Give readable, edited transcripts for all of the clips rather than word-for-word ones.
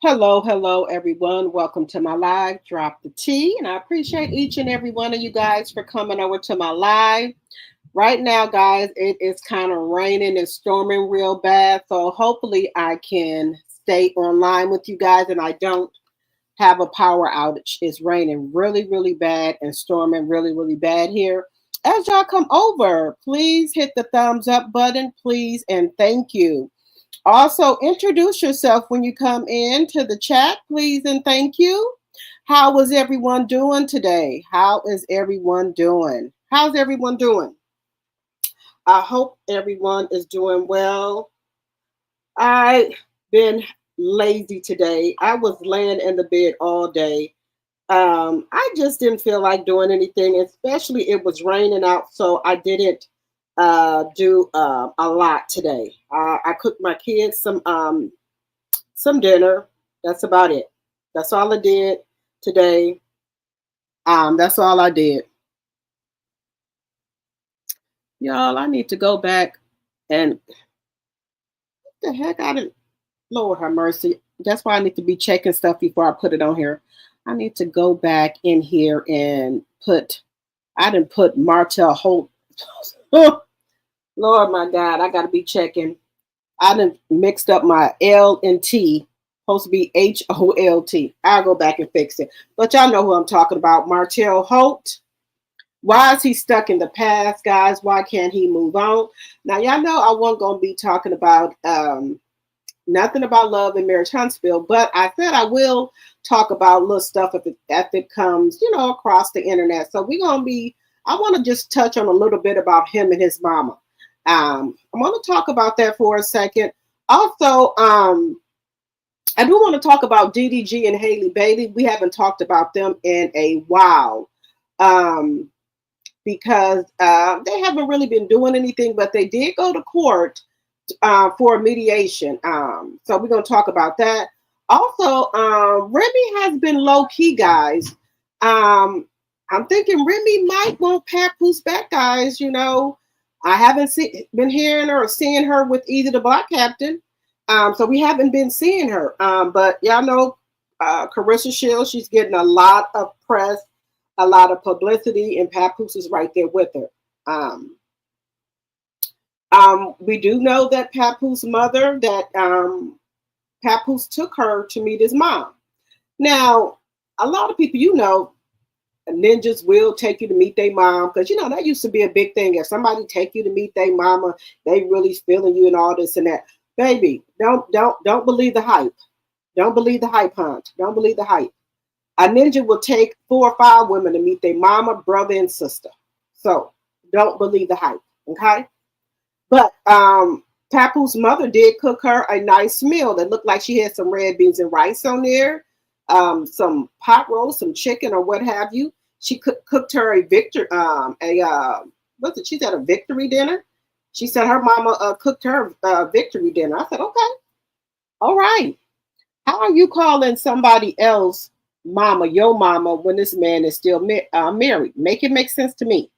Hello, everyone. Welcome to my live. Drop the tea. And I appreciate each and every one of you guys for coming over to my live. Right now, guys, it is kind of raining and storming real bad. So hopefully I can stay online with you guys and I don't have a power outage. It's raining really bad and storming really bad here. As y'all come over, please hit the thumbs up button, please, and thank you. Also, introduce yourself when you come in to the chat, please, and thank you. How was everyone doing today? How is everyone doing? How's everyone doing? I hope everyone is doing well. I've been lazy today. I was laying in the bed all day. I just didn't feel like doing anything, especially it was raining out, so I didn't do a lot today. I cooked my kids some dinner. That's about it. That's all I did today. That's all I did. Y'all, I need to go back and what the heck I didn't Lord have mercy. That's why I need to be checking stuff before I put it on here. I need to go back in here and I didn't put Martell Holt. Lord my God, I gotta be checking. I done mixed up my L and T. Supposed to be HOLT. I'll go back and fix it. But y'all know who I'm talking about. Martell Holt. Why is he stuck in the past, guys? Why can't he move on? Now, y'all know I wasn't going to be talking about nothing about love and marriage Huntsville, but I said I will talk about little stuff if it comes, across the internet. So I want to just touch on a little bit about him and his mama. I'm going to talk about that for a second. Also, I do want to talk about DDG and Haley Bailey. We haven't talked about them in a while because they haven't really been doing anything, but they did go to court for mediation. So we're going to talk about that. Also, Remy has been low key, guys. I'm thinking Remy might want Papoose back, guys. I haven't been hearing her or seeing her with either the Black Captain. So we haven't been seeing her. But y'all know Carissa Shields, she's getting a lot of press, a lot of publicity, and Papoose is right there with her. We do know that Papoose mother, that Papoose took her to meet his mom. Now, a lot of people, ninjas will take you to meet their mom because that used to be a big thing. If somebody take you to meet their mama, they really feeling you and all this and that. Baby, don't believe the hype. Don't believe the hype, hunt. Don't believe the hype. A ninja will take 4 or 5 women to meet their mama, brother, and sister. So don't believe the hype. Okay. But Papoose mother did cook her a nice meal that looked like she had some red beans and rice on there. Some pot roast, some chicken, or what have you. She cooked her a she said a victory dinner. She said her mama cooked her victory dinner. I said, okay, all right. How are you calling somebody else mama, your mama, when this man is still married? Make it make sense to me.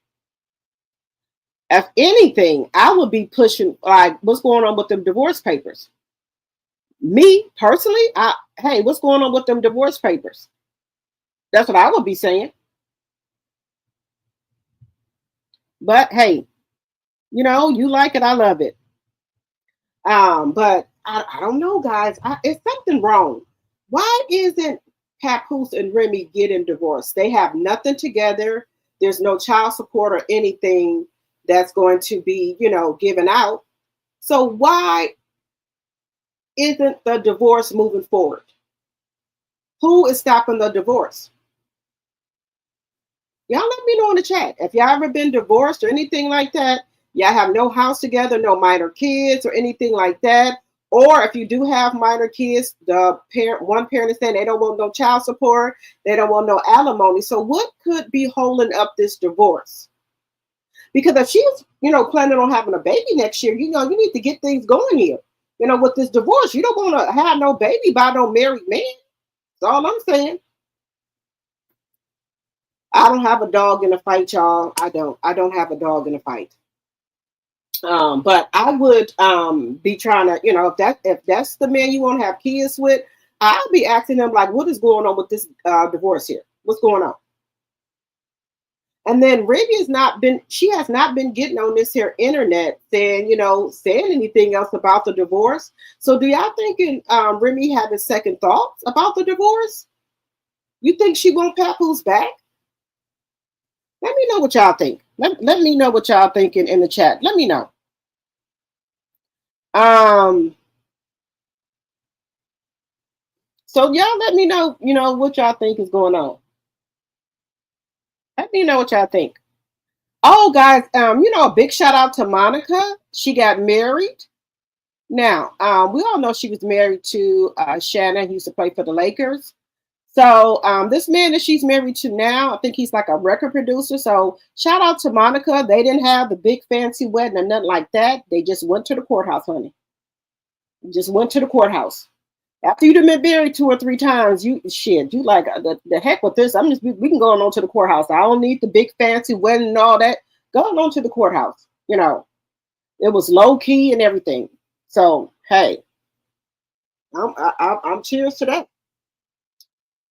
If anything, I would be pushing like, what's going on with them divorce papers? Me personally, hey, what's going on with them divorce papers? That's what I would be saying. But hey, you like it, I love it. But I don't know, guys. It's something wrong. Why isn't Papoose and Remy getting divorced? They have nothing together. There's no child support or anything that's going to be, given out. So why isn't the divorce moving forward? Who is stopping the divorce? Y'all let me know in the chat. If y'all ever been divorced or anything like that, y'all have no house together, no minor kids or anything like that. Or if you do have minor kids, one parent is saying they don't want no child support, they don't want no alimony. So what could be holding up this divorce? Because if she's, planning on having a baby next year, you need to get things going here. With this divorce, you don't want to have no baby by no married man. That's all I'm saying. I don't have a dog in a fight, y'all. I don't have a dog in a fight. But I would be trying to, if that's the man you want to have kids with, I'll be asking them like, what is going on with this divorce here? What's going on? And then Remy she has not been getting on this here internet saying, saying anything else about the divorce. So do y'all think Remy having second thoughts about the divorce? You think she won't Papoose back? Let me know what y'all think. Let me know what y'all thinking in the chat. Let me know. So y'all let me know, what y'all think is going on. Let me know what y'all think. Oh, guys, a big shout out to Monica. She got married. Now, we all know she was married to Shannon, who used to play for the Lakers. So this man that she's married to now, I think he's like a record producer. So shout out to Monica. They didn't have the big fancy wedding or nothing like that. They just went to the courthouse, honey. Just went to the courthouse. After you've been married 2 or 3 times, you like the heck with this. We can go on to the courthouse. I don't need the big fancy wedding and all that. Go on to the courthouse. It was low key and everything. So hey, I'm cheers to that.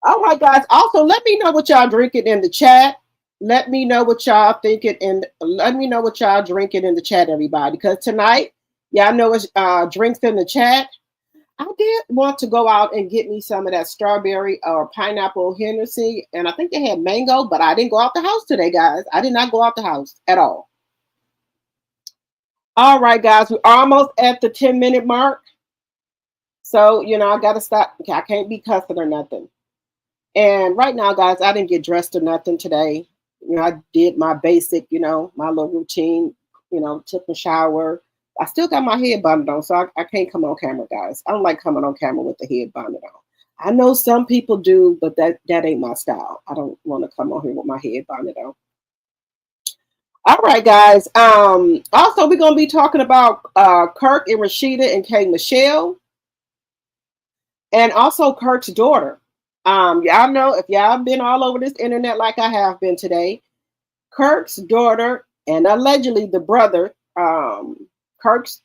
All right, guys. Also, let me know what y'all drinking in the chat. Let me know what y'all thinking and let me know what y'all drinking in the chat, everybody. Because tonight, y'all know it's drinks in the chat. I did want to go out and get me some of that strawberry or pineapple Hennessy, and I think they had mango, but I didn't go out the house today, guys. I did not go out the house at all. All right, guys, we're almost at the 10-minute mark. So, I got to stop. Okay, I can't be cussing or nothing. And right now, guys, I didn't get dressed or nothing today. I did my basic, my little routine, took a shower. I still got my head bonnet on, so I can't come on camera, guys. I don't like coming on camera with the head bonnet on. I know some people do, but that ain't my style. I don't want to come on here with my head bonnet on. All right, guys. Also, we're going to be talking about Kirk and Rashida and K.Michelle. And also Kirk's daughter. Y'all know, if y'all been all over this internet like I have been today, Kirk's daughter and allegedly the brother, Kirk's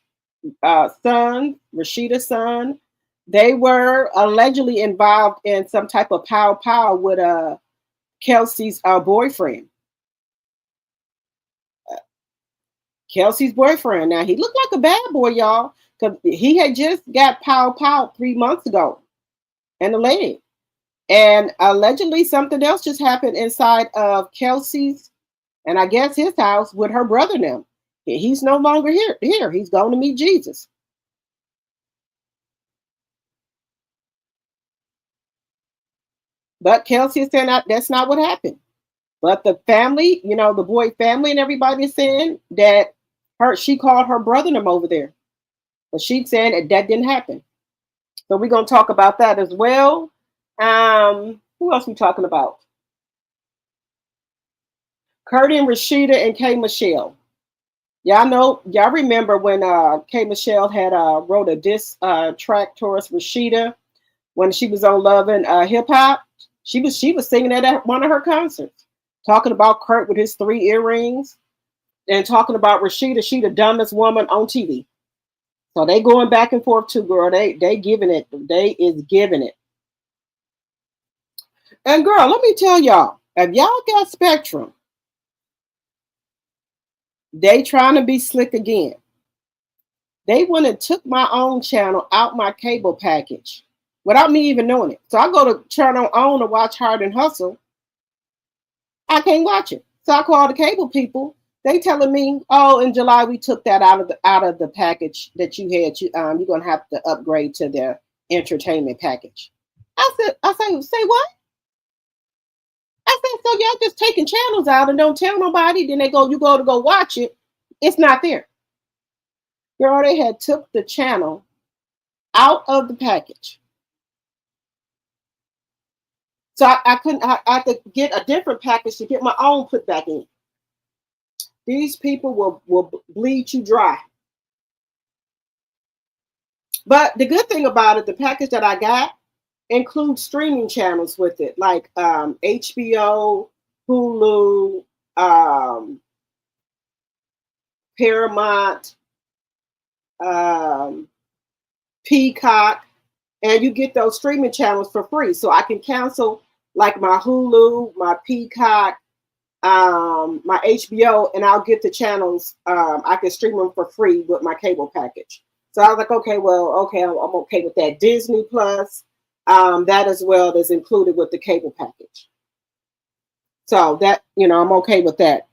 son, Rashida's son, they were allegedly involved in some type of pow with Kelsey's boyfriend. Kelsey's boyfriend. Now, he looked like a bad boy, y'all, because he had just got pow 3 months ago in the leg. And allegedly something else just happened inside of Kelsey's, and I guess his house with her brother now. He's no longer here. He's going to meet Jesus. But Kelsey is saying that's not what happened. But the family, the boy family and everybody is saying that she called her brother them over there. But she's saying that didn't happen. So we're going to talk about that as well. Who else we talking about? Kurt and Rashida and K.Michelle. Y'all remember when K.Michelle had wrote a diss track towards Rashida when she was on Love and Hip Hop. She was singing at one of her concerts, talking about Kurt with his 3 earrings and talking about Rashida. She the dumbest woman on TV. So they going back and forth too, girl. They giving it. They is giving it. And girl, let me tell y'all, if y'all got Spectrum, they trying to be slick again. They went and took my own channel out my cable package without me even knowing it. So I go to turn on to watch Hard and Hustle. I can't watch it. So I call the cable people. They telling me, oh, in July we took that out of the package that you had. You're gonna have to upgrade to their entertainment package. I say what? I said, so y'all just taking channels out and don't tell nobody. Then you go to go watch it. It's not there. Girl, they had took the channel out of the package. So I couldn't. I had to get a different package to get my own put back in. These people will bleed you dry. But the good thing about it, the package that I got includes streaming channels with it, like HBO, Hulu, Paramount, Peacock, and you get those streaming channels for free. So I can cancel like my Hulu, my Peacock, my HBO, and I'll get the channels. I can stream them for free with my cable package. So I was like, okay, well, okay, I'm okay with that. Disney Plus, that as well is included with the cable package. So that, I'm okay with that.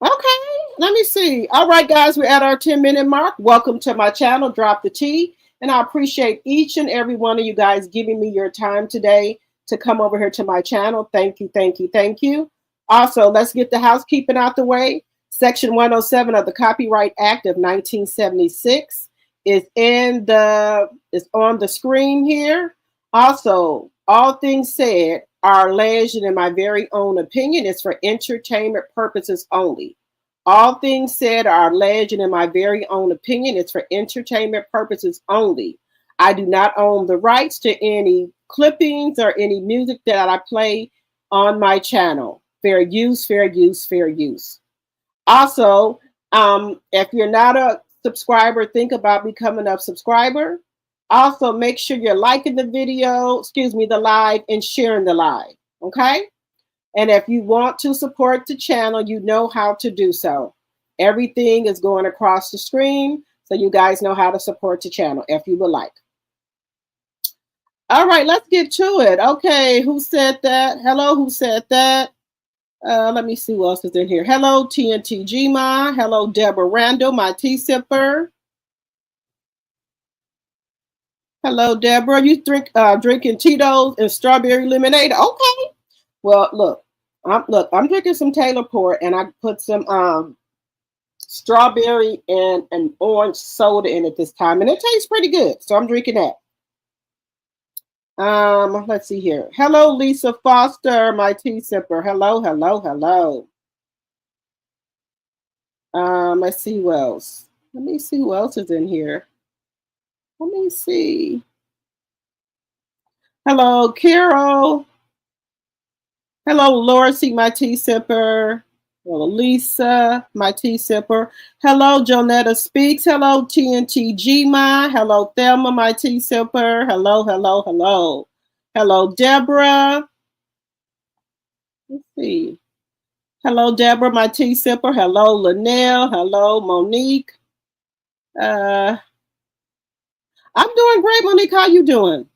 Okay, let me see. All right, guys, we're at our 10-minute mark. Welcome to my channel, Drop the Tea. And I appreciate each and every one of you guys giving me your time today to come over here to my channel. Thank you, thank you, thank you. Also, let's get the housekeeping out the way. Section 107 of the Copyright Act of 1976 is on the screen here. Also, all things said are alleged and in my very own opinion is for entertainment purposes only. All things said are alleged and in my very own opinion is for entertainment purposes only. I do not own the rights to any clippings or any music that I play on my channel. Fair use, fair use, fair use. Also, if you're not a subscriber, think about becoming a subscriber. Also, make sure you're liking the video, the live, and sharing the live, okay? And if you want to support the channel, you know how to do so. Everything is going across the screen, so you guys know how to support the channel if you would like. All right, let's get to it. Okay, who said that? Hello, who said that? Let me see who else is in here. Hello, TNT Gma. Hello, Deborah Randall, my tea sipper. Hello, Deborah. You drinking Tito's and strawberry lemonade? Okay. Well, look, I'm drinking some Taylor Port, and I put some strawberry and an orange soda in it this time, and it tastes pretty good. So I'm drinking that. Let's see here. Hello, Lisa Foster, my tea sipper. Hello, hello, hello. Let's see who else. Let me see who else is in here. Let me see. Hello, Carol. Hello, Lorcy, my tea sipper. Hello, Lisa, my tea sipper. Hello, Jonetta Speaks. Hello, TNT Gma. Hello, Thelma, my tea sipper. Hello, hello, hello. Hello, Deborah. Let's see. Hello, Deborah, my tea sipper. Hello, Linnell. Hello, Monique. I'm doing great, Monique. How you doing?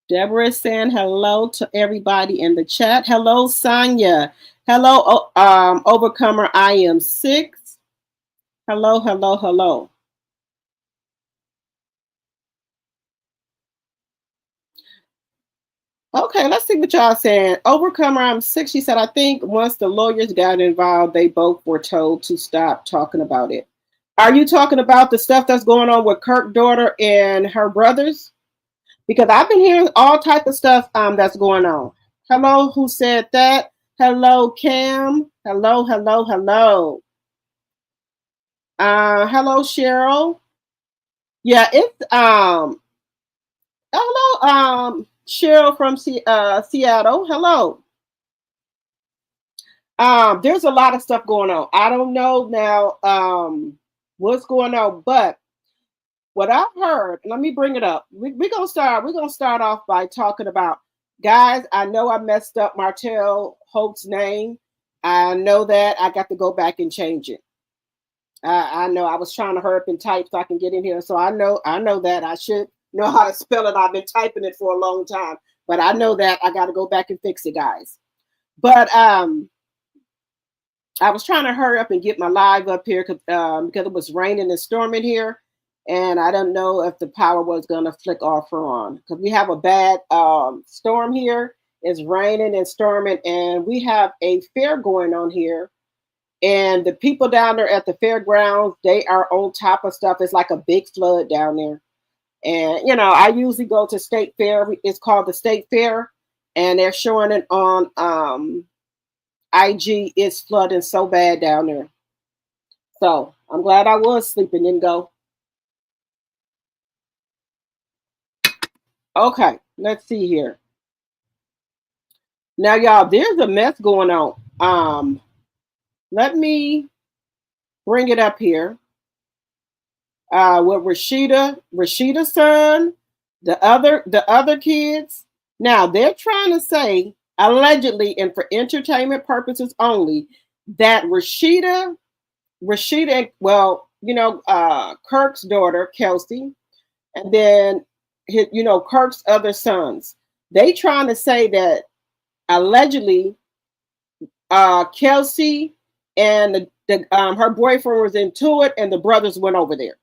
Deborah is saying hello to everybody in the chat. Hello, Sonia. Hello, Overcomer I Am 6. Hello, hello, hello. Okay, let's see what y'all saying. Overcomer I'm 6, she said, I think once the lawyers got involved, they both were told to stop talking about it. Are you talking about the stuff that's going on with Kirk's daughter and her brothers? Because I've been hearing all type of stuff that's going on. Hello, who said that? Hello, Cam. Hello, hello, hello. Hello, Cheryl. Yeah, it's hello, Cheryl from Seattle. Hello. There's a lot of stuff going on. I don't know now what's going on, but what I've heard, let me bring it up. We're gonna start off by talking about, guys, I know I messed up Martell Holt's name. I know that. I got to go back and change it. I know I was trying to hurry up and type so I can get in here. So I know that I should know how to spell it. I've been typing it for a long time, but I know that I got to go back and fix it, guys. But I was trying to hurry up and get my live up here because it was raining and storming here, and I don't know if the power was going to flick off or on because we have a bad storm here. It's raining and storming, and we have a fair going on here. And the people down there at the fairgrounds, they are on top of stuff. It's like a big flood down there. And, I usually go to State Fair. It's called the State Fair. And they're showing it on IG. It's flooding so bad down there. So I'm glad I was sleeping, didn't go. Okay, let's see here. Now, y'all, there's a mess going on. Let me bring it up here. with Rashida's son, the other kids. Now they're trying to say, allegedly and for entertainment purposes only, that Rashida, well, Kirk's daughter, Kelsey, and then Kirk's other sons. They trying to say that allegedly Kelsey and her boyfriend was into it and the brothers went over there.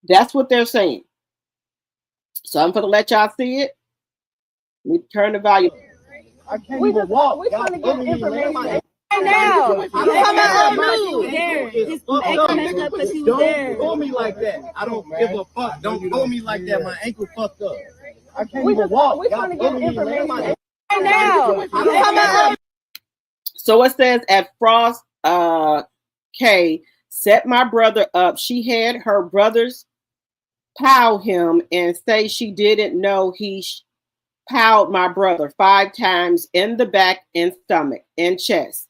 That's what they're saying. So I'm gonna let y'all see it. Let me turn the volume. I can't even walk. We're trying to get information. Now, I'm talking about don't pull me like that. I don't give a fuck. Don't pull me like that. My ankle fucked up. I can't even walk. We're trying to get information. Now, I'm talking about. So it says at Frost K set my brother up. She had her brothers pow him and say she didn't know he powed my brother 5 times in the back and stomach and chest.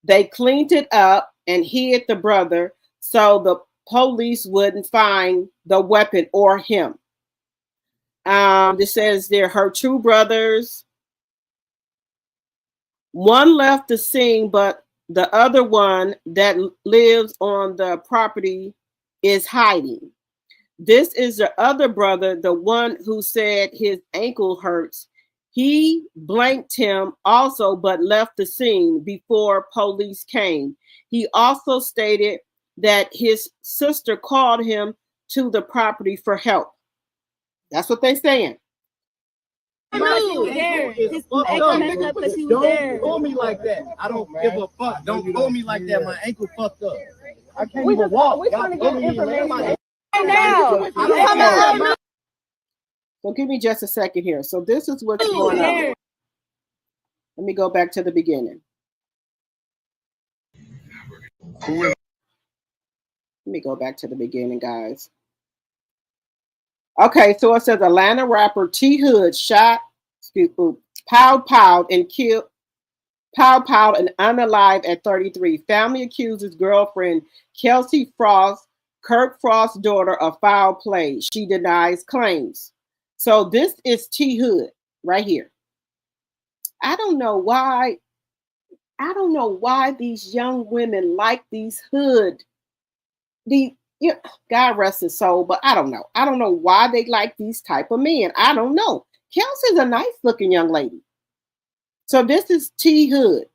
They cleaned it up and hid the brother so the police wouldn't find the weapon or him. This says they're her 2 brothers. One left the scene, but the other one that lives on the property is hiding. This is the other brother, the one who said his ankle hurts. He blanked him also, but left the scene before police came. He also stated that his sister called him to the property for help. That's what they're saying. Don't pull me like that. I don't give a fuck. Don't pull me like that. My ankle fucked up. I can't even walk. We're trying to get information. Now, so give me just a second here. So this is what's going on. Let me go back to the beginning. Let me go back to the beginning, guys. Okay, so it says Atlanta rapper T Hood shot, powed and killed, powed and unalive at 33. Family accuses girlfriend Kelsey Frost, Kirk Frost's daughter, of foul play. She denies claims. So this is T Hood right here. I don't know why these young women like these hood. God rest his soul, but I don't know. I don't know why they like these type of men. I don't know. Kelsey's a nice looking young lady. So this is T Hood.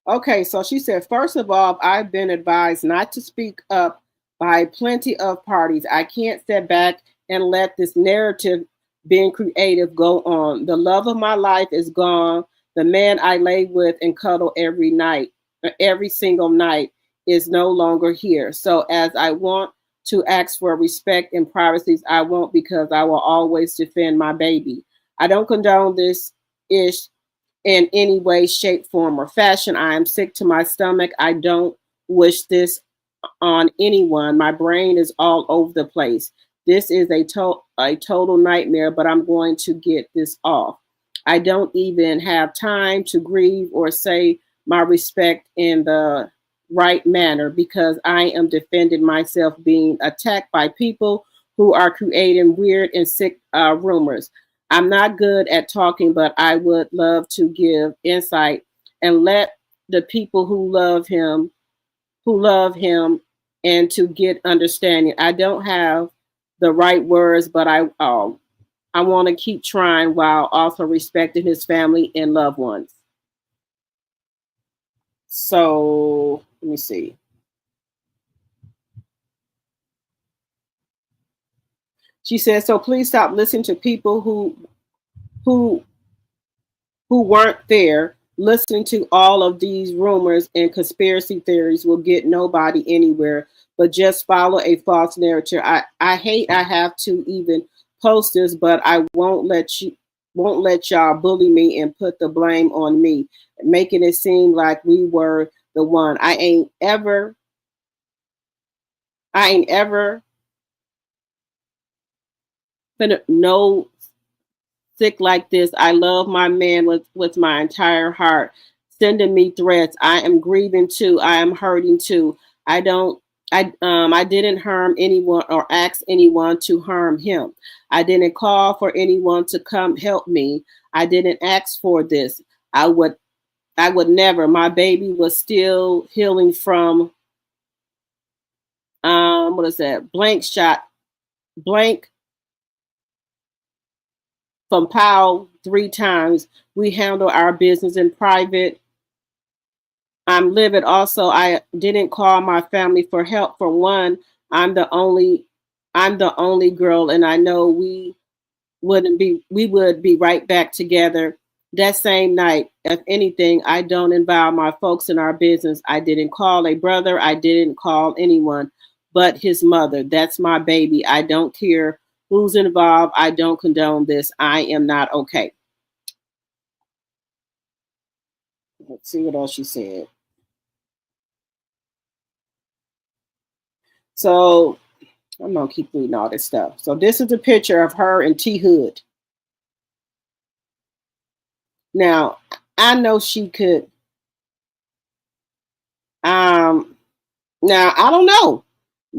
Okay, so she said, first of all, I've been advised not to speak up by plenty of parties. I can't sit back and let this narrative being creative go on. The love of my life is gone. The man I lay with and cuddle every night, every single night, is no longer here. So as I want to ask for respect and privacy, I won't, because I will always defend my baby. I don't condone this ish in any way, shape, form, or fashion. I am sick to my stomach. I don't wish this on anyone. My brain is all over the place. This is a total nightmare, but I'm going to get this off. I don't even have time to grieve or say my respect in the right manner, because I am defending myself being attacked by people who are creating weird and sick rumors. I'm not good at talking, but I would love to give insight and let the people who love him and to get understanding. I don't have the right words, but I want to keep trying while also respecting his family and loved ones. So let me see. She says, so please stop listening to people who weren't there. Listening to all of these rumors and conspiracy theories will get nobody anywhere, but just follow a false narrative. I hate I have to even post this, but I won't let y'all bully me and put the blame on me, making it seem like we were the one. I ain't ever I ain't ever been no sick like this. I love my man with my entire heart. Sending me threats. I am grieving too. I am hurting too. I don't. I didn't harm anyone or ask anyone to harm him. I didn't call for anyone to come help me. I didn't ask for this. I would never. My baby was still healing from what is that? Blank from Powell 3 times. We handle our business in private. I'm livid. Also, I didn't call my family for help. For one, I'm the only girl, and I know we would be right back together that same night. If anything, I don't involve my folks in our business. I didn't call a brother. I didn't call anyone but his mother. That's my baby. I don't care who's involved. I don't condone this. I am not okay. Let's see what else she said. So I'm gonna keep reading all this stuff. So this is a picture of her and T Hood. Now I know she could. Now I don't know.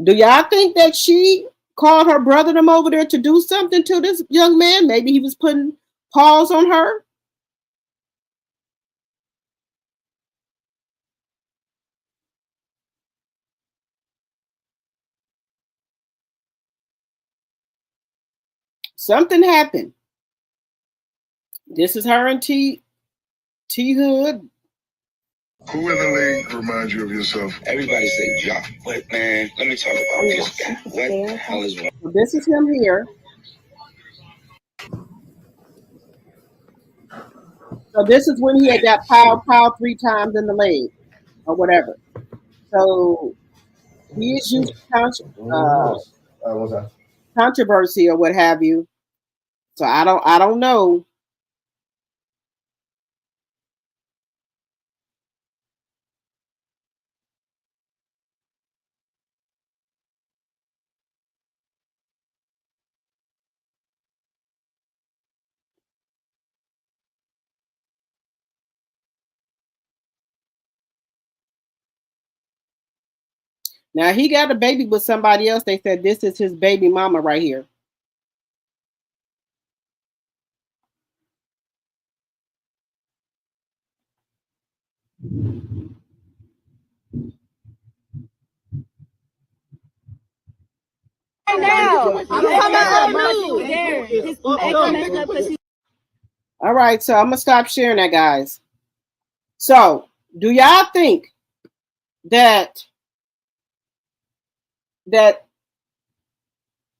Do y'all think that she called her brother them over there to do something to this young man? Maybe he was putting paws on her. Something happened. This is her and T Hood. Who in the league reminds you of yourself? Everybody say Ja, but man, let me talk about this guy. What the hell is wrong? So this is him here. So this is when he had got pow 3 times in the leg or whatever. So he is used controversy or what have you. So I don't know. Now he got a baby with somebody else. They said this is his baby mama right here. All right, so I'm gonna stop sharing that, guys. So, do y'all think that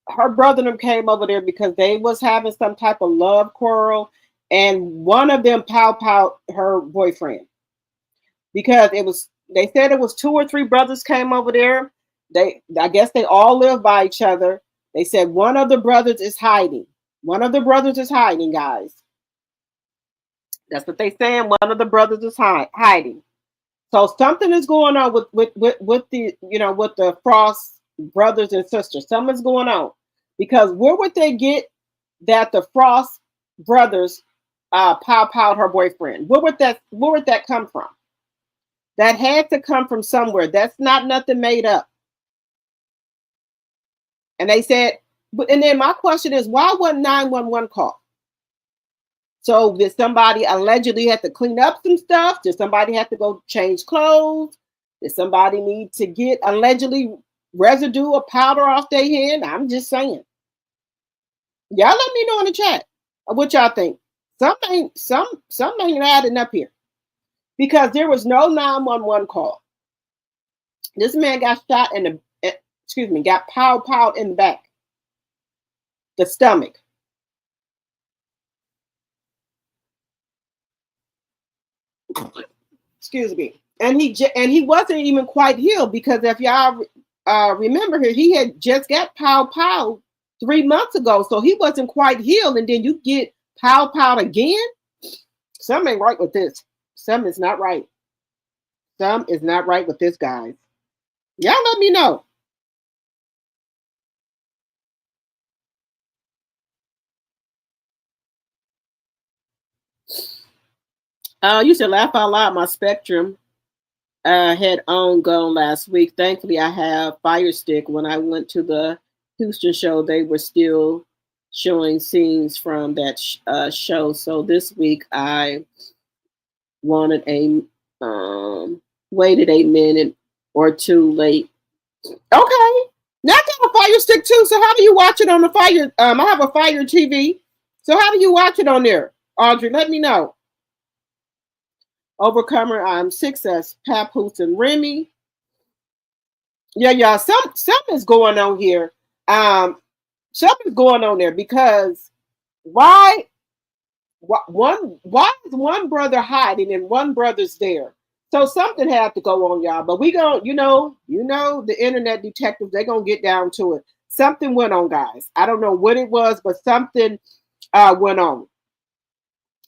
her brother them came over there because they was having some type of love quarrel, and one of them pow her boyfriend? Because they said it was 2 or 3 brothers came over there. I guess they all live by each other. They said one of the brothers is hiding. One of the brothers is hiding, guys. That's what they saying. One of the brothers is hiding. So something is going on with the with the Frost brothers and sisters. Something's going on, because where would they get that the Frost brothers powed her boyfriend? Where would that come from? That had to come from somewhere. That's not nothing made up. And they said, and then my question is, why wasn't 911 called? So did somebody allegedly have to clean up some stuff? Did somebody have to go change clothes? Did somebody need to get allegedly residue or powder off their hand? I'm just saying. Y'all let me know in the chat what y'all think. Something ain't adding up here, because there was no 911 call. This man got shot in the got powed in the back, the stomach. Excuse me. And he wasn't even quite healed, because if y'all remember here, he had just got powed 3 months ago, so he wasn't quite healed, and then you get powed again. Something ain't right with this. Something is not right. Something is not right with this, guys. Y'all let me know. You should laugh out loud. My Spectrum had on gone last week. Thankfully, I have Fire Stick. When I went to the Houston show, they were still showing scenes from that show. So this week, I wanted waited a minute or two late. Okay, now I got a Fire Stick too. So how do you watch it on the Fire? I have a Fire TV. So how do you watch it on there, Audrey? Let me know. Overcomer, Success, Papoose, and Remy. Yeah, something's going on here. Something's going on there because why is one brother hiding and one brother's there? So something had to go on, y'all. But we gonna, you know, the internet detectives, they're gonna get down to it. Something went on, guys. I don't know what it was, but something went on.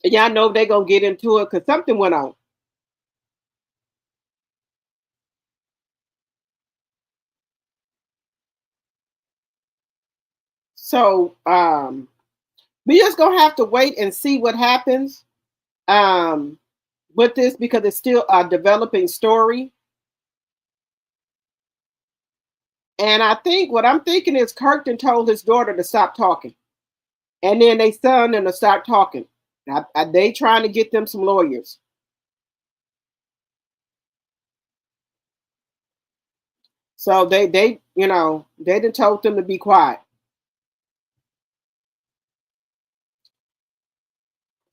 And y'all know they're gonna get into it because something went on. So we just gonna have to wait and see what happens with this because it's still a developing story. And I think what I'm thinking is Kirk told his daughter to stop talking, and then they son them to start talking. They trying to get them some lawyers. So they done told them to be quiet.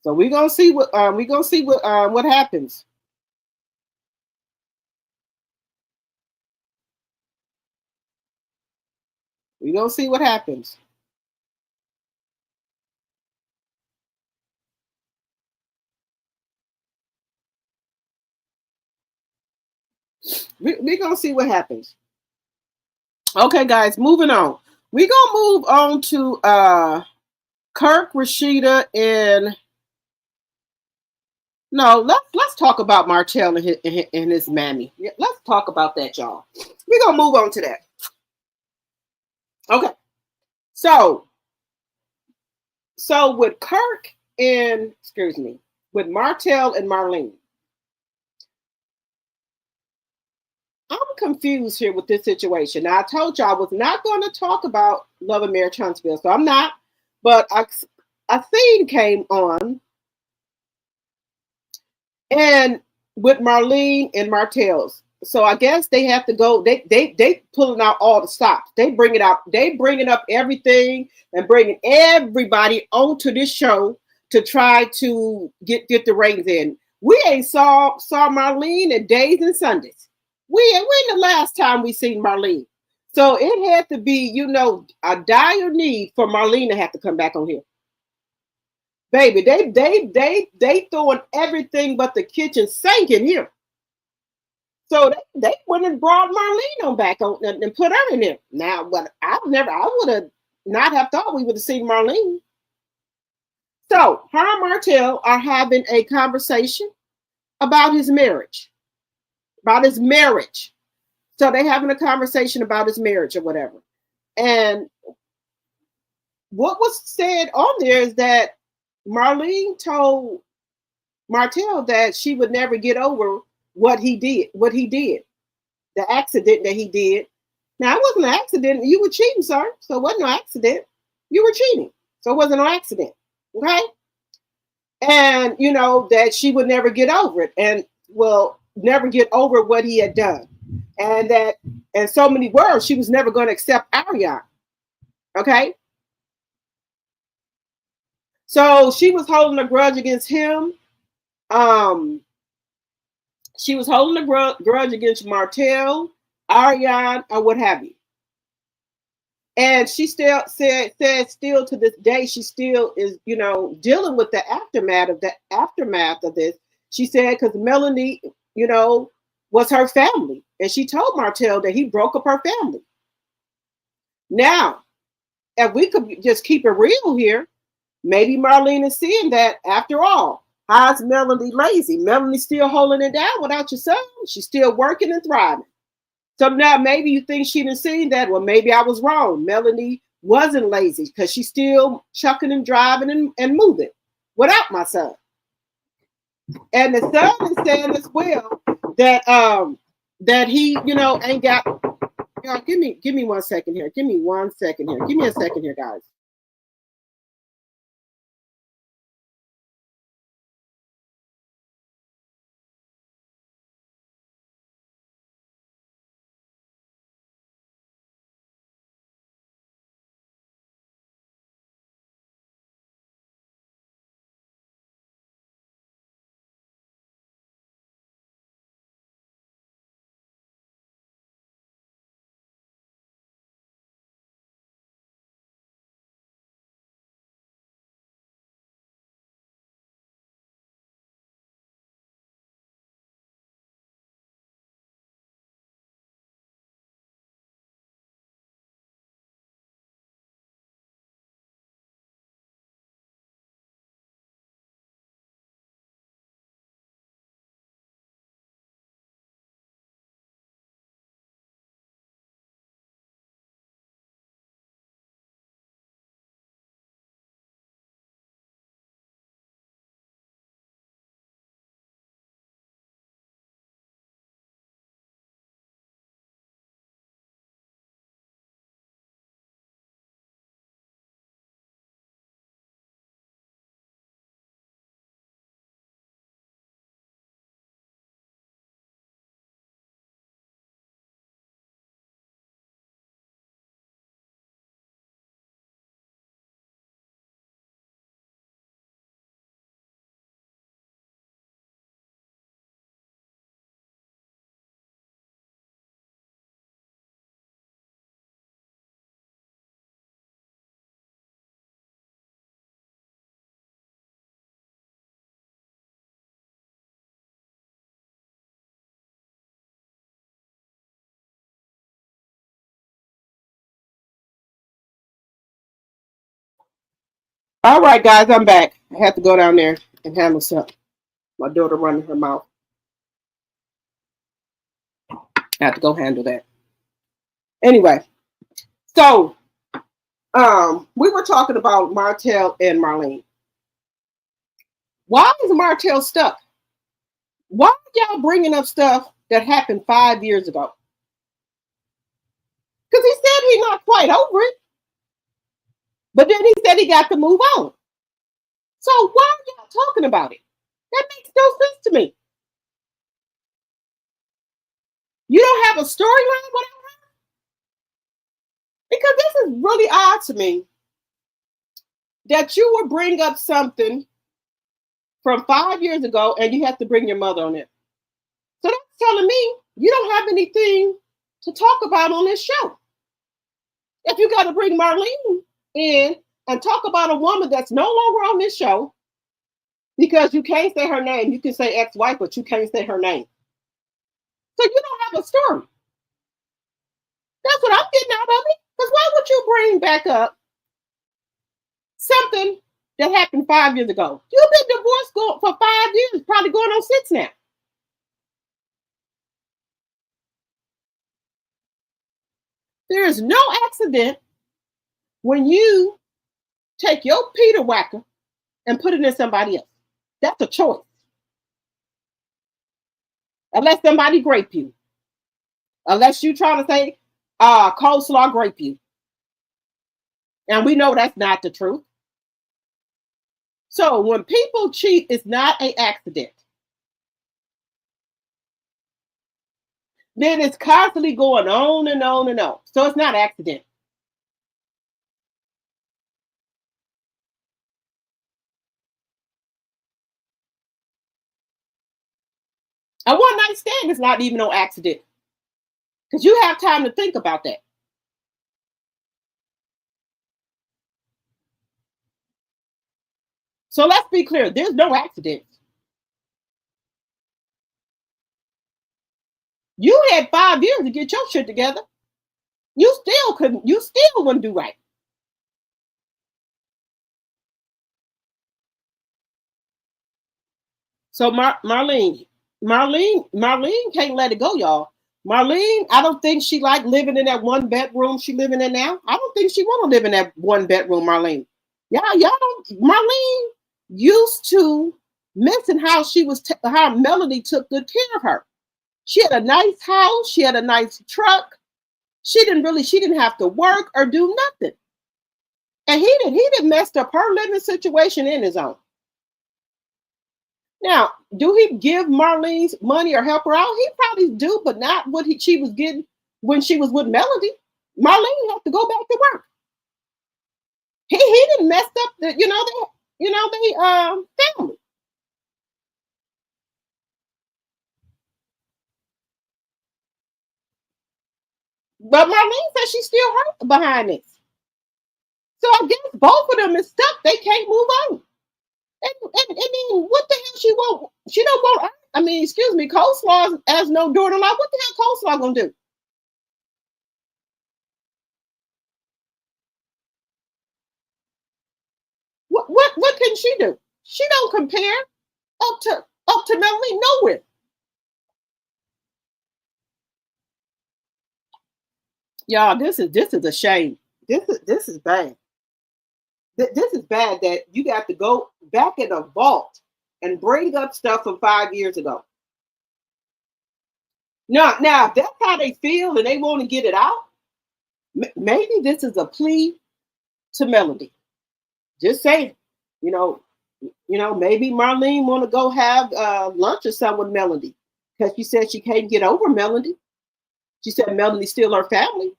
So we're gonna see what what happens. We're gonna see what happens. We're gonna see what happens. Okay, guys, moving on. We're gonna move on to Kirk, Rashida, and no, let's talk about Martell and his mammy. Let's talk about that, y'all. We're gonna move on to that. Okay. So with Kirk and with Martell and Marlene, I'm confused here with this situation. Now I told you I was not going to talk about Love and Marriage Huntsville, so I'm not. But a theme came on, and with Marlene and Martell's. So I guess they have to go. They pulling out all the stops. They bringing up everything and bringing everybody onto this show to try to get the ratings in. We ain't saw Marlene in days and Sundays. When the last time we seen Marlene? So it had to be, a dire need for Marlene to have to come back on here. Baby, they throwing everything but the kitchen sink in here. So they went and brought Marlene on back on and put her in there. Now, what I would have not have thought we would have seen Marlene. So her and Martell are having a conversation about his marriage. So they're having a conversation about his marriage or whatever. And what was said on there is that Marlene told Martell that she would never get over what he did, the accident that he did. Now, it wasn't an accident. You were cheating, sir. So it wasn't no accident. You were cheating. So it wasn't no accident. Okay? And, that she would never get over it. And, never get over what he had done. And that, in so many words, she was never going to accept Ariane. Okay? So she was holding a grudge against him. She was holding a grudge against Martell, Ariane, or what have you. And she still said still to this day, she still is, dealing with the aftermath of this. She said, because Melanie, was her family. And she told Martell that he broke up her family. Now, if we could just keep it real here, maybe Marlene is seeing that after all. How's Melanie lazy? Melanie's still holding it down without your son. She's still working and thriving. So now maybe you think she didn't see that. Well, maybe I was wrong. Melanie wasn't lazy because she's still chucking and driving and moving without my son. And the son is saying as well that he, ain't got. Y'all, give me 1 second here. Give me 1 second here. Give me a second here, guys. All right, guys, I'm back. I have to go down there and handle something. My daughter running her mouth. I have to go handle that. Anyway, so we were talking about Martell and Marlene. Why is Martell stuck? Why are y'all bringing up stuff that happened 5 years ago? Because he said he's not quite over it. But then he said he got to move on. So why are y'all talking about it? That makes no sense to me. You don't have a storyline, whatever? Because this is really odd to me that you would bring up something from 5 years ago and you have to bring your mother on it. So that's telling me you don't have anything to talk about on this show. If you got to bring Marlene in and talk about a woman that's no longer on this show because you can't say her name. You can say ex-wife, but you can't say her name. So you don't have a story. That's what I'm getting out of it. Because why would you bring back up something that happened 5 years ago? You've been divorced for 5 years, probably going on 6 now. There is no accident when you take your Peter whacker and put it in somebody else. That's a choice. Unless somebody grape you. Unless you're trying to say coleslaw grape you. And we know that's not the truth. So when people cheat, it's not an accident. Then it's constantly going on and on and on. So it's not an accident. A one night stand is not even no accident. Because you have time to think about that. So let's be clear. There's no accidents. You had 5 years to get your shit together. You still couldn't. You still wouldn't do right. So Marlene can't let it go, y'all. Marlene, I don't think she like living in that one bedroom she living in now. I don't think she want to live in that one bedroom, Marlene. Y'all don't. Marlene used to missing how how Melody took good care of her. She had a nice house. She had a nice truck. She didn't have to work or do nothing. And he didn't messed up her living situation in his own. Now, do he give Marlene's money or help her out? He probably do, but not what she was getting when she was with Melody. Marlene had to go back to work. He didn't mess up the family. But Marlene said she's still hurt behind this. So I guess both of them is stuck. They can't move on. And then what the hell she won't? She don't want. I mean, excuse me, Coleslaw as no daughter-in-law. What the hell Coleslaw gonna do? What can she do? She don't compare up to Melanie nowhere. Y'all, this is a shame. This is bad. This is bad that you got to go back in a vault and bring up stuff from 5 years ago. Now, if that's how they feel and they want to get it out, maybe this is a plea to Melody. Just say, maybe Marlene want to go have lunch or something with Melody because she said she can't get over Melody. She said Melody's still her family.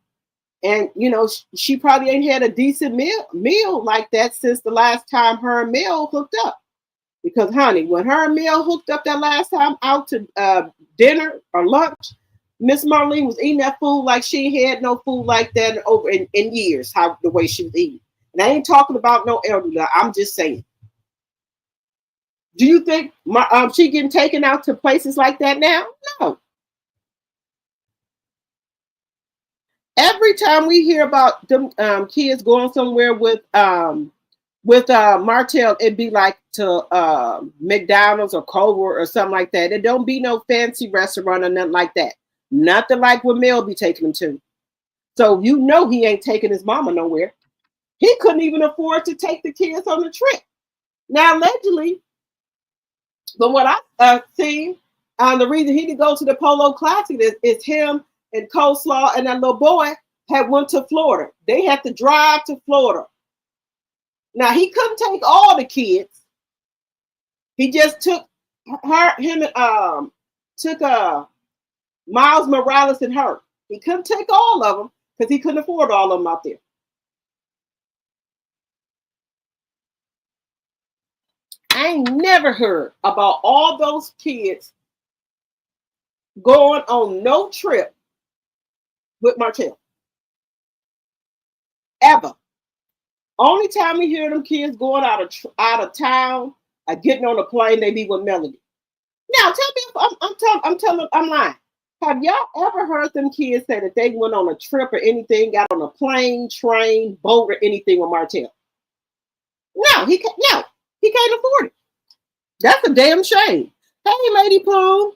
And, she probably ain't had a decent meal like that since the last time her and Mel hooked up. Because, honey, when her and Mel hooked up that last time out to dinner or lunch, Miss Marlene was eating that food like she had no food like that over in years, the way she was eating. And I ain't talking about no elderly. I'm just saying. Do you think she getting taken out to places like that now? No. Every time we hear about them kids going somewhere with Martell, it'd be like to McDonald's or Culver or something like that. It don't be no fancy restaurant or nothing like that. Nothing like what Mel be taking them to. So he ain't taking his mama nowhere. He couldn't even afford to take the kids on the trip. Now, allegedly, but what I've seen, the reason he didn't go to the Polo Classic is him and Coleslaw and that little boy had went to Florida. They had to drive to Florida. Now, he couldn't take all the kids. He just took Miles Morales and her. He couldn't take all of them because he couldn't afford all of them out there. I ain't never heard about all those kids going on no trip with Martell. Ever. Only time we hear them kids going out of town or getting on a plane, they be with Melody. Now, tell me if I'm lying. Have y'all ever heard them kids say that they went on a trip or anything, got on a plane, train, boat, or anything with Martell? No, he can't afford it. That's a damn shame. Hey, Lady Pooh.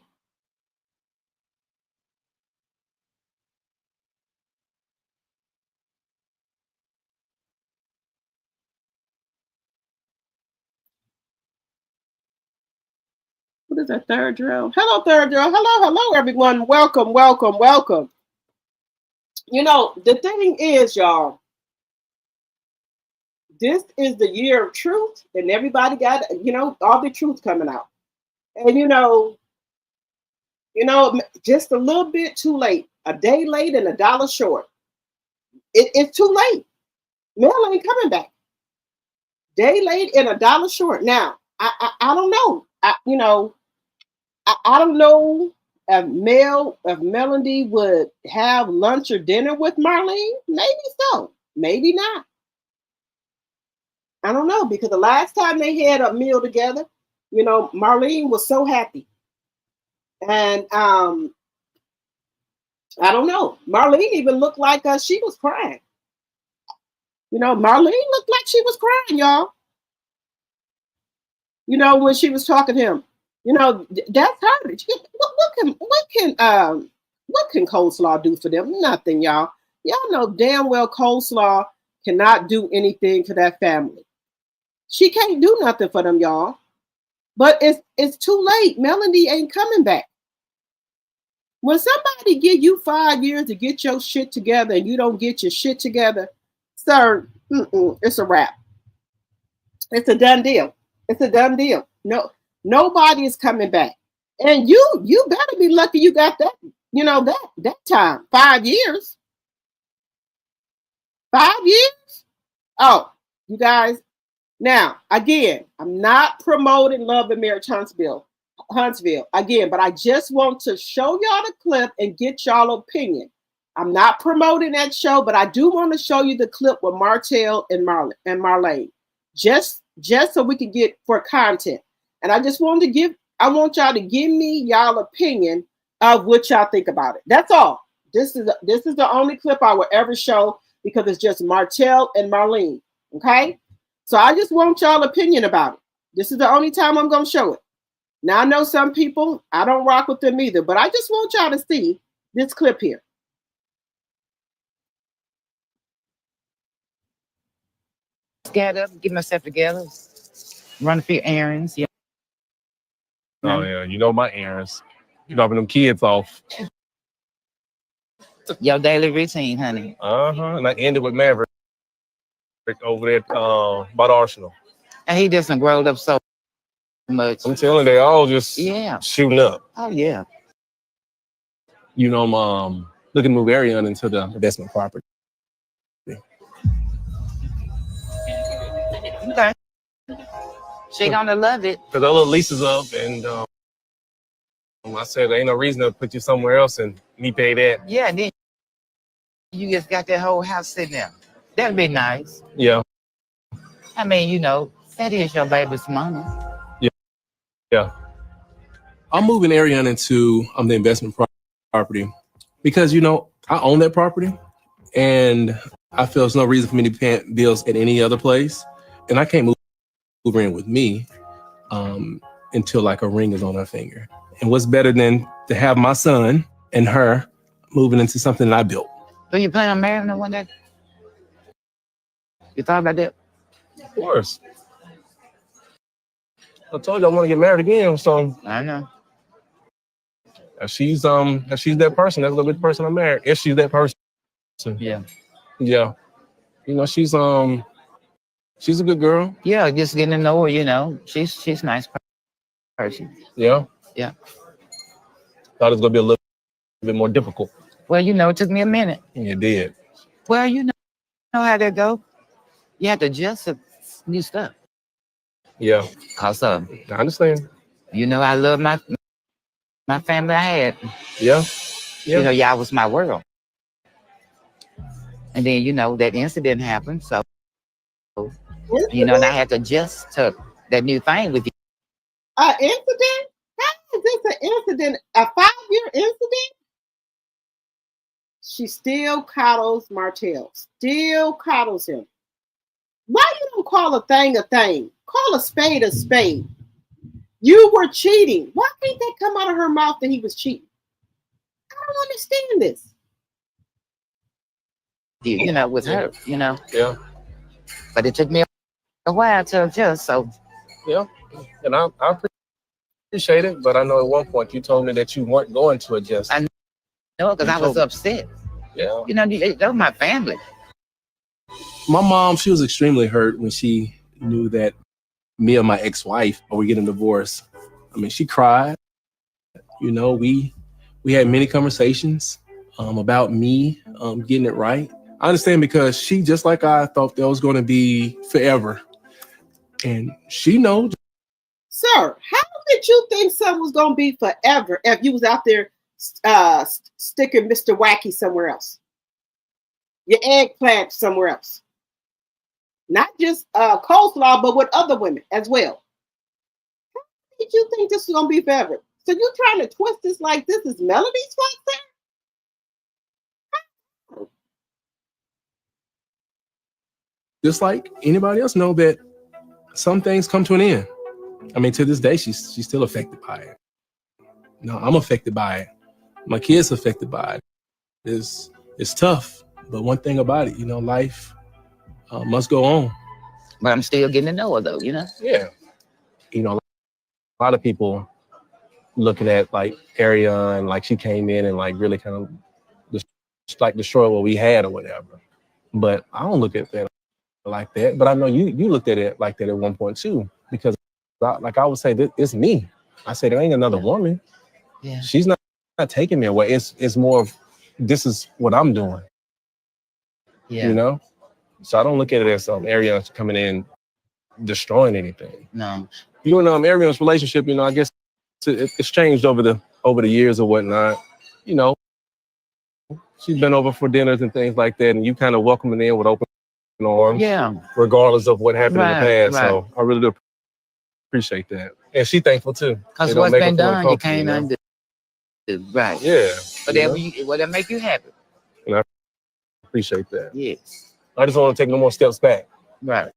What is that, Third Drill? Hello, Third Drill. Hello, everyone. Welcome. The thing is, y'all, this is the year of truth, and everybody got, all the truth coming out. And, just a little bit too late. A day late and $1 short. It's too late. Mel ain't coming back. Day late and $1 short. Now, I don't know. I don't know if Melody would have lunch or dinner with Marlene. Maybe so. Maybe not. I don't know, because the last time they had a meal together, Marlene was so happy. And I don't know. Marlene even looked like she was crying. Marlene looked like she was crying, y'all. When she was talking to him. That's her. What can Coleslaw do for them? Nothing, y'all. Y'all know damn well Coleslaw cannot do anything for that family. She can't do nothing for them, y'all. But it's too late. Melanie ain't coming back. When somebody give you 5 years to get your shit together and you don't get your shit together, sir, it's a wrap. It's a done deal. It's a done deal. No, nobody is coming back. And you better be lucky you got that, that time. 5 years. 5 years? Oh, you guys. Now, again, I'm not promoting Love and Marriage Huntsville. Again, but I just want to show y'all the clip and get y'all opinion. I'm not promoting that show, but I do want to show you the clip with Martell and Marlene. Just so we can get for content. And I want y'all to give me y'all opinion of what y'all think about it. That's all. This is the only clip I will ever show because it's just Martell and Marlene. Okay? So I just want y'all opinion about it. This is the only time I'm going to show it. Now, I know some people, I don't rock with them either, but I just want y'all to see this clip here. Get up, get myself together, run a few errands. Yeah. Oh, yeah. You know my errands. Dropping them kids off. Your daily routine, honey. And I ended with Maverick over there by the Arsenal. And he just grown up so much. I'm telling you, they all just shooting up. Oh, yeah. You know, I'm looking to move Ariane into the investment property. Okay. She gonna love it. Because our little lease is up, and I said, there ain't no reason to put you somewhere else and me pay that. Yeah, and then you just got that whole house sitting there. That'd be nice. Yeah. I mean, that is your baby's money. Yeah. I'm moving Ariane into the investment property because, I own that property and I feel there's no reason for me to pay bills at any other place. And I can't move her in with me until like a ring is on her finger. And what's better than to have my son and her moving into something that I built. So you plan on marrying her one day? You thought about that? Of course. I told you I want to get married again, so I know. If she's that person, that's the person I married. If she's that person. Yeah. Yeah. She's a good girl. Yeah, just getting to know her, She's a nice person. Yeah. Yeah. Thought it was gonna be a little bit more difficult. Well, it took me a minute. It did. Well, you know how that go. You have to adjust to new stuff. Yeah. Cause I understand. I love my family I had. Yeah. Y'all was my world. And then, that incident happened. So, and I had to adjust to that new thing with you. An incident? How is this an incident? A 5-year incident? She still coddles Martell. Still coddles him. Why you don't call a thing a thing? Call a spade a spade. You were cheating. Why can't that come out of her mouth that he was cheating? I don't understand this. With her, Yeah. But it took me a while to adjust, so. Yeah. And I appreciate it, but I know at one point you told me that you weren't going to adjust. I know, because I was upset. Yeah. That was my family. My mom, she was extremely hurt when she knew that me and my ex-wife were getting divorced. I mean, she cried. We had many conversations about me getting it right. I understand because she, just like I, thought that was going to be forever. And she knows. Sir, how did you think something was going to be forever if you was out there sticking Mr. Wacky somewhere else? Your eggplant somewhere else. Not just coleslaw, but with other women as well. How did you think this was going to be forever? So you're trying to twist this like this is Melody's fault, sir? Just like anybody else know that some things come to an end. I mean, to this day, she's still affected by it. No, I'm affected by it. My kids affected by it. It's tough, but one thing about it, life must go on. But I'm still getting to know her, though, Yeah. lot of people looking at like area and like she came in and like really kind of like destroy what we had or whatever. But I don't look at that like that. But I know you looked at it like that at one point too, because I would say that it's me. I say there ain't another woman. Yeah. She's not taking me away. It's more of this is what I'm doing. Yeah. You know? So I don't look at it as area coming in destroying anything. No. You and Ariel's relationship, you know, I guess it's changed over the years or whatnot. You know, she's been over for dinners and things like that, and you kind of welcome her in with open arms. Yeah. Regardless of what happened in the past. Right. So I really do appreciate that. And she's thankful too. Because what's been done, you can't undo. Right. Yeah. Whatever that make you happy. And I appreciate that. Yes. I just want to take no more steps back. Right.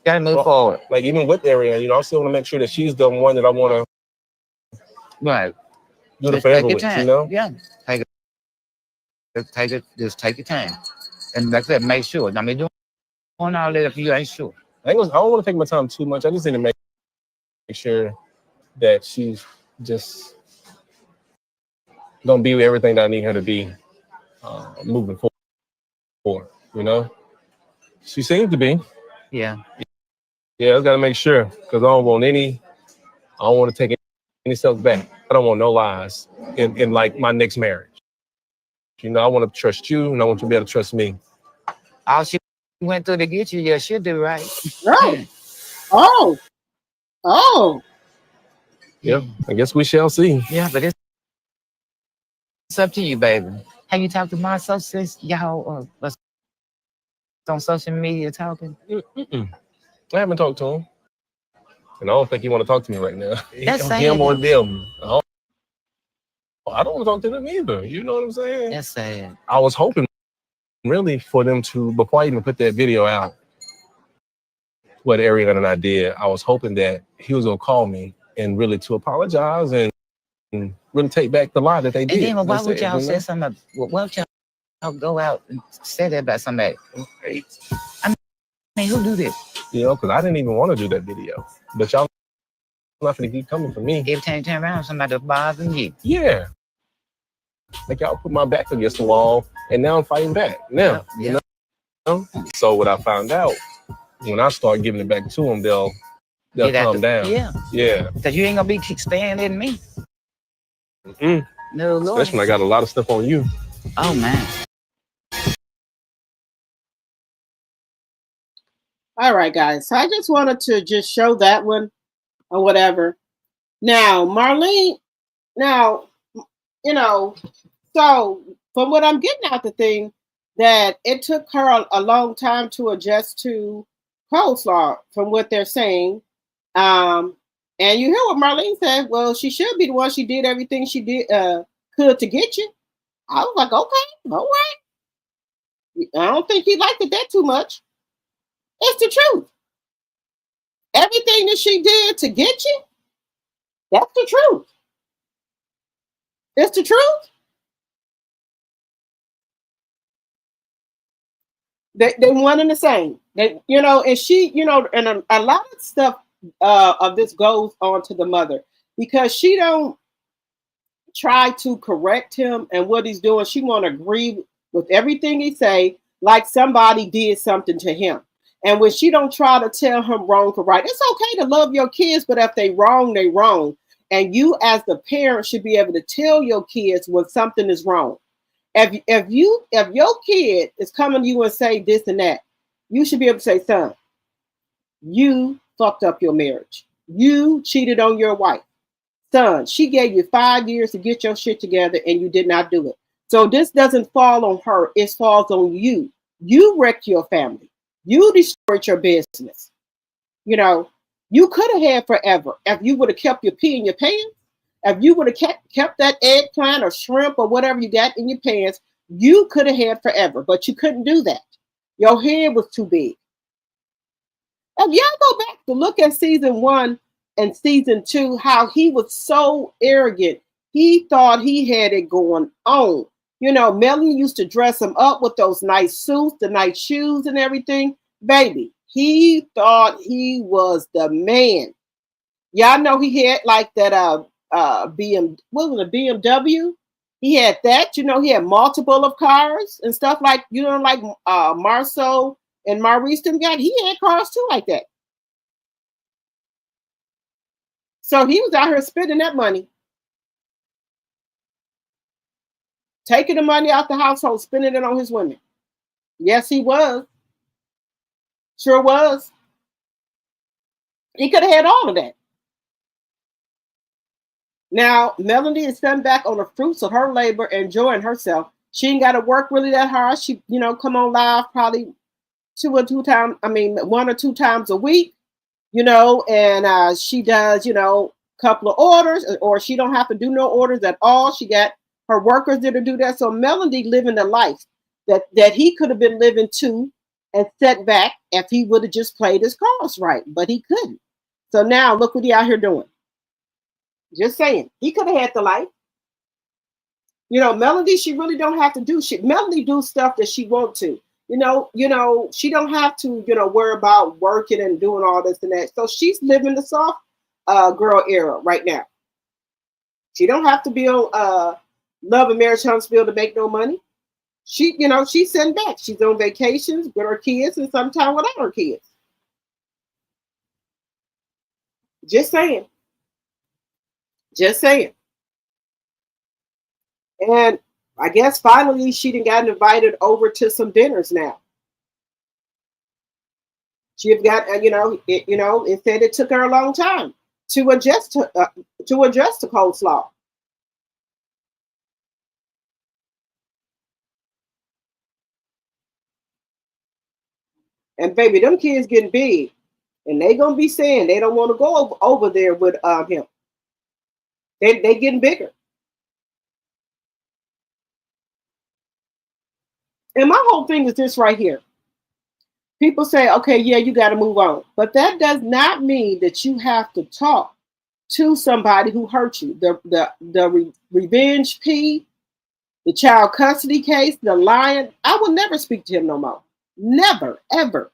Gotta move forward. Like even with Ariel, you know, I still want to make sure that she's the one that I want to do the forever with, you know? Yeah. Just take your time. And like that, make sure. I mean, doing all that if you ain't sure. I don't want to take my time too much. I just need to make sure that she's just gonna be everything that I need her to be moving forward, you know? She seems to be. Yeah. Yeah, I gotta make sure because I don't want to take any steps back. I don't want no lies in like my next marriage. You know, I want to trust you and I want you to be able to trust me. All she went through to get you, yeah, she'll do right. Right. Oh. Yeah, I guess we shall see. Yeah, but it's up to you, baby. Have you talked to my associates? Y'all on social media talking? I haven't talked to him. And I don't think he want to talk to me right now. That's sad. Him or them. I don't want to talk to them either. You know what I'm saying? That's sad. I was hoping really for them to, before I even put that video out, what Ariel and I did, I was hoping that he was going to call me and really to apologize and really take back the lie that they did. And then why would y'all say something? Why would y'all go out and say that about somebody? I mean, who do this? You know, because I didn't even want to do that video. But y'all not going to keep coming for me. Every time you turn around, somebody bothering you. Yeah. Like y'all put my back against the wall and now I'm fighting back. Now, you know? So what I found out, when I start giving it back to them, they'll calm down. Yeah. Yeah. Because you ain't going to be staying in me. No, Lord. Especially when I got a lot of stuff on you. Oh, man. All right, guys. So I just wanted to just show that one or whatever. Now, Marlene, you know, so from what I'm getting out the thing, that it took her a long time to adjust to coleslaw from what they're saying. And you hear what Marlene said, well, she should be the one. She did everything she did could to get you. I was like, okay, all right. I don't think he liked it that too much. It's the truth. Everything that she did to get you, that's the truth. It's the truth. They one and the same. They, you know, and she, you know, and a lot of stuff of this goes on to the mother because she don't try to correct him and what he's doing. She want to agree with everything he say, like somebody did something to him. And when she don't try to tell him wrong for right, it's okay to love your kids, but if they wrong, they wrong. And you as the parent should be able to tell your kids when something is wrong. If your kid is coming to you and say this and that, you should be able to say, son, you fucked up your marriage. You cheated on your wife. Son, she gave you 5 years to get your shit together and you did not do it. So this doesn't fall on her. It falls on you. You wrecked your family. You destroyed your business. You know, you could have had forever if you would have kept your pee in your pants. If you would have kept that eggplant or shrimp or whatever you got in your pants, you could have had forever, but you couldn't do that. Your head was too big. If y'all go back to look at season 1 and season 2, how he was so arrogant. He thought he had it going on. You know, Melanie used to dress him up with those nice suits, the nice shoes and everything. Baby, he thought he was the man. Y'all know he had like that what was it, BMW? He had that, you know, he had multiple of cars and stuff like, you know, like Marceau and Maurice them got, he had cars too like that. So he was out here spending that money, taking the money out the household, spending it on his women. Yes, he was. Sure was. He could have had all of that. Now, Melanie is sitting back on the fruits of her labor, enjoying herself. She ain't got to work really that hard. She, you know, come on live probably one or two times a week, you know, and she does, you know, a couple of orders, or she don't have to do no orders at all. She got her workers there to do that. So Melanie living the life that he could have been living too and set back if he would have just played his cards right, but he couldn't. So now look what he out here doing. Just saying, he could have had the life. You know, Melody, she really don't have to do shit. Melody do stuff that she want to. You know, she don't have to, you know, worry about working and doing all this and that. So she's living the soft girl era right now. She don't have to be on Love and Marriage Huntsville to make no money. She, you know, she's sitting back. She's on vacations with her kids and sometimes without her kids. Just saying. Just saying. And I guess finally she done got invited over to some dinners now. She have got, it said it took her a long time to adjust to coleslaw. And baby, them kids getting big, and they gonna be saying they don't want to go over there with him. They getting bigger. And my whole thing is this right here. People say, okay, yeah, you got to move on. But that does not mean that you have to talk to somebody who hurt you. The revenge P, the child custody case, the lying, I will never speak to him no more. Never, ever.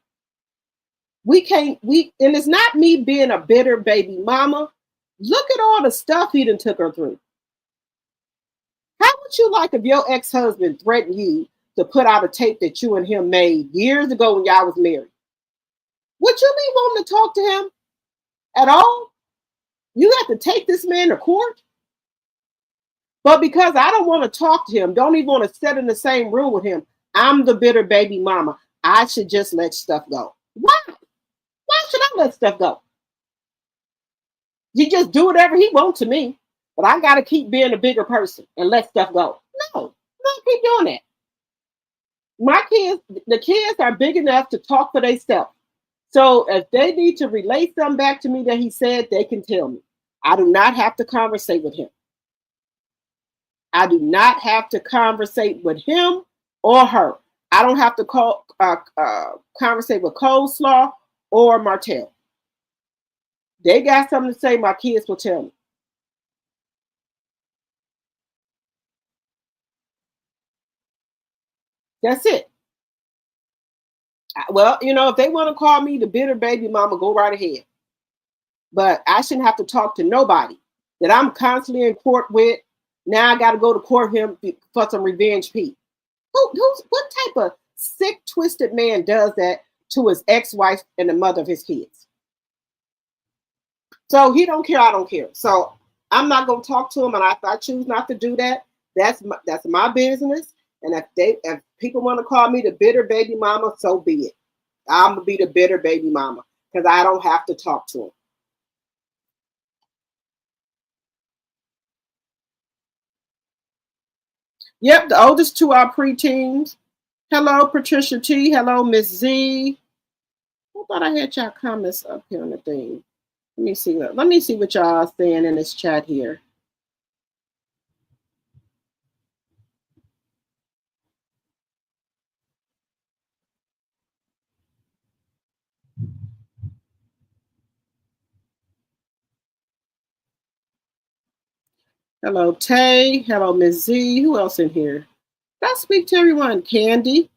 And it's not me being a bitter baby mama. Look at all the stuff he done took her through. How would you like if your ex-husband threatened you to put out a tape that you and him made years ago when y'all was married? Would you be wanting to talk to him at all? You have to take this man to court? But because I don't want to talk to him, don't even want to sit in the same room with him, I'm the bitter baby mama. I should just let stuff go. Why? Why should I let stuff go? He just do whatever he wants to me, but I got to keep being a bigger person and let stuff go. No, don't keep doing that. The kids are big enough to talk for themselves. So if they need to relate something back to me that he said, they can tell me. I do not have to conversate with him. I do not have to conversate with him or her. I don't have to conversate with Coleslaw or Martell. They got something to say, my kids will tell me. That's it. Well, if they want to call me the bitter baby mama, go right ahead. But I shouldn't have to talk to nobody that I'm constantly in court with. Now I got to go to court him for some revenge Pete. What type of sick, twisted man does that to his ex-wife and the mother of his kids? So he don't care, I don't care. So I'm not going to talk to him, and if I choose not to do that, that's my business. And if people want to call me the bitter baby mama, so be it. I'm going to be the bitter baby mama because I don't have to talk to him. Yep, the oldest two are preteens. Hello, Patricia T. Hello, Miss Z. I thought I had y'all comments up here on the thing. Let me see what y'all are saying in this chat here. Hello, Tay. Hello, Miss Z. Who else in here? Did I speak to everyone? Candy.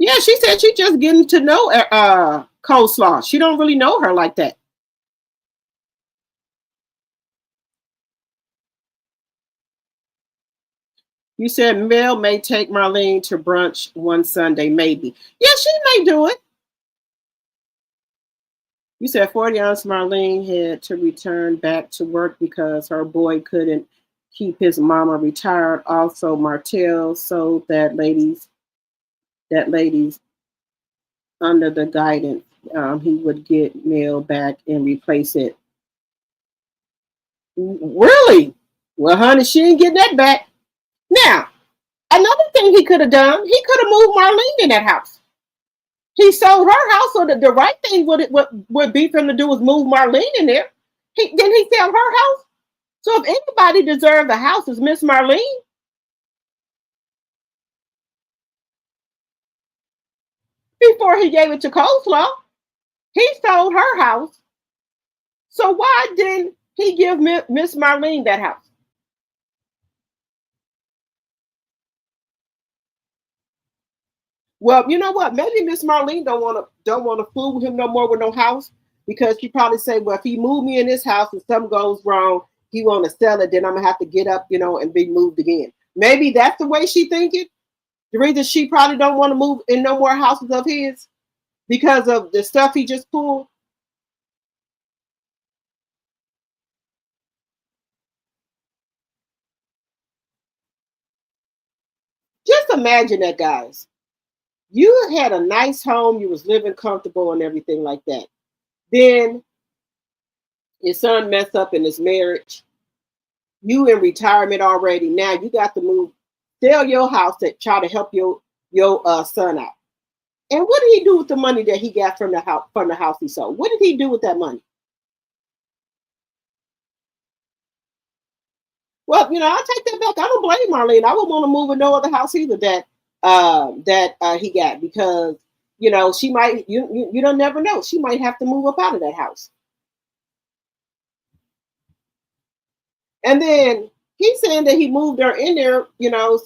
Yeah, she said she just getting to know Coleslaw. She don't really know her like that. You said Mel may take Marlene to brunch one Sunday, maybe. Yeah, she may do it. You said 40-ounce Marlene had to return back to work because her boy couldn't keep his mama retired. Also, Martell sold that ladies under the guidance. He would get Mel back and replace it. Really? Well, honey, she ain't getting that back. Now, another thing he could have done, he could have moved Marlene in that house. He sold her house, so the right thing would be for him to do was move Marlene in there. Didn't he sell her house? So if anybody deserved the house, it's Miss Marlene. Before he gave it to Coleslaw, he sold her house. So why didn't he give Miss Marlene that house? Well, you know what? Maybe Miss Marlene don't want to fool with him no more with no house, because she probably say, well, if he moved me in this house and something goes wrong, he want to sell it, then I'm gonna have to get up, and be moved again. Maybe that's the way she thinking. The reason she probably don't want to move in no more houses of his because of the stuff he just pulled. Just imagine that, guys. You had a nice home, you was living comfortable and everything like that. Then your son messed up in his marriage. You in retirement already. Now you got to move, sell your house to try to help your son out. And what did he do with the money that he got from the house he sold? What did he do with that money? Well, I take that back. I don't blame Marlene. I wouldn't want to move in no other house either that he got, because she might, you don't never know, she might have to move up out of that house. And then he's saying that he moved her in there,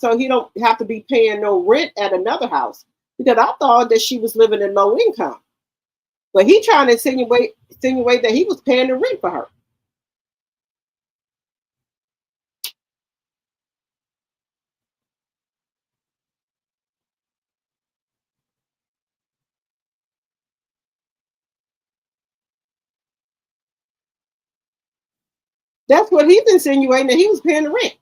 so he don't have to be paying no rent at another house, because I thought that she was living in low income. But he trying to insinuate that he was paying the rent for her. That's what he's insinuating, that he was paying the rent.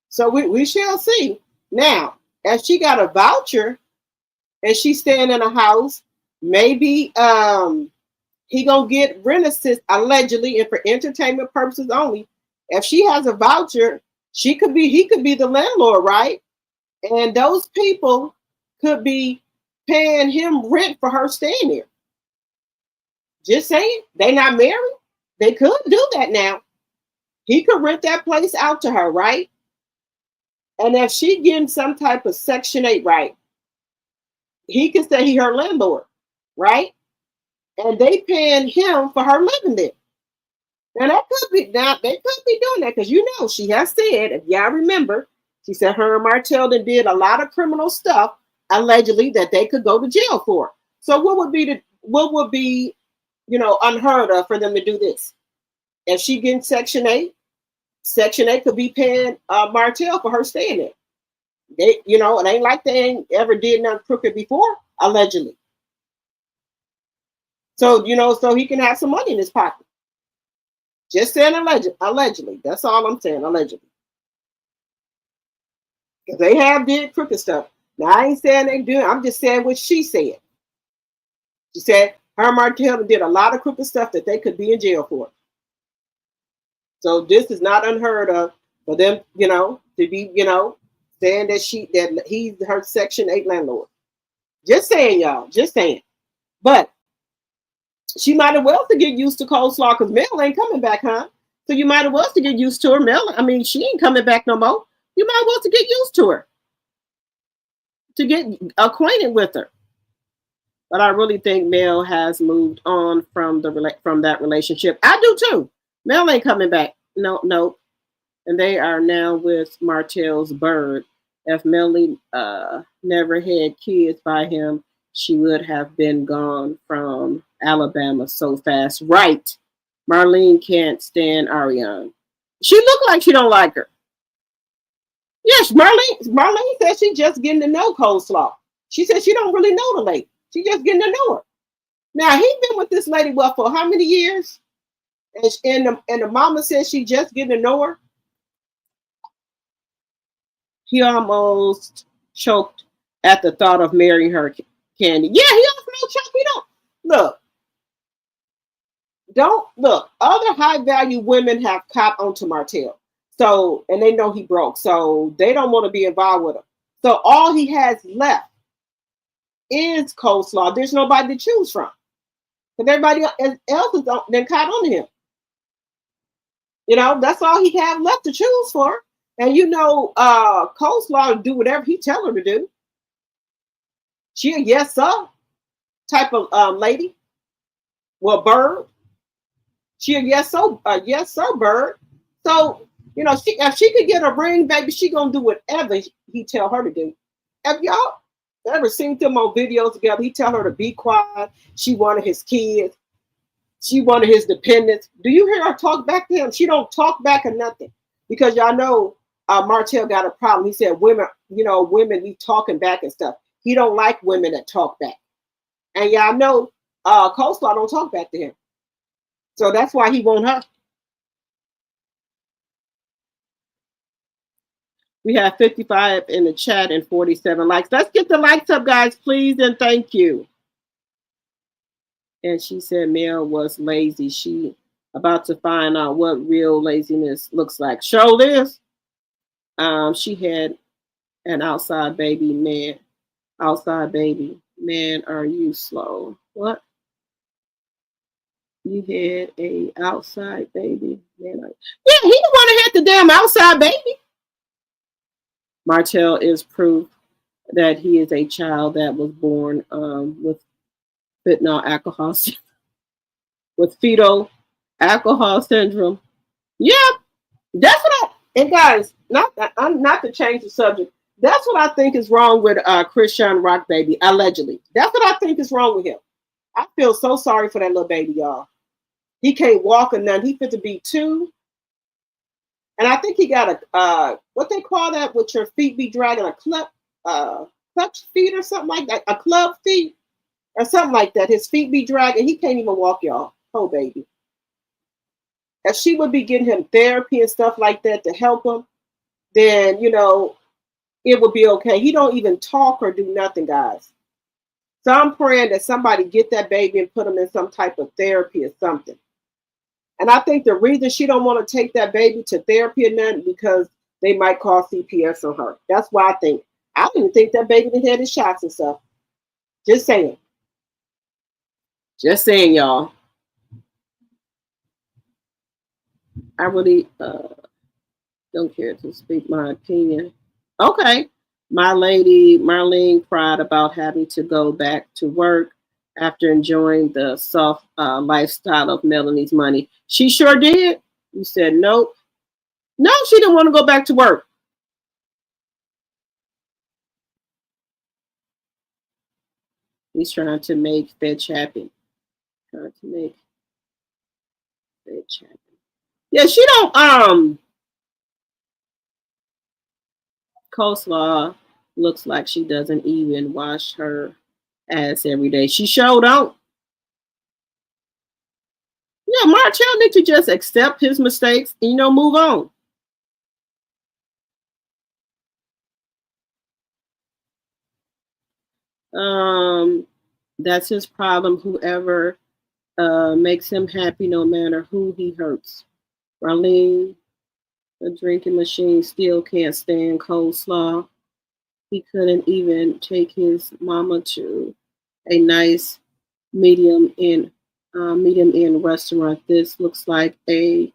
So we shall see. Now, if she got a voucher and she's staying in a house, maybe he gonna get rent assist allegedly and for entertainment purposes only. If she has a voucher, he could be the landlord, right? And those people could be paying him rent for her staying there. Just saying, they not married. They could do that now. He could rent that place out to her, right? And if she getting some type of Section 8 right, he could say he her landlord, right? And they paying him for her living there. Now they could be doing that, because she has said, if y'all remember, she said her and Martell did a lot of criminal stuff allegedly that they could go to jail for. So what would be unheard of for them to do this? If she getting Section 8, Section 8 could be paying Martell for her staying there. It ain't like they ain't ever did nothing crooked before, allegedly. So, so he can have some money in his pocket. Just saying allegedly. That's all I'm saying, allegedly. Because they have did crooked stuff. Now, I ain't saying they do. I'm just saying what she said. She said her and Martell did a lot of crooked stuff that they could be in jail for. So this is not unheard of for them, to be, saying that he's her Section 8 landlord. Just saying, y'all. Just saying. But she might have well to get used to Coleslaw, because Mel ain't coming back, huh? So you might have well to get used to her. She ain't coming back no more. You might well to get used to her, to get acquainted with her. But I really think Mel has moved on from from that relationship. I do too. Mel ain't coming back. No, no. And they are now with Martell's bird. If Melly never had kids by him, she would have been gone from Alabama so fast. Right. Marlene can't stand Ariane. She looked like she don't like her. Yes, Marlene said she just getting to know Coleslaw. She said she don't really know the lady. She just getting to know her. Now he been with this lady well for how many years? And the mama says she just getting to know her. He almost choked at the thought of marrying her, Candy. Yeah, he almost choked. He don't look. Other high value women have caught onto Martell. So, and they know he broke. So they don't want to be involved with him. So all he has left is Coleslaw. There's nobody to choose from. Because everybody else is then caught on him. You know, that's all he have left to choose for. And you know, Coleslaw do whatever he tell her to do. She a yes sir type of lady. Well, bird. She a yes sir bird. So, you know, if she could get a ring, baby, she gonna do whatever he tell her to do. Have y'all ever seen them on videos together? He tell her to be quiet. She wanted his kids. She wanted his dependents. Do you hear her talk back to him? She don't talk back or nothing. Because y'all know Martell got a problem. He said women, you know, women be talking back and stuff. He don't like women that talk back. And y'all know Coleslaw don't talk back to him. So that's why he want her. We have 55 in the chat and 47 likes. Let's get the likes up, guys, please, and thank you. And she said Mel was lazy. She about to find out what real laziness looks like. Show this. She had an outside baby man. Outside baby. Man, are you slow? What? You had a outside baby. Man, yeah, he the one that had the damn outside baby. Martell is proof that he is a child that was born with fetal alcohol with fetal alcohol syndrome. Yeah, that's what and guys, not to change the subject. That's what I think is wrong with Christian Rock baby, allegedly. That's what I think is wrong with him. I feel so sorry for that little baby, y'all. He can't walk or nothing. He fit to be 2. And I think he got a what they call that with your feet be dragging, a clutch feet or something like that, a club feet or something like that. His feet be dragging. He can't even walk, y'all. Oh, baby. If she would be getting him therapy and stuff like that to help him, then, you know, it would be okay. He don't even talk or do nothing, guys. So I'm praying that somebody get that baby and put him in some type of therapy or something. And I think the reason she don't want to take that baby to therapy or nothing because they might call CPS on her. That's why I think. I don't even think that baby had his shots and stuff. Just saying. Just saying, y'all. I really don't care to speak my opinion. Okay. My lady Marlene cried about having to go back to work after enjoying the soft lifestyle of Melanie's money. She sure did. You said nope. No, she didn't want to go back to work. He's trying to make Fetch happy. Trying to make Fetch happy. Yeah, she don't Coleslaw looks like she doesn't even wash her ass every day. She sure don't. Yeah, Martell need to just accept his mistakes and, you know, move on. That's his problem. Whoever makes him happy, no matter who he hurts. Marlene, the drinking machine, still can't stand Coleslaw. He couldn't even take his mama to a nice medium in restaurant. This looks like a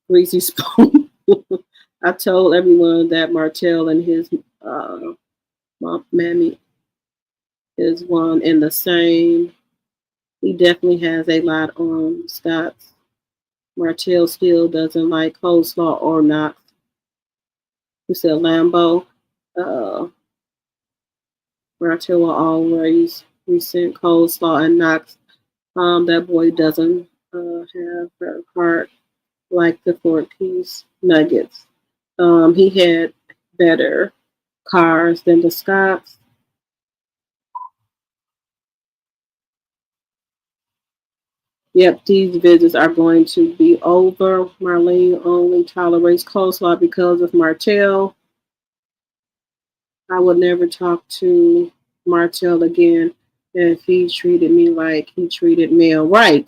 greasy spoon. I told everyone that Martell and his mammy is one in the same. He definitely has a lot on Scott's. Martell still doesn't like coleslaw or not. Who said Lambo? Uh, Martell will always resent coleslaw and Knox. That boy doesn't have her heart like the 4-piece nuggets. He had better cars than the Scots. Yep, these visits are going to be over. Marlene only tolerates coleslaw because of Martell. I would never talk to Martell again if he treated me like he treated Mel. Right.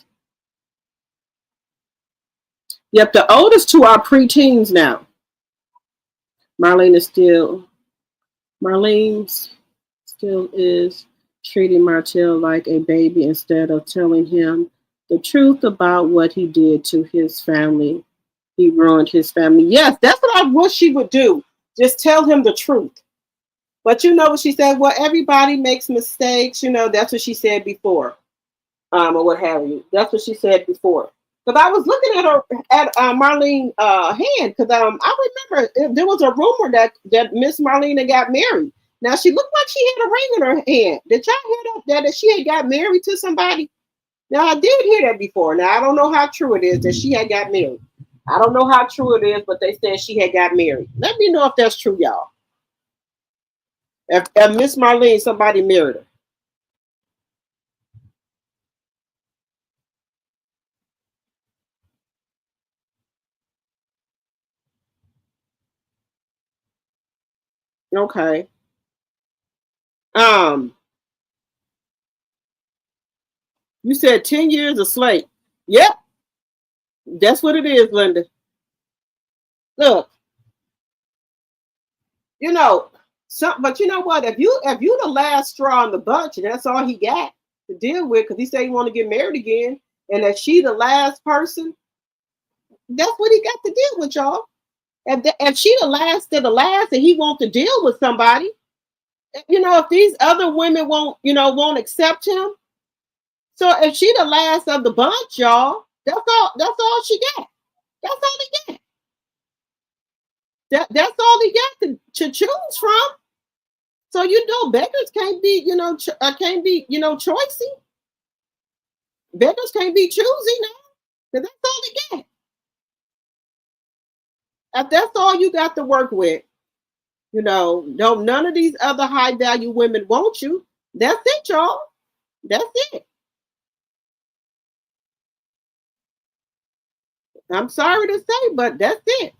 Yep, the oldest two are preteens now. Marlene is still Marlene still is treating Martell like a baby instead of telling him the truth about what he did to his family. He ruined his family. Yes, that's what I wish she would do. Just tell him the truth. But you know what she said? Well, everybody makes mistakes. You know, that's what she said before, or what have you. That's what she said before. Because I was looking at her at Marlene hand. Because I remember there was a rumor that Miss Marlene got married. Now she looked like she had a ring in her hand. Did y'all hear that she had got married to somebody? Now I did hear that before. Now I don't know how true it is that she had got married. I don't know how true it is, but they said she had got married. Let me know if that's true, y'all. If Miss Marlene, somebody married her. Okay. Um, you said 10 years of slate. Yep, that's what it is, Linda. Look, you know, but you know what? If you the last straw in the bunch, and that's all he got to deal with, because he said he want to get married again, and that she the last person, that's what he got to deal with, y'all. If she the last of the last, and he want to deal with somebody, you know, if these other women won't accept him, so if she the last of the bunch, y'all, that's all she got. That's all he got. That's all he got to choose from. So you know, beggars can't be, choicey. Beggars can't be choosy now. Because that's all they get. If that's all you got to work with, don't none of these other high value women want you. That's it, y'all. That's it. I'm sorry to say, but that's it.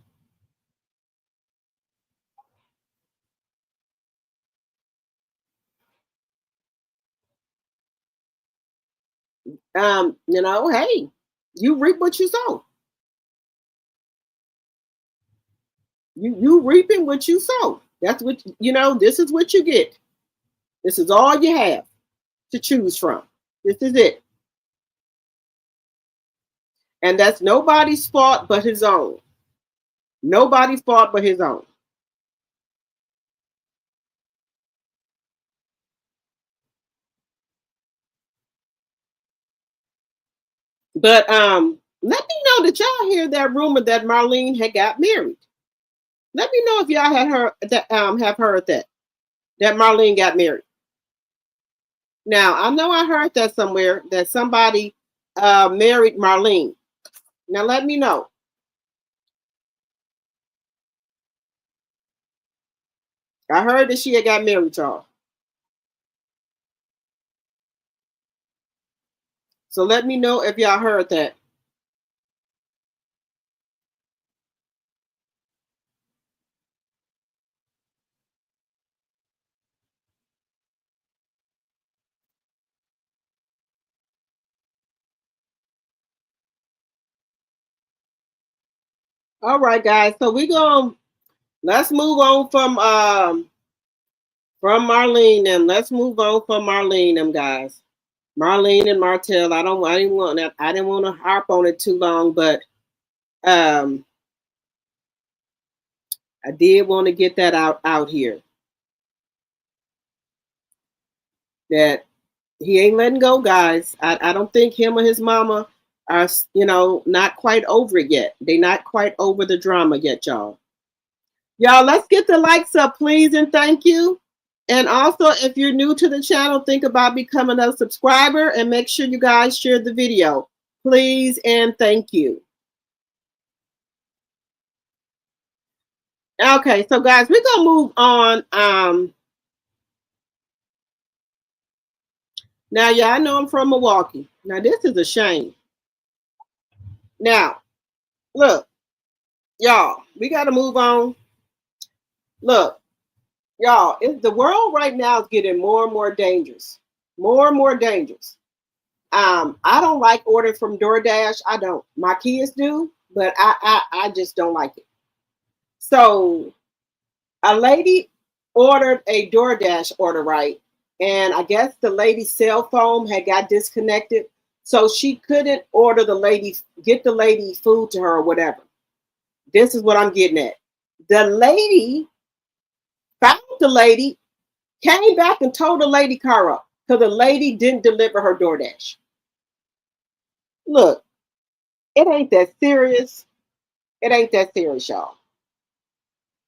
Hey, you reap what you sow. You reaping what you sow. That's what this is what you get. This is all you have to choose from. This is it. And that's nobody's fault but his own. Nobody's fault but his own. But let me know that y'all hear that rumor that Marlene had got married. Let me know if y'all had heard that have heard that Marlene got married. Now I know I heard that somewhere that somebody married Marlene. Now let me know. I heard that she had got married, y'all. So let me know if y'all heard that. All right, guys. So let's move on from Marlene and let's move on from Marlene, them guys. Marlene and Martell. I didn't want to harp on it too long, but um I did want to get that out here. that he ain't letting go, guys. I don't think him or his mama are, not quite over it yet. They not quite over the drama yet, y'all. Y'all, let's get the likes up, please, and thank you. And also, if you're new to the channel, think about becoming a subscriber and make sure you guys share the video. Please and thank you. Okay, so guys, we're going to move on. Now, yeah, I know I'm from Milwaukee. Now, this is a shame. Now, look, y'all, we got to move on. Look, y'all, the world right now is getting more and more dangerous. More and more dangerous. I don't like ordering from DoorDash. I don't. My kids do, but I just don't like it. So a lady ordered a DoorDash order, right? And I guess the lady's cell phone had got disconnected. So she couldn't get the lady food to her or whatever. This is what I'm getting at. The lady found the lady, came back and told the lady car up because the lady didn't deliver her DoorDash. Look, it ain't that serious. It ain't that serious, y'all.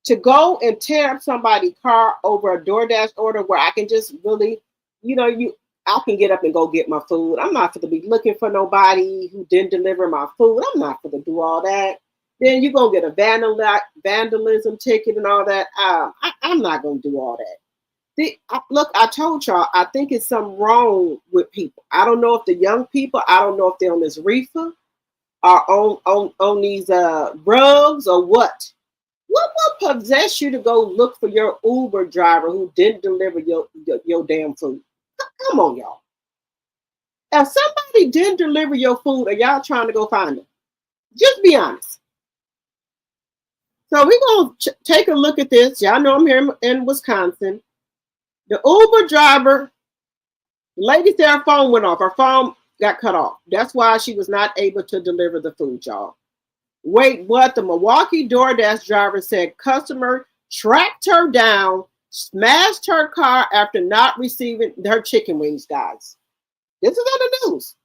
To go and tear up somebody's car over a DoorDash order where I can just really, I can get up and go get my food. I'm not going to be looking for nobody who didn't deliver my food. I'm not going to do all that. Then you're going to get a vandalism ticket and all that. I'm not going to do all that. Look, I told y'all, I think it's something wrong with people. I don't know if the young people, I don't know if they're on this reefer or on these drugs or what. What will possess you to go look for your Uber driver who didn't deliver your damn food? Come on, y'all. If somebody didn't deliver your food, are y'all trying to go find them? Just be honest. So we're going to take a look at this. Y'all know I'm here in Wisconsin. The Uber driver, the lady said her phone went off. Her phone got cut off. That's why she was not able to deliver the food, y'all. Wait, what? The Milwaukee DoorDash driver said customer tracked her down, smashed her car after not receiving her chicken wings, guys. This is on the news.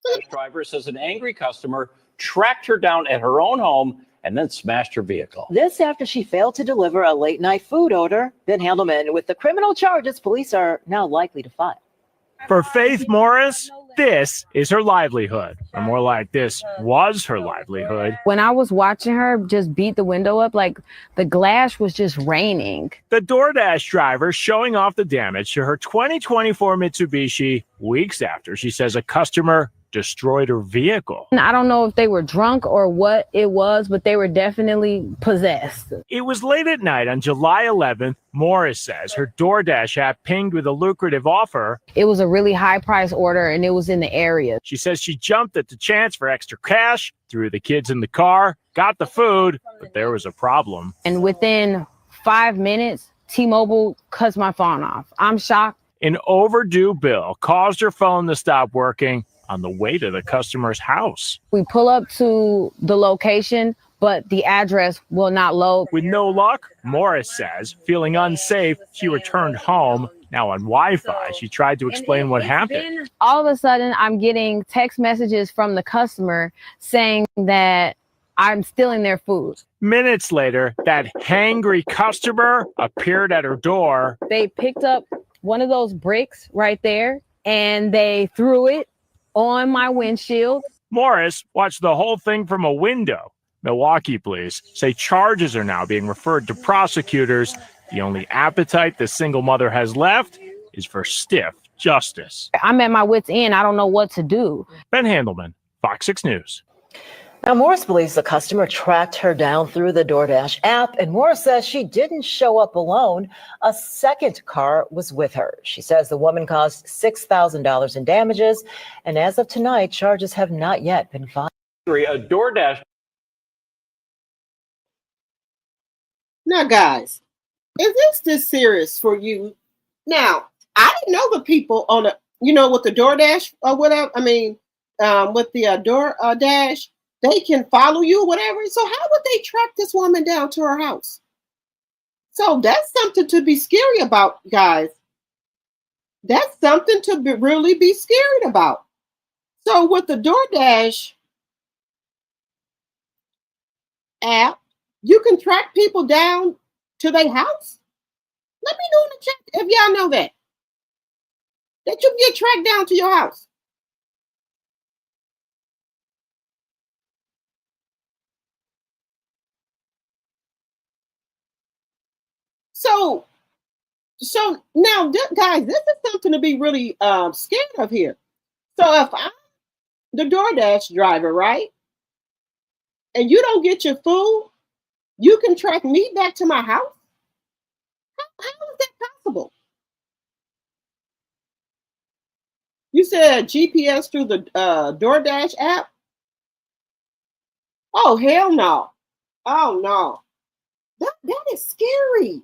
The driver says an angry customer tracked her down at her own home and then smashed her vehicle. This after she failed to deliver a late night food order. Ben Handelman with the criminal charges police are now likely to file. For Faith Morris, this is her livelihood, or more like this was her livelihood. When I was watching her just beat the window up, like the glass was just raining. The DoorDash driver showing off the damage to her 2024 Mitsubishi weeks after she says a customer destroyed her vehicle. And I don't know if they were drunk or what it was, but they were definitely possessed. It was late at night on July 11th. Morris says her DoorDash app pinged with a lucrative offer. It was a really high price order and it was in the area. She says she jumped at the chance for extra cash, threw the kids in the car, got the food, but there was a problem. And within 5 minutes, T-Mobile cuts my phone off. I'm shocked. An overdue bill caused her phone to stop working on the way to the customer's house. We pull up to the location, but the address will not load. With no luck, Morris says, feeling unsafe, she returned home. Now on Wi-Fi, she tried to explain what happened. All of a sudden, I'm getting text messages from the customer saying that I'm stealing their food. Minutes later, that hangry customer appeared at her door. They picked up one of those bricks right there and they threw it on my windshield. Morris watched the whole thing from a window. Milwaukee police say charges are now being referred to prosecutors. The only appetite the single mother has left is for stiff justice. I'm at my wit's end. I don't know what to do. Ben Handelman, Fox 6 News. Now, Morris believes the customer tracked her down through the DoorDash app, and Morris says she didn't show up alone. A second car was with her. She says the woman caused $6,000 in damages, and as of tonight, charges have not yet been filed. A DoorDash. Now, guys, is this serious for you? Now, I didn't know the people on the, with the DoorDash or whatever. I mean, with the DoorDash, they can follow you or whatever. So how would they track this woman down to her house? So that's something to be scary about, guys. That's something to really be scared about. So with the DoorDash app, you can track people down to their house. Let me know in the chat if y'all know that you can get tracked down to your house. So now, guys, this is something to be really scared of here. So if I'm the DoorDash driver, right, and you don't get your food, you can track me back to my house. How is that possible? You said GPS through the DoorDash app? Oh, hell no. Oh, no. That is scary.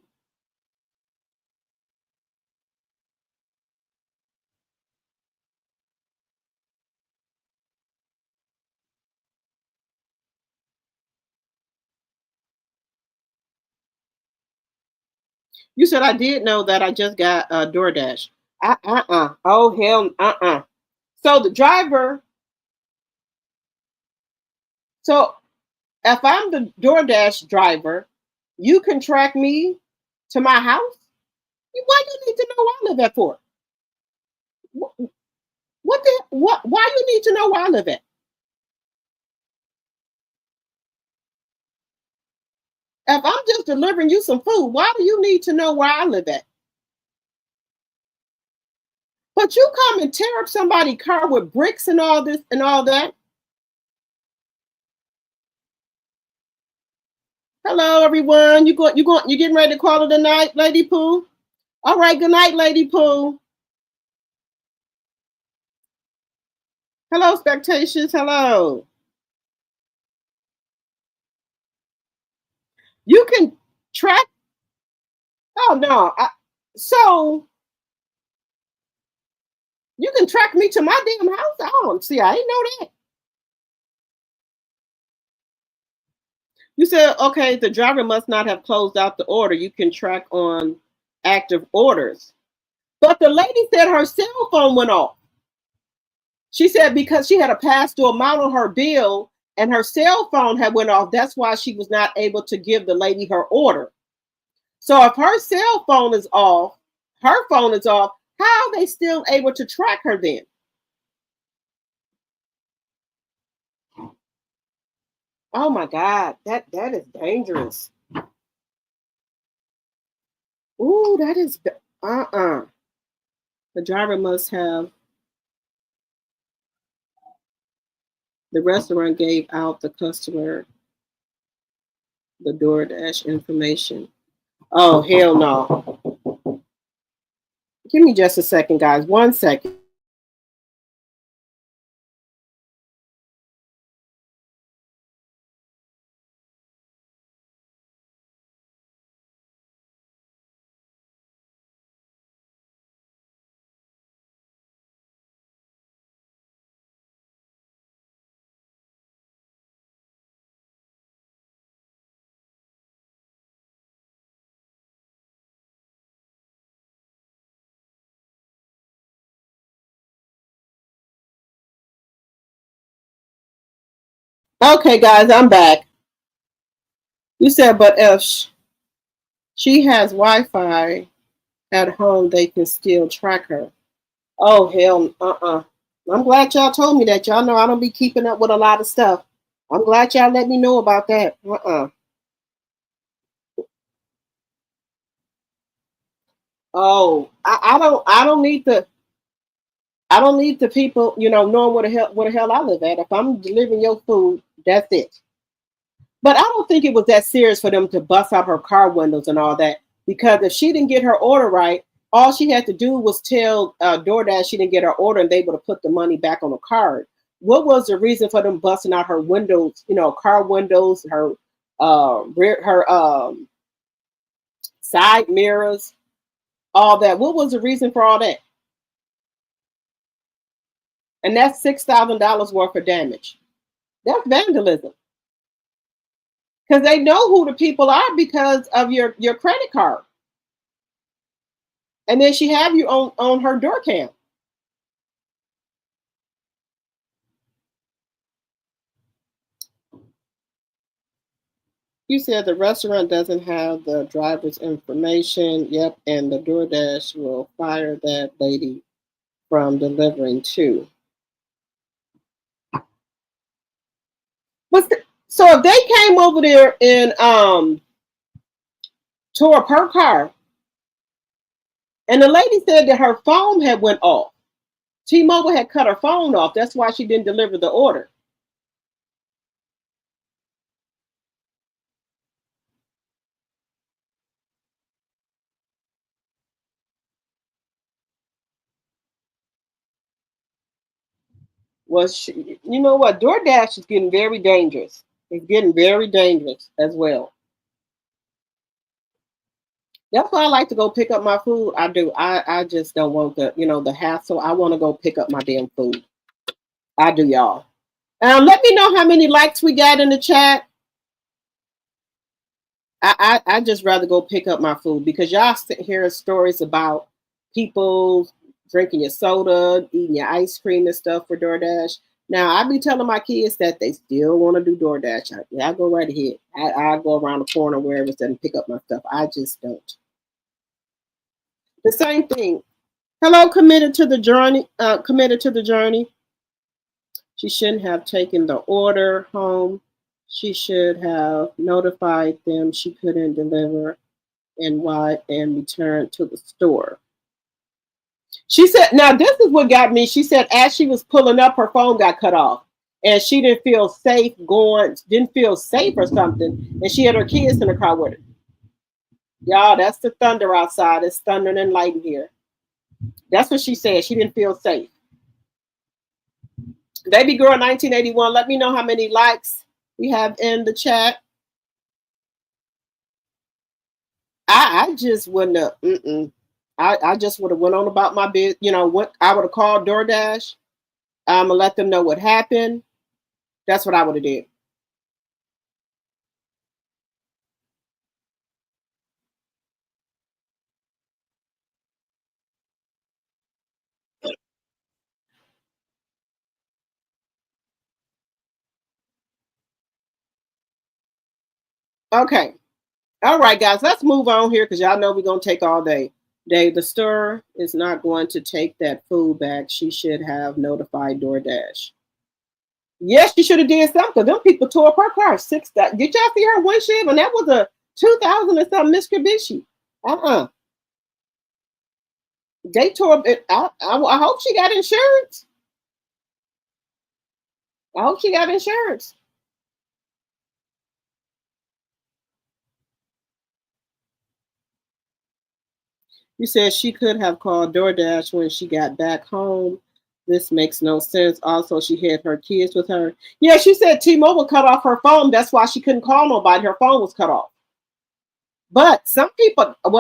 You said I did know that I just got DoorDash. Oh, hell, So the driver, so if I'm the DoorDash driver, you can track me to my house? Why do you need to know where I live at for? Why you need to know where I live at? If I'm just delivering you some food, why do you need to know where I live at? But you come and tear up somebody's car with bricks and all this and all that. Hello, everyone. You getting ready to call it a night, Lady Pooh? All right, good night, Lady Pooh. Hello, spectators. Hello. You can track. Oh no. So you can track me to my damn house? I don't see. I didn't know that. You said, okay, the driver must not have closed out the order. You can track on active orders. But the lady said her cell phone went off. She said because she had a past due amount on her bill and her cell phone had went off. That's why she was not able to give the lady her order. So if her cell phone is off, her phone is off, how are they still able to track her then? Oh my God, that is dangerous. Ooh, that is The driver must have. The restaurant gave out the customer the DoorDash information. Oh, hell no. Give me just a second, guys. 1 second. Okay, guys, I'm back. You said, but if she has Wi-Fi at home, they can still track her. Oh, hell, I'm glad y'all told me that. Y'all know I don't be keeping up with a lot of stuff. I'm glad y'all let me know about that. Oh, I don't need the people, knowing where the hell I live at. If I'm delivering your food, that's it. But I don't think it was that serious for them to bust out her car windows and all that, because if she didn't get her order right, all she had to do was tell DoorDash she didn't get her order and they would have put the money back on the card. What was the reason for them busting out her windows, car windows, her side mirrors, all that? What was the reason for all that? And that's $6,000 worth of damage. That's vandalism. Because they know who the people are because of your credit card. And then she have you on her door cam. You said the restaurant doesn't have the driver's information. Yep, and the DoorDash will fire that lady from delivering too. So if they came over there and tore up her car, and the lady said that her phone had went off. T-Mobile had cut her phone off. That's why she didn't deliver the order. You know what? DoorDash is getting very dangerous. It's getting very dangerous as well. That's why I like to go pick up my food. I do. I just don't want the hassle. I want to go pick up my damn food. I do, y'all. Let me know how many likes we got in the chat. I just rather go pick up my food because y'all hear stories about people drinking your soda, eating your ice cream and stuff for DoorDash. Now, I be telling my kids that they still want to do DoorDash. I go right ahead. I go around the corner wherever it's and pick up my stuff. I just don't. The same thing. Hello, committed to the journey. Committed to the journey. She shouldn't have taken the order home. She should have notified them she couldn't deliver and return to the store. She said, now this is what got me. She said as she was pulling up, her phone got cut off. And she didn't feel safe didn't feel safe or something. And she had her kids in the car with her. Y'all, that's the thunder outside. It's thundering and lightning here. That's what she said. She didn't feel safe. Baby Girl 1981, let me know how many likes we have in the chat. I just wouldn't have, I just would have went on about my business. I would have called DoorDash. And let them know what happened. That's what I would have did. Okay. All right, guys, let's move on here because y'all know we're going to take all day. Dave, the store is not going to take that food back. She should have notified DoorDash. Yes, she should have did something because them people tore up her car. Did y'all see her windshield? And that was a 2000 and something Mitsubishi. They tore up it. I hope she got insurance. I hope she got insurance. You said she could have called DoorDash when she got back home. This makes no sense. Also, she had her kids with her. Yeah, she said T-Mobile cut off her phone. That's why she couldn't call nobody. Her phone was cut off. But some people, from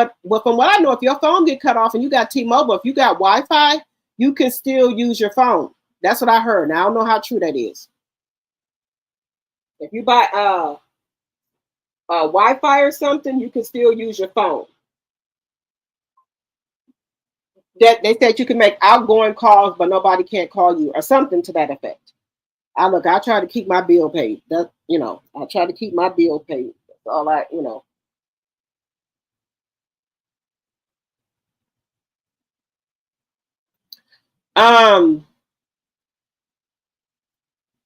what I know, if your phone get cut off and you got T-Mobile, if you got Wi-Fi, you can still use your phone. That's what I heard. Now, I don't know how true that is. If you buy Wi-Fi or something, you can still use your phone. That they said you can make outgoing calls, but nobody can't call you, or something to that effect. I try to keep my bill paid. I try to keep my bill paid. That's all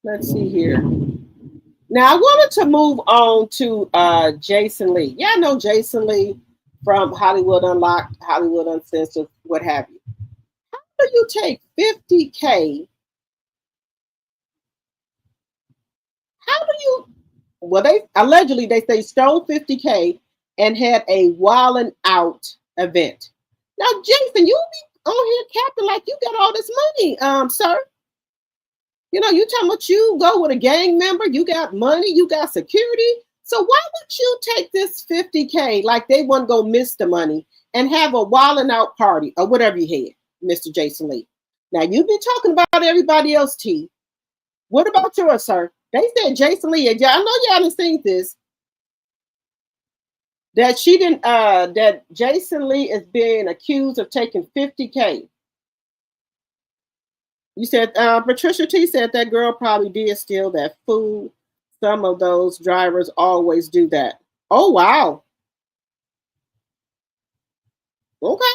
let's see here. Now I wanted to move on to Jason Lee. Yeah, I know Jason Lee from Hollywood Unlocked, Hollywood Uncensored, what have you. How do you take $50K? How do you? Well, they say stole $50K and had a wildin' out event. Now, Jason, you be on here capping like you got all this money, sir. You talking about you go with a gang member, you got money, you got security. So why would you take this $50K like they wouldn't go miss the money and have a wildin' out party or whatever you had, Mr. Jason Lee? Now, you be talking about everybody else, T. What about yours, sir? They said Jason Lee, I know y'all haven't seen this. that she didn't that Jason Lee is being accused of taking $50K. You said Patricia T said that girl probably did steal that food. Some of those drivers always do that. Oh wow. Okay.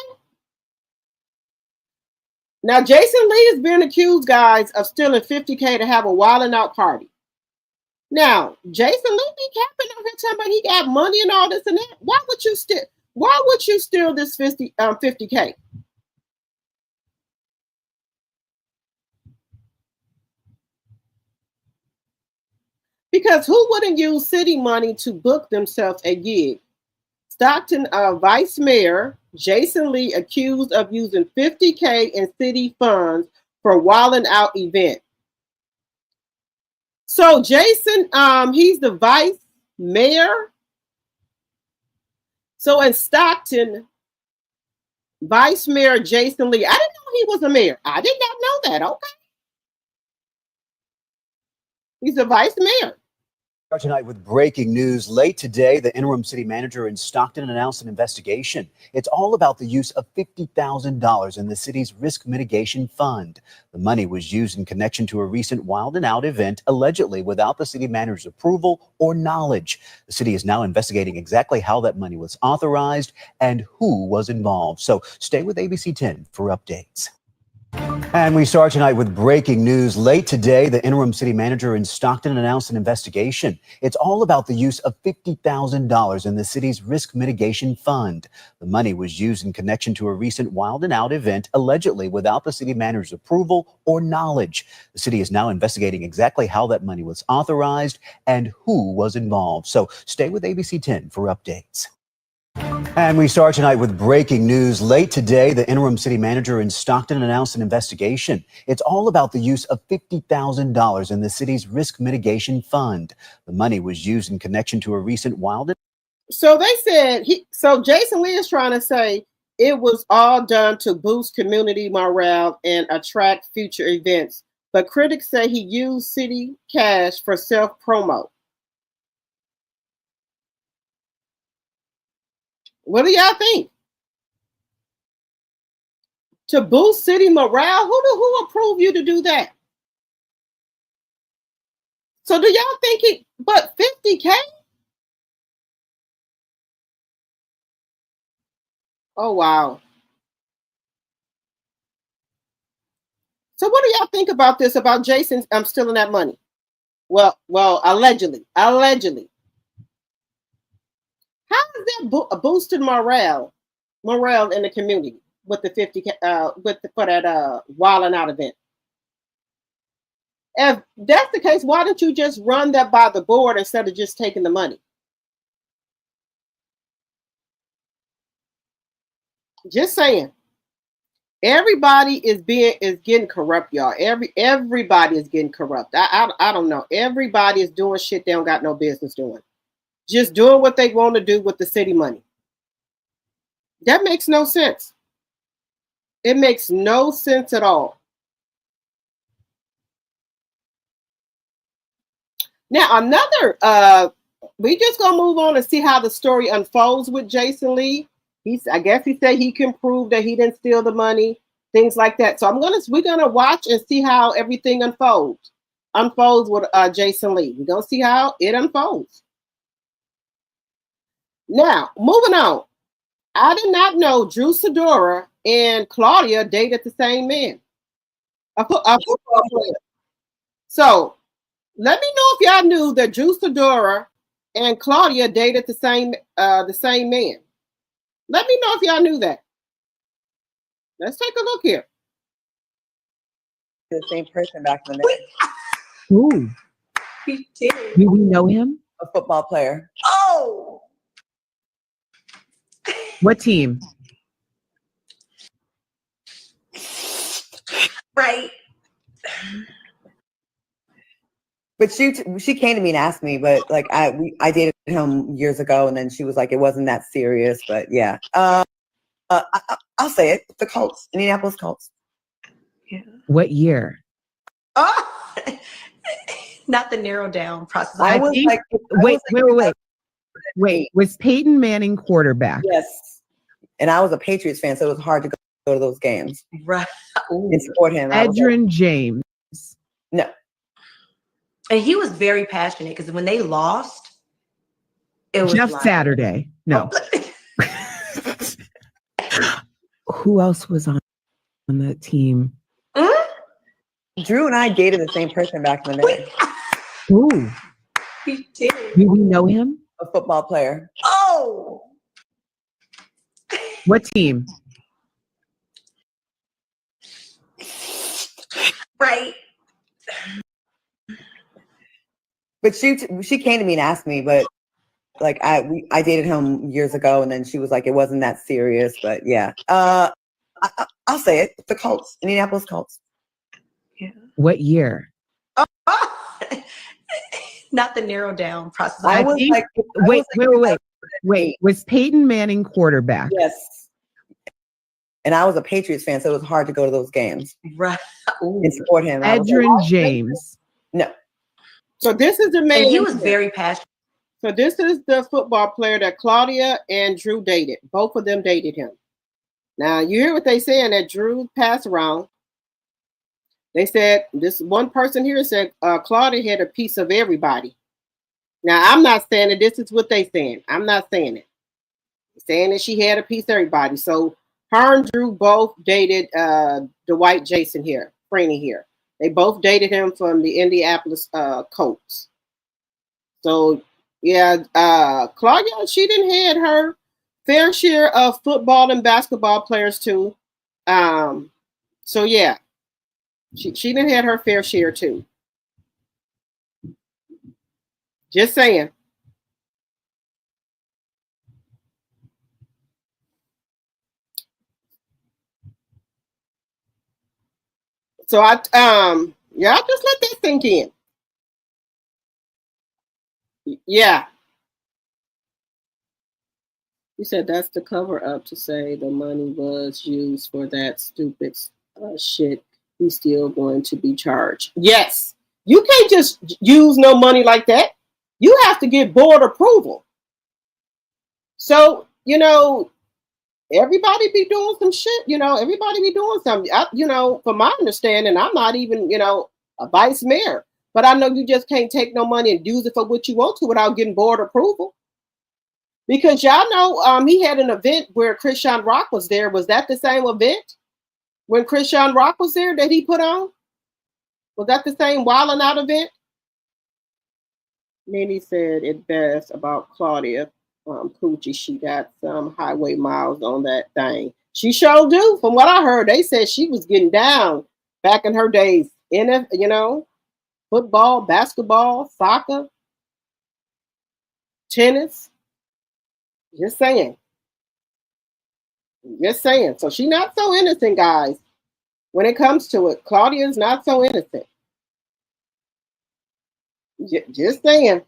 Now Jason Lee is being accused, guys, of stealing $50K to have a wilding out party. Now, Jason Lee be capping on here talking about he got money and all this and that. Why would you steal this 50K? Because who wouldn't use city money to book themselves a gig? Stockton Vice Mayor Jason Lee accused of using $50K in city funds for wilding out event. So Jason, he's the vice mayor. So in Stockton, Vice Mayor Jason Lee, I didn't know he was a mayor. I did not know that. Okay. He's a vice mayor. Tonight with breaking news. Late today, the interim city manager in Stockton announced an investigation. It's all about the use of $50,000 in the city's risk mitigation fund. The money was used in connection to a recent Wild and Out event, allegedly without the city manager's approval or knowledge. The city is now investigating exactly how that money was authorized and who was involved. So stay with ABC 10 for updates. And we start tonight with breaking news. Late today, the interim city manager in Stockton announced an investigation. It's all about the use of $50,000 in the city's risk mitigation fund. The money was used in connection to a recent Wild and Out event, allegedly without the city manager's approval or knowledge. The city is now investigating exactly how that money was authorized and who was involved. So stay with ABC 10 for updates. And we start tonight with breaking news. Late today, the interim city manager in Stockton announced an investigation. It's all about the use of $50,000 in the city's risk mitigation fund. The money was used in connection to a recent Wild. So they said so Jason Lee is trying to say it was all done to boost community morale and attract future events. But critics say he used city cash for self-promo. What do y'all think? To boost city morale? Who approved you to do that? So do y'all think but $50K? Oh wow. So what do y'all think about this, about Jason stealing that money? Well, allegedly. How is that boosted morale in the community with the $50K for that Wild and Out event? If that's the case, why don't you just run that by the board instead of just taking the money? Just saying. Everybody is getting corrupt, y'all. Everybody is getting corrupt. I don't know. Everybody is doing shit they don't got no business doing. Just doing what they want to do with the city money. That makes no sense. It makes no sense at all. Now, we just gonna move on and see how the story unfolds with Jason Lee. I guess he said he can prove that he didn't steal the money, things like that. So we're gonna watch and see how everything unfolds with Jason Lee. We're gonna see how it unfolds. Now, moving on. I did not know Drew Sidora and Claudia dated the same man. A football player. So let me know if y'all knew that Drew Sidora and Claudia dated the same man. Let me know if y'all knew that. Let's take a look here. The same person back in the day. Who? He did. Do we know him? A football player. Oh! What team? Right. But she came to me and asked me, but like I dated him years ago, and then she was like, it wasn't that serious, but yeah. I'll say it. The Colts, Indianapolis Colts. Yeah. What year? Oh, not the narrow down process. I was like, wait. Wait, was Peyton Manning quarterback? Yes. And I was a Patriots fan, so it was hard to go to those games. Right. And support him. Adrian James. No. And he was very passionate because when they lost, it was Jeff like, Saturday. No. Who else was on that team? Drew and I dated the same person back in the day. Who? He did. Do we know him? A football player. Oh. What team? Right. But she came to me and asked me, but like I dated him years ago, and then she was like, it wasn't that serious. But yeah, I'll say it. The Colts, Indianapolis Colts. Yeah. What year? Not the narrow down process. I was like, wait. Was Peyton Manning quarterback? Yes. And I was a Patriots fan, so it was hard to go to those games. Right. And support him. Adrian James. No. So this is the man. And he was very passionate. So this is the football player that Claudia and Drew dated. Both of them dated him. Now you hear what they saying that Drew passed around. They said this one person here said Claudia had a piece of everybody. Now I'm not saying that this is what they saying. I'm not saying it. They're saying that she had a piece of everybody. So her and Drew both dated Dwight Jason here, Franny here. They both dated him from the Indianapolis Colts. So yeah, Claudia, she didn't had her fair share of football and basketball players too. So yeah, she didn't had her fair share too. Just saying. So I yeah, I'll just let that sink in. Yeah. You said that's the cover up to say the money was used for that stupid shit. He's still going to be charged. Yes. You can't just use no money like that. You have to get board approval. So, you know, everybody be doing some shit, you know, everybody be doing something. You know, from my understanding, I'm not even, you know, a vice mayor, but I know you just can't take no money and use it for what you want to without getting board approval. Because y'all know he had an event where Christian Rock was there. Was that the same event when Christian Rock was there that he put on? Was that the same Wildin' Out event? Nene said it best about Claudia Coochie. She got some highway miles on that thing. She sure do. From what I heard, they said she was getting down back in her days. You know, football, basketball, soccer, tennis. Just saying. Just saying. So she's not so innocent, guys. When it comes to it, Claudia is not so innocent. Just saying.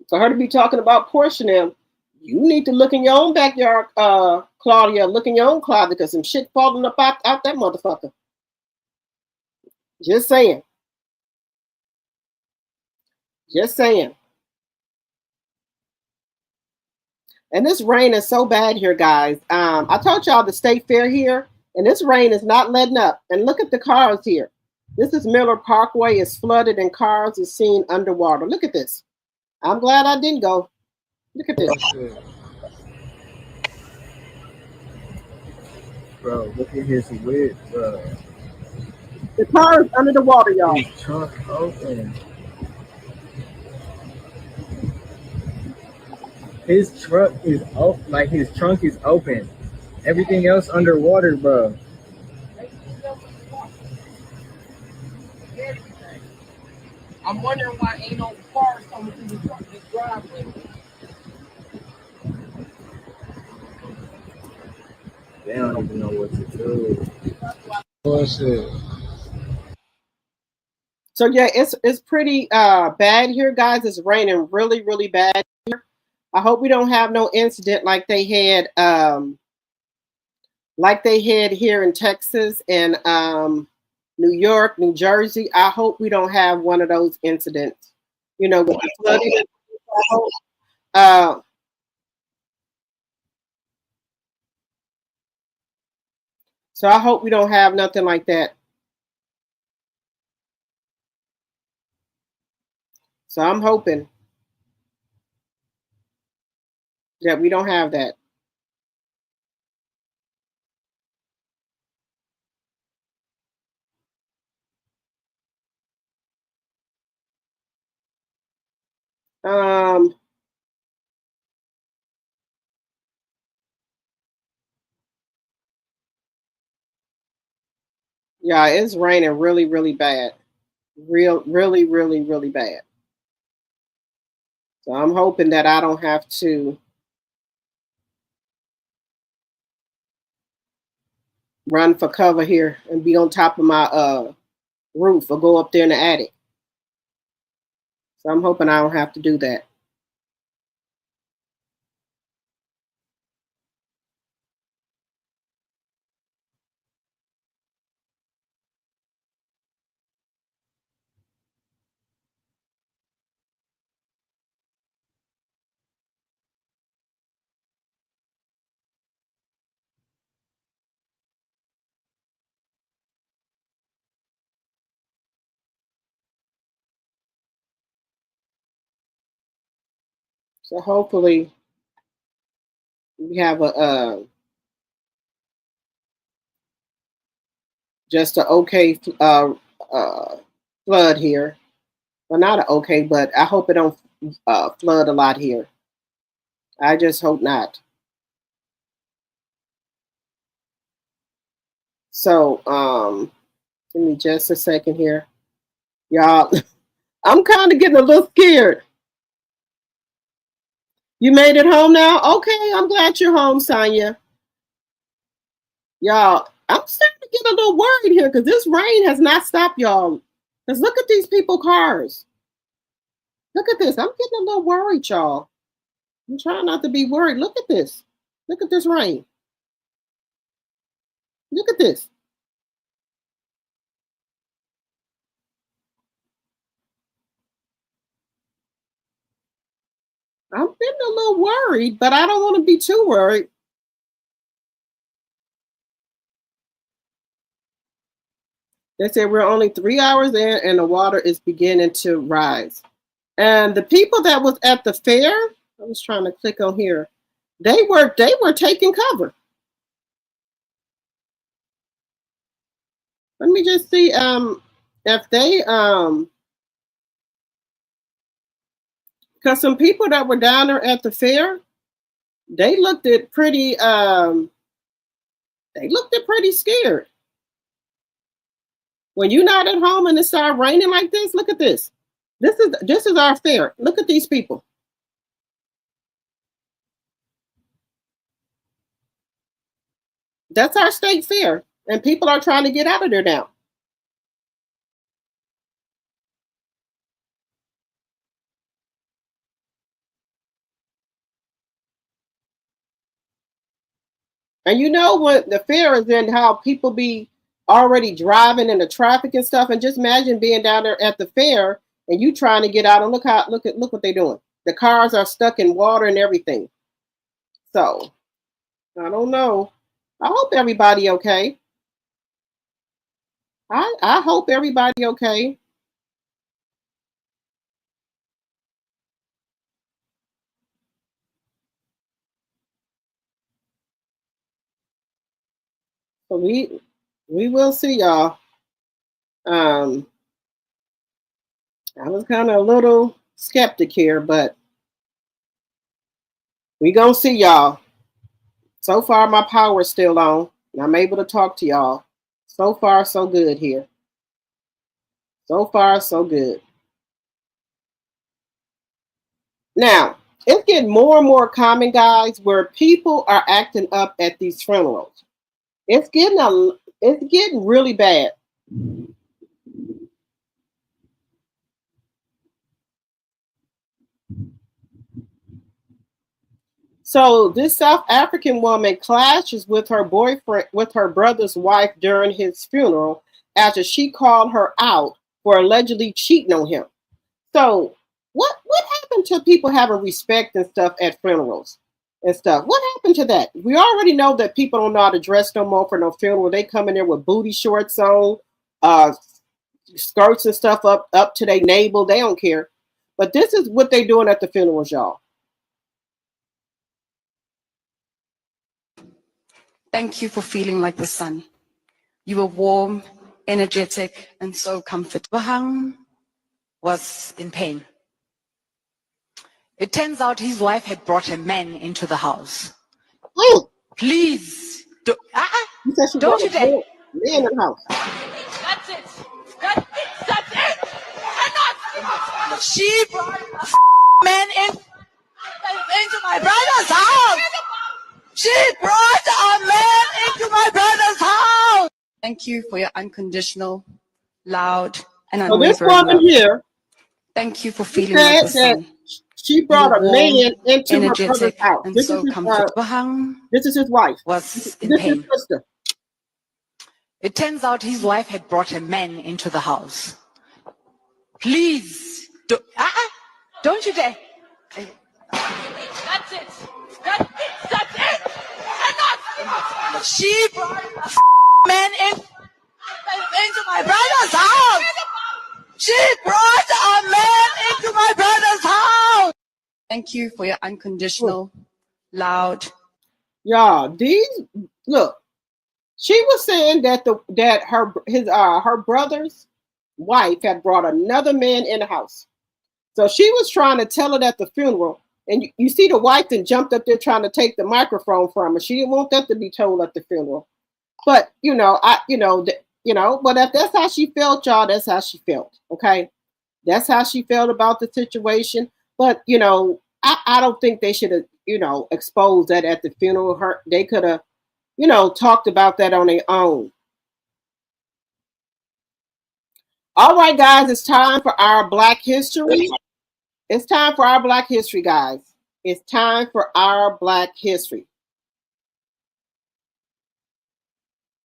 For her to be talking about portioning, you need to look in your own backyard, Claudia. Look in your own closet because some shit falling up out that motherfucker. Just saying. Just saying. And this rain is so bad here, guys. I told y'all the state fair here, and this rain is not letting up. And look at the cars here. This is Miller Parkway. It's flooded and cars are seen underwater. Look at this. I'm glad I didn't go. Look at this. Bro, look at his width, bro. The car is under the water, y'all. His trunk open. His trunk is open. Like his trunk is open. Everything else underwater, bro. I'm wondering why ain't no cars coming through the driveway. They don't even know what to do. Bullshit. So yeah, it's pretty bad here, guys. It's raining really, really bad here. I hope we don't have no incident like they had here in Texas and New York, New Jersey. I hope we don't have one of those incidents. You know, with the flooding. Uh, so I hope we don't have nothing like that. So I'm hoping that we don't have that. Um, yeah, it's raining really, really bad. Really bad. So I'm hoping that I don't have to run for cover here and be on top of my roof or go up there in the attic. So I'm hoping I don't have to do that. So hopefully we have a just a okay flood here. Well, not an okay, but I hope it don't flood a lot here. I just hope not. So give me just a second here, y'all. I'm kind of getting a little scared. You made it home now? Okay, I'm glad you're home, Sonia. Y'all, I'm starting to get a little worried here because this rain has not stopped, y'all. Because look at these people cars. Look at this. I'm getting a little worried, y'all. I'm trying not to be worried. Look at this. Look at this rain. Look at this. I'm getting a little worried, but I don't want to be too worried. They said we're only 3 hours in and the water is beginning to rise. And the people that was at the fair, I was trying to click on here, they were taking cover. Let me just see if they because some people that were down there at the fair, they looked at pretty scared. When you're not at home and it started raining like this, look at this. This is our fair. Look at these people. That's our state fair. And people are trying to get out of there now. And you know what the fair is in, how people be already driving in the traffic and stuff. And just imagine being down there at the fair and you trying to get out and look what they're doing. The cars are stuck in water and everything. So I don't know. I hope everybody okay. I hope everybody okay. So we will see y'all. I was kind of a little skeptic here, but we gonna see y'all. So far, my power is still on, and I'm able to talk to y'all. So far, so good here. So far, so good. Now, it's getting more and more common, guys, where people are acting up at these funerals. It's getting really bad. So this South African woman clashes with her boyfriend, with her brother's wife during his funeral after she called her out for allegedly cheating on him. So What happened to people having respect and stuff at funerals and stuff? What happened to that? We already know that people don't know how to dress no more for no funeral. They come in there with booty shorts on, skirts and stuff up to their navel. They don't care. But this is what they doing at the funerals, y'all. Thank you for feeling like the sun. You were warm, energetic, and so comfortable. Bahang was in pain. It turns out his wife had brought a man into the house. Oh, please, don't you dare. Man in the house. That's it. That's it. Enough. She brought a man into my brother's house. She brought a man into my brother's house. Thank you for your unconditional, loud, and unwavering this woman love. here, thank you for feeling like the sun. She brought a man into her brother's energetic, house. and This so is his, comfortable. this is his wife. Was in This is pain. his sister. It turns out his wife had brought a man into the house. Please, don't you dare. That's it. That's it. Enough. She brought a man into my brother's house. She brought a man into my brother's house. Thank you for your unconditional, loud. Y'all, these look. She was saying that her brother's wife had brought another man in the house. So she was trying to tell it at the funeral, and you see the wife then jumped up there trying to take the microphone from her. She didn't want that to be told at the funeral. But but if that's how she felt, y'all, that's how she felt. Okay, that's how she felt about the situation. But I don't think they should have exposed that at the funeral. They could have talked about that on their own. All right, guys, it's time for our Black History. It's time for our Black History, guys. It's time for our Black History.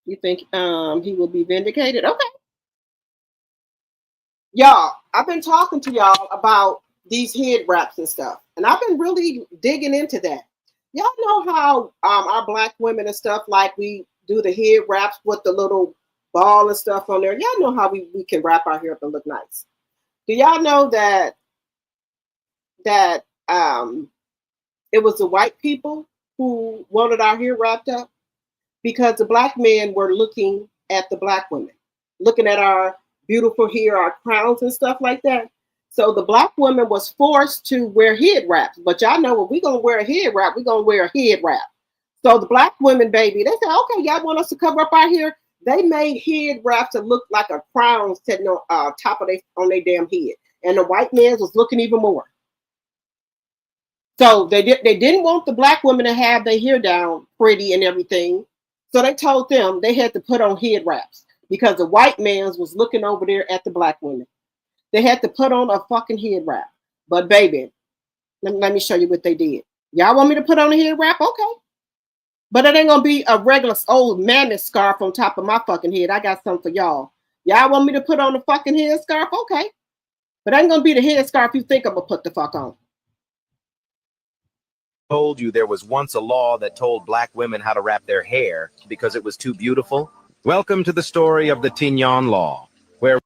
You think he will be vindicated? Okay. Y'all, I've been talking to y'all about these head wraps and stuff, and I've been really digging into that. Y'all know how our Black women and stuff, like we do the head wraps with the little ball and stuff on there. Y'all know how we can wrap our hair up and look nice. Do y'all know that it was the white people who wanted our hair wrapped up? Because the Black men were looking at the Black women, looking at our beautiful hair, our crowns and stuff like that. So the Black woman was forced to wear head wraps. But y'all know when we're going to wear a head wrap, we're going to wear a head wrap. So the Black women, baby, they said, okay, y'all want us to cover up our hair? They made head wraps to look like a crown sitting on top of on their damn head. And the white man was looking even more. So they didn't want the Black women to have their hair down pretty and everything. So they told them they had to put on head wraps because the white man was looking over there at the Black women. They had to put on a fucking head wrap. But baby, let me show you what they did. Y'all want me to put on a head wrap? Okay. But it ain't gonna be a regular old mammoth scarf on top of my fucking head. I got something for y'all. Y'all want me to put on a fucking head scarf? Okay. But it ain't gonna be the head scarf you think I'm gonna put the fuck on. Told you there was once a law that told Black women how to wrap their hair because it was too beautiful? Welcome to the story of the Tignon Law, where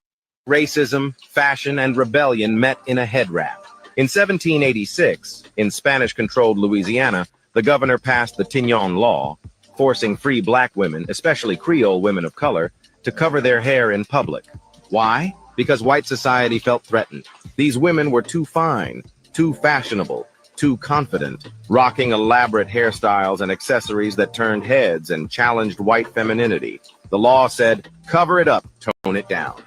racism, fashion, and rebellion met in a head wrap. In 1786, in Spanish-controlled Louisiana, the governor passed the Tignon Law, forcing free Black women, especially Creole women of color, to cover their hair in public. Why? Because white society felt threatened. These women were too fine, too fashionable, too confident, rocking elaborate hairstyles and accessories that turned heads and challenged white femininity. The law said, cover it up, tone it down.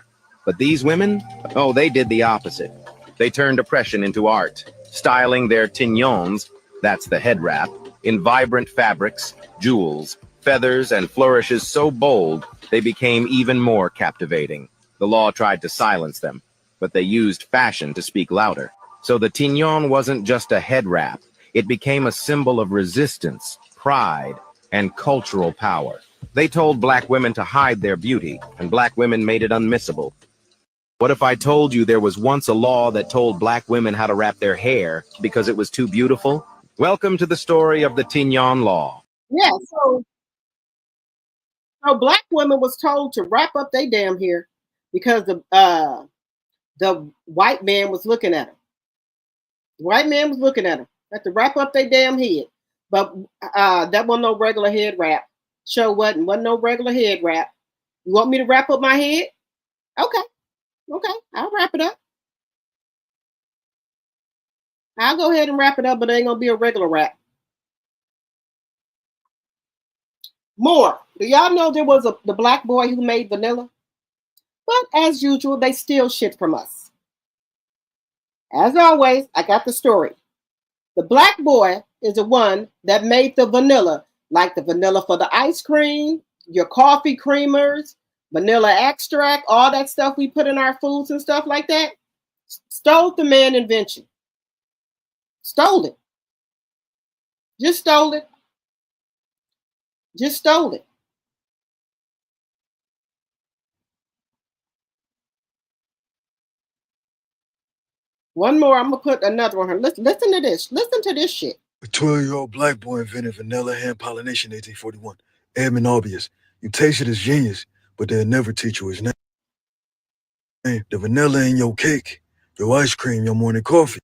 But these women, oh, they did the opposite. They turned oppression into art, styling their tignons, that's the head wrap, in vibrant fabrics, jewels, feathers, and flourishes so bold, they became even more captivating. The law tried to silence them, but they used fashion to speak louder. So the tignon wasn't just a head wrap. It became a symbol of resistance, pride, and cultural power. They told Black women to hide their beauty, and Black women made it unmissable. What if I told you there was once a law that told black women how to wrap their hair because it was too beautiful? Welcome to the story of the Tignon Law. Yeah, so black women was told to wrap up their damn hair because the white man was looking at them. The white man was looking at them. Had to wrap up their damn head. But that wasn't no regular head wrap. Sure wasn't no regular head wrap. You want me to wrap up my head? Okay, I'll wrap it up. I'll go ahead and wrap it up, but it ain't gonna be a regular wrap. More. Do y'all know there was the black boy who made vanilla? But as usual, they steal shit from us. As always, I got the story. The black boy is the one that made the vanilla, like the vanilla for the ice cream, your coffee creamers, vanilla extract, all that stuff we put in our foods and stuff like that. Stole the man invention. Stole it. Just stole it. Just stole it. One more. I'm gonna put another one. Listen to this. Listen to this shit. A 12-year-old black boy invented vanilla hand pollination in 1841. Edmund Albius. You taste it as genius, but they'll never teach you his name. The vanilla in your cake, your ice cream, your morning coffee.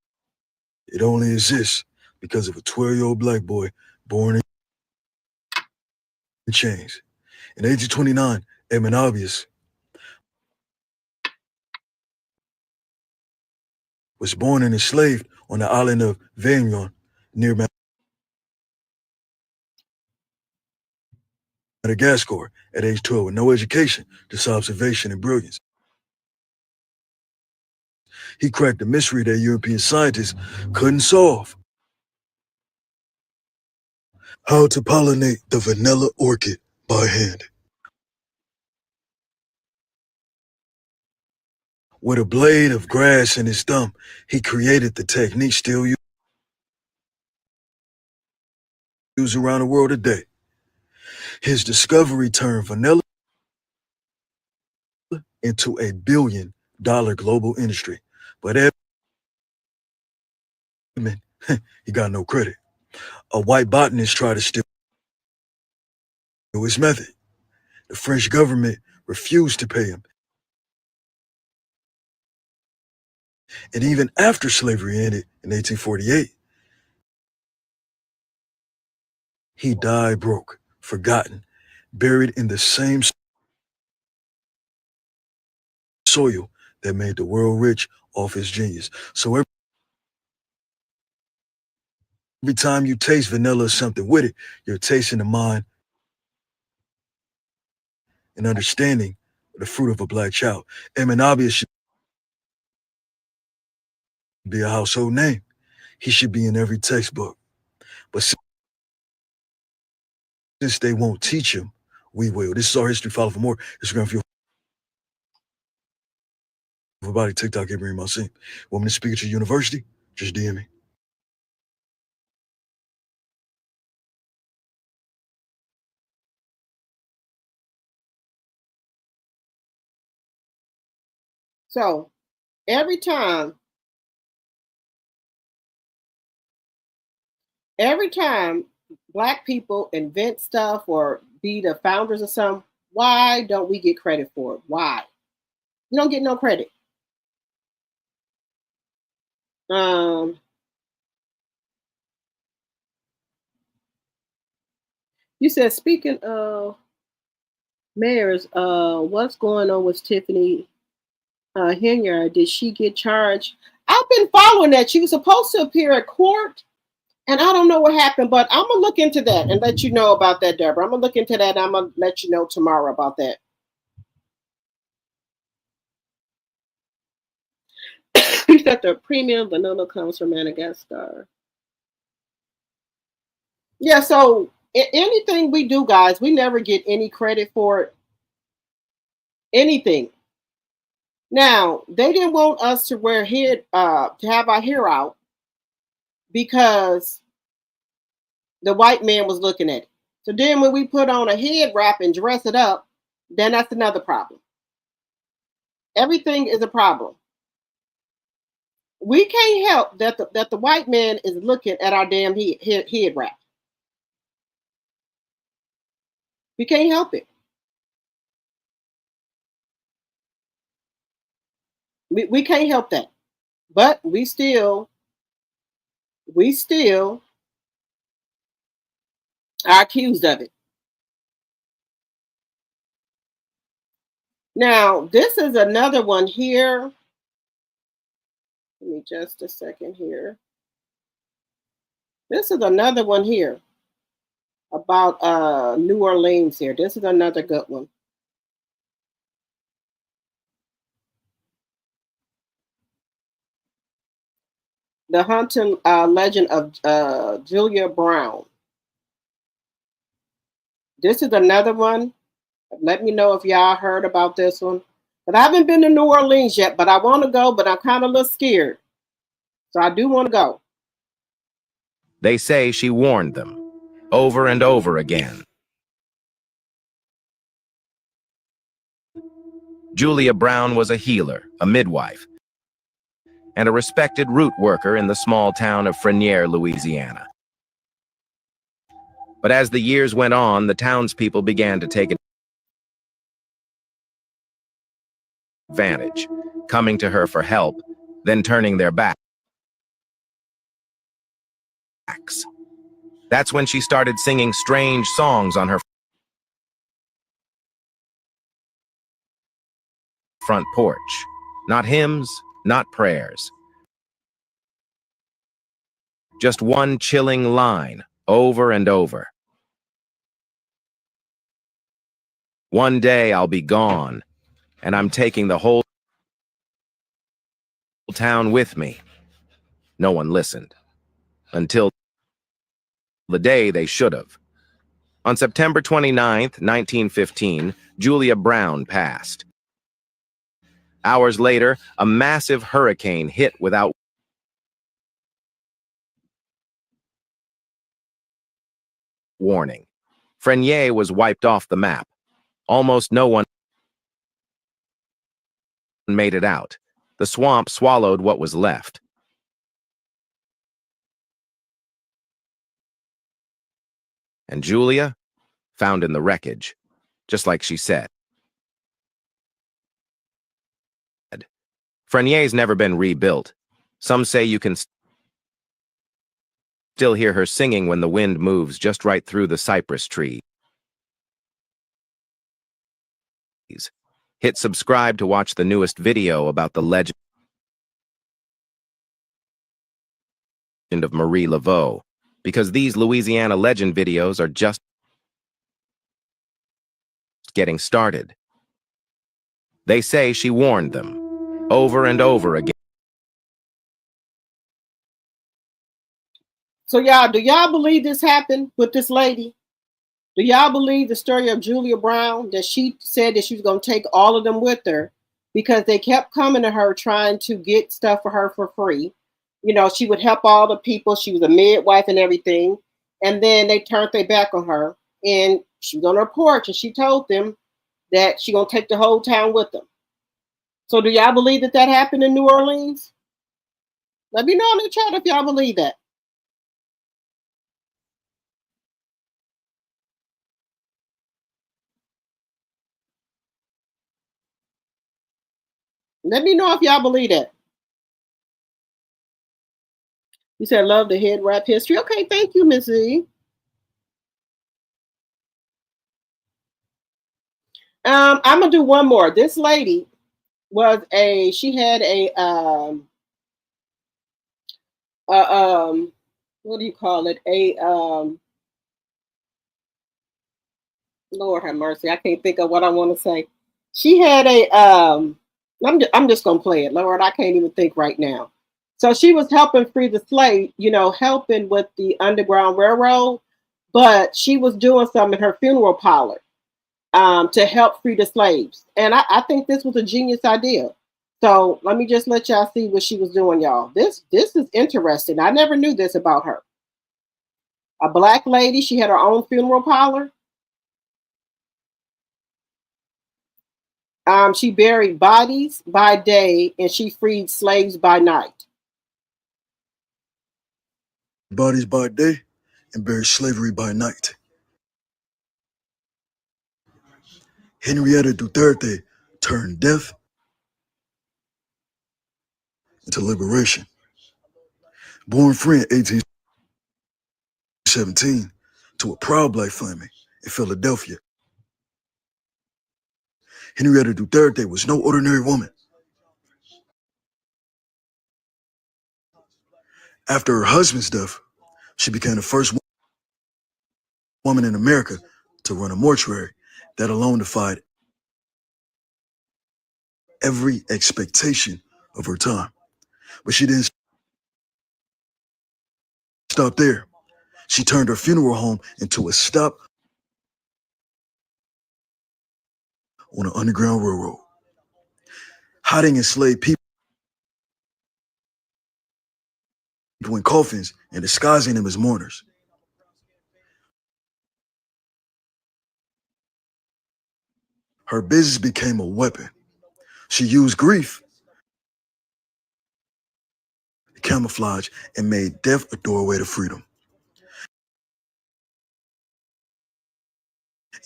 It only exists because of a 12-year-old black boy born in chains. In 1829, Edmund Albius was born and enslaved on the island of Réunion near Madagascar at age 12 with no education, just observation and brilliance. He cracked a mystery that European scientists couldn't solve. How to pollinate the vanilla orchid by hand. With a blade of grass in his thumb, he created the technique still used around the world today. His discovery turned vanilla into a billion-dollar global industry. But Edmund, he got no credit. A white botanist tried to steal his method. The French government refused to pay him. And even after slavery ended in 1848, he died broke, forgotten, buried in the same soil that made the world rich off his genius. So every time you taste vanilla or something with it, you're tasting the mind and understanding the fruit of a black child. Edmund Albius should be a household name. He should be in every textbook. But since they won't teach him, we will. This is our history. Follow for more. Instagram, for everybody, TikTok, every my scene. Want me to speak at your university? Just DM me. So every time black people invent stuff or be the founders of something, why don't we get credit for it? Why? You don't get no credit. You said, speaking of mayors, what's going on with Tiffany Henyard? Did she get charged? I've been following that. She was supposed to appear at court, and I don't know what happened, but I'm going to look into that and let you know about that, Deborah. I'm going to look into that, and I'm going to let you know tomorrow about that. You said the premium vanilla comes from Madagascar. Yeah, so anything we do, guys, we never get any credit for it. Anything. Now, they didn't want us to wear to have our hair out because the white man was looking at it. So then when we put on a head wrap and dress it up, then that's another problem. Everything is a problem. We can't help that the white man is looking at our damn head wrap. We can't help it. We can't help that. But we still are accused of it. Now, this is another one here. Give me just a second here. This is another one here about New Orleans here. This is another good one. The haunting legend of Julia Brown. This is another one. Let me know if y'all heard about this one. But I haven't been to New Orleans yet, but I want to go, but I'm kind of a little scared. So I do want to go. They say she warned them over and over again. Julia Brown was a healer, a midwife, and a respected root worker in the small town of Frenier, Louisiana. But as the years went on, the townspeople began to take advantage, coming to her for help, then turning their backs. That's when she started singing strange songs on her front porch. Not hymns, not prayers. Just one chilling line, over and over. One day I'll be gone, and I'm taking the whole town with me. No one listened. Until the day they should have. On September 29th, 1915, Julia Brown passed. Hours later, a massive hurricane hit without warning. Frenier was wiped off the map. Almost no one made it out. The swamp swallowed what was left. And Julia, found in the wreckage, just like she said. Frenier's never been rebuilt. Some say you can still hear her singing when the wind moves just right through the cypress trees. Hit subscribe to watch the newest video about the legend of Marie Laveau, because these Louisiana legend videos are just getting started. They say she warned them over and over again. So y'all, do y'all believe this happened with this lady? Do y'all believe the story of Julia Brown, that she said that she was going to take all of them with her because they kept coming to her trying to get stuff for her for free? You know, she would help all the people. She was a midwife and everything. And then they turned their back on her. And she was on her porch and she told them that she going to take the whole town with them. So do y'all believe that that happened in New Orleans? Let me know in the chat if y'all believe that. Let me know if y'all believe that. You said love the head wrap history. Okay, thank you, Miss Z. I'm gonna do one more. This lady she had what do you call it? Lord have mercy, I can't think of what I want to say. She had I'm just gonna play it. Lord, I can't even think right now. So she was helping free the slave, you know, helping with the Underground Railroad, but she was doing something in her funeral parlor to help free the slaves. And I think this was a genius idea. So let me just let y'all see what she was doing, y'all. This is interesting. I never knew this about her. A black lady, she had her own funeral parlor. She buried bodies by day and she freed slaves by night. Bodies by day and buried slavery by night. Henrietta Duterte turned death into liberation. Born free in 1817 to a proud black family in Philadelphia, Henrietta Duterte was no ordinary woman. After her husband's death, she became the first woman in America to run a mortuary. That alone defied every expectation of her time. But she didn't stop there. She turned her funeral home into a stop on an underground railroad, hiding enslaved people in coffins and disguising them as mourners. Her business became a weapon. She used grief, camouflage, and made death a doorway to freedom.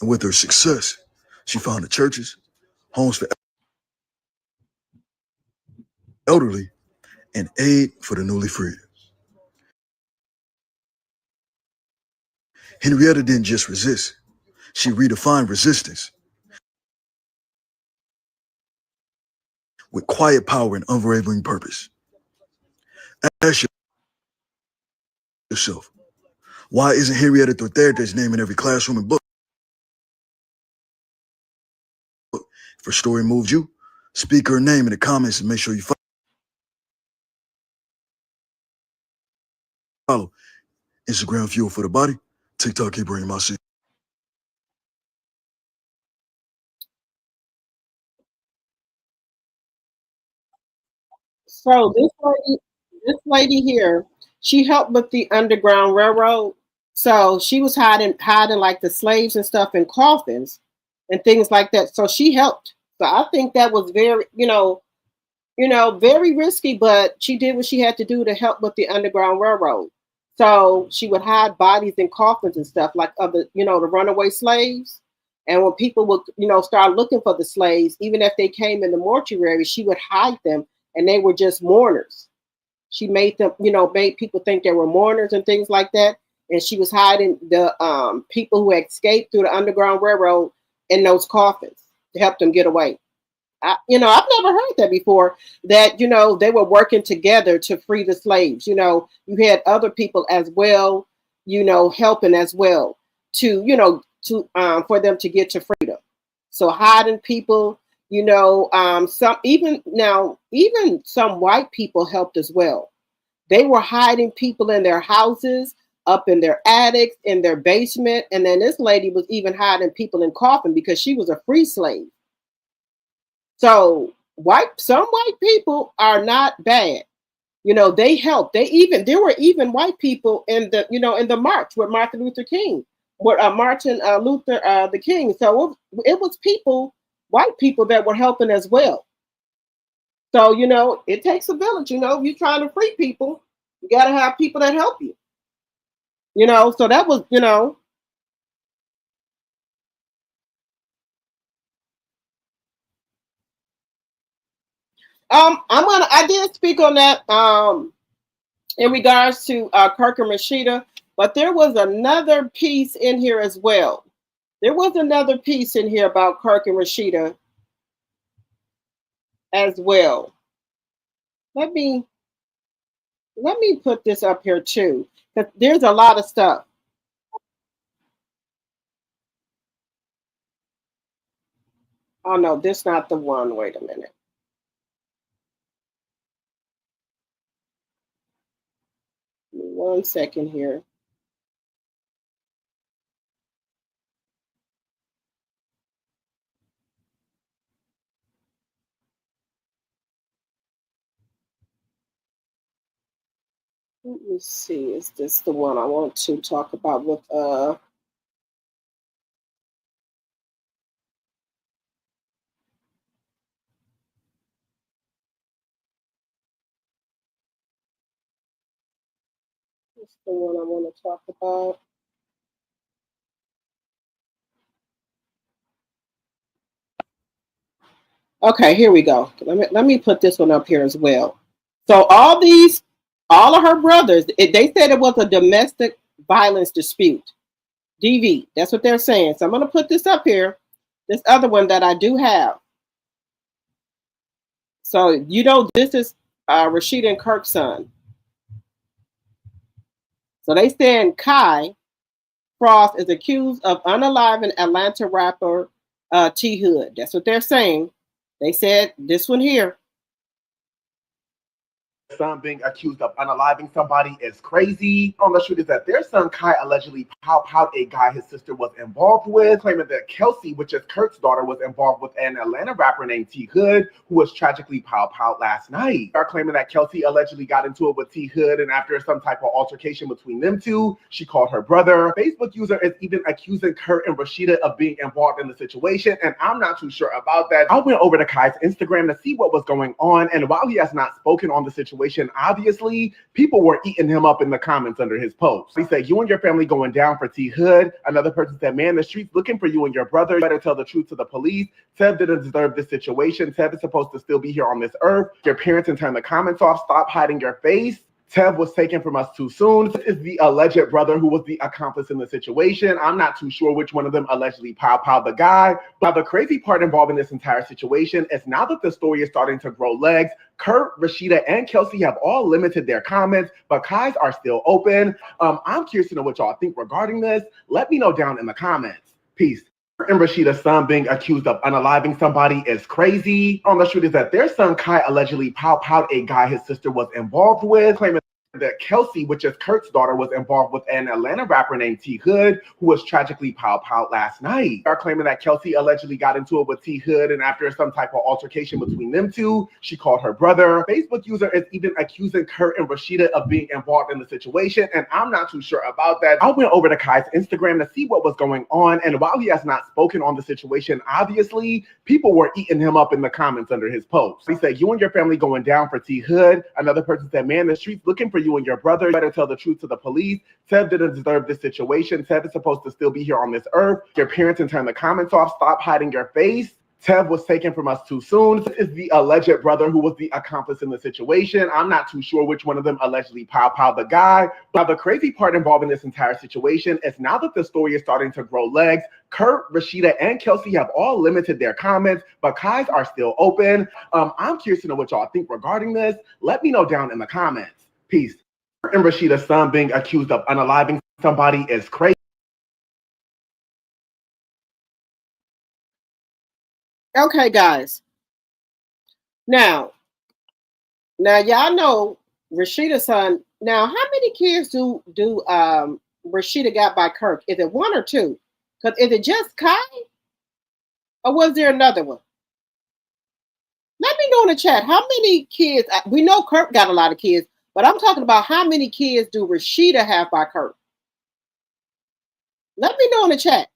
And with her success, she founded churches, homes for elderly, and aid for the newly freed. Henrietta didn't just resist, she redefined resistance with quiet power and unwavering purpose. Ask yourself, why isn't Henrietta Duterte's name in every classroom and book? If her story moved you, speak her name in the comments and make sure you follow. Instagram Fuel for the Body, TikTok Keep Bringing My City. So this lady here, she helped with the Underground Railroad. So she was hiding like the slaves and stuff in coffins and things like that. So she helped. So I think that was very, very risky, but she did what she had to do to help with the Underground Railroad. So she would hide bodies in coffins and stuff like of the runaway slaves. And when people would, start looking for the slaves, even if they came in the mortuary, she would hide them and they were just mourners. She made them, made people think they were mourners and things like that. And she was hiding the people who escaped through the Underground Railroad in those coffins to help them get away. I've never heard that before. That they were working together to free the slaves. You had other people as well, helping as well to for them to get to freedom. So hiding people, even some white people helped as well. They were hiding people in their houses, up in their attics, in their basement, and then this lady was even hiding people in coffin because she was a free slave. So some white people are not bad. They help. There were even white people in the march with Martin Luther King, with Martin Luther the King. So it was white people that were helping as well. So it takes a village. If you're trying to free people, you got to have people that help you. So that was I did speak on that in regards to Kirk and Rashida, but there was another piece in here as well. There was another piece in here about Kirk and Rashida as well. Let me put this up here too, because there's a lot of stuff. Oh no, this is not the one. Wait a minute. Give me 1 second here. Let me see. Is this the one I want to talk about with This is the one I want to talk about. Okay, here we go. Let me put this one up here as well. So all of her brothers, they said it was a domestic violence dispute. DV. That's what they're saying. So I'm going to put this up here. This other one that I do have. So you know this is Rashida and Kirk's son. So they saying Kai Frost is accused of unaliving Atlanta rapper T Hood. That's what they're saying. They said this one here. Son being accused of unaliving somebody is crazy. On the shoot is that their son Kai allegedly out a guy his sister was involved with, claiming that Kelsey, which is Kirk's daughter, was involved with an Atlanta rapper named T Hood, who was tragically pow last night. They are claiming that Kelsey allegedly got into it with T Hood, and after some type of altercation between them two, she called her brother. Facebook user is even accusing Kirk and Rashida of being involved in the situation, and I'm not too sure about that. I went over to Kai's Instagram to see what was going on, and while he has not spoken on the situation, obviously, people were eating him up in the comments under his post. He said, "You and your family going down for T Hood." Another person said, "Man, the streets looking for you and your brother. You better tell the truth to the police. Tev didn't deserve this situation. Tev is supposed to still be here on this earth. Your parents and turn the comments off. Stop hiding your face. Tev was taken from us too soon." This is the alleged brother who was the accomplice in the situation. I'm not too sure which one of them allegedly pow the guy. But the crazy part involving this entire situation is now that the story is starting to grow legs, Kirk, Rashida, and Kelsey have all limited their comments, but Kai's are still open. I'm curious to know what y'all think regarding this. Let me know down in the comments. Peace. And Rashida's son being accused of unaliving somebody is crazy. On the shoot is that their son Kai allegedly pow a guy his sister was involved with, claiming that Kelsey, which is Kirk's daughter, was involved with an Atlanta rapper named T Hood, who was tragically pow last night. They are claiming that Kelsey allegedly got into it with T Hood, and after some type of altercation between them two, she called her brother. Facebook user is even accusing Kirk and Rashida of being involved in the situation, and I'm not too sure about that. I went over to Kai's Instagram to see what was going on, and while he has not spoken on the situation, obviously, people were eating him up in the comments under his post. He said, "You and your family going down for T Hood." Another person said, "Man, the streets looking for you and your brother. You better tell the truth to the police. Tev didn't deserve this situation. Tev is supposed to still be here on this earth. Your parents and turn the comments off. Stop hiding your face. Tev was taken from us too soon." This is the alleged brother who was the accomplice in the situation. I'm not too sure which one of them allegedly pow the guy. But the crazy part involving this entire situation is now that the story is starting to grow legs, Kirk, Rashida, and Kelsey have all limited their comments, but Kai's are still open. I'm curious to know what y'all think regarding this. Let me know down in the comments. Peace. And Rashida's son being accused of unaliving somebody is crazy. Okay, guys. Now y'all know Rashida's son. Now, how many kids do Rashida got by Kirk? Is it one or two? Because is it just Kai, or was there another one? Let me know in the chat. How many kids? We know Kirk got a lot of kids, but I'm talking about how many kids do Rashida have by Kirk? Let me know in the chat.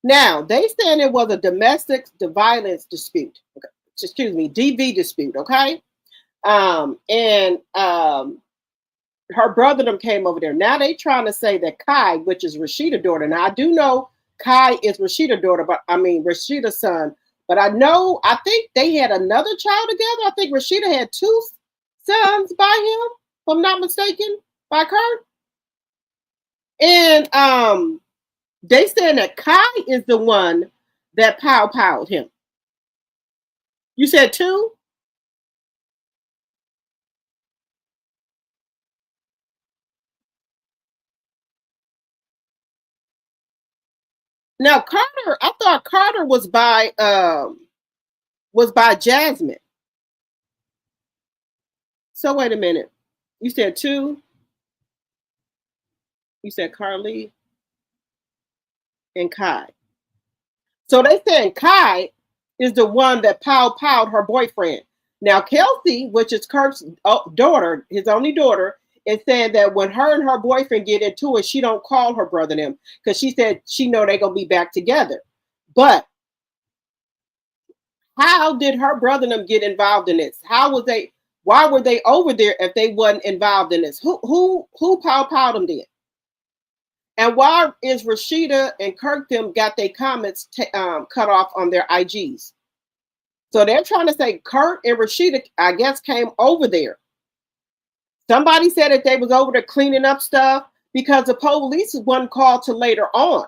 Now, they saying it was a domestic violence dispute. Okay. Excuse me, DV dispute, okay? Her brother them came over there. Now they trying to say that Kai, which is Rashida's daughter. Now, I do know Kai is Rashida's daughter, but I mean Rashida's son. But I think they had another child together. I think Rashida had two sons by him, if I'm not mistaken, by Kirk. And they saying that Kai is the one that powed him. You said two? Now Carter, I thought Carter was by Jasmine. So wait a minute. You said two? You said Carly and Kai. So they saying Kai is the one that powed her boyfriend. Now Kelsey, which is Kirk's daughter, his only daughter, is saying that when her and her boyfriend get into it, she don't call her brother them because she said she know they're gonna be back together. But how did her brother them get involved in this? How was they? Why were they over there if they wasn't involved in this? Who powed them then? And why is Rashida and Kirk them got their comments cut off on their IGs? So they're trying to say Kirk and Rashida, I guess, came over there. Somebody said that they was over there cleaning up stuff because the police wasn't called till later on.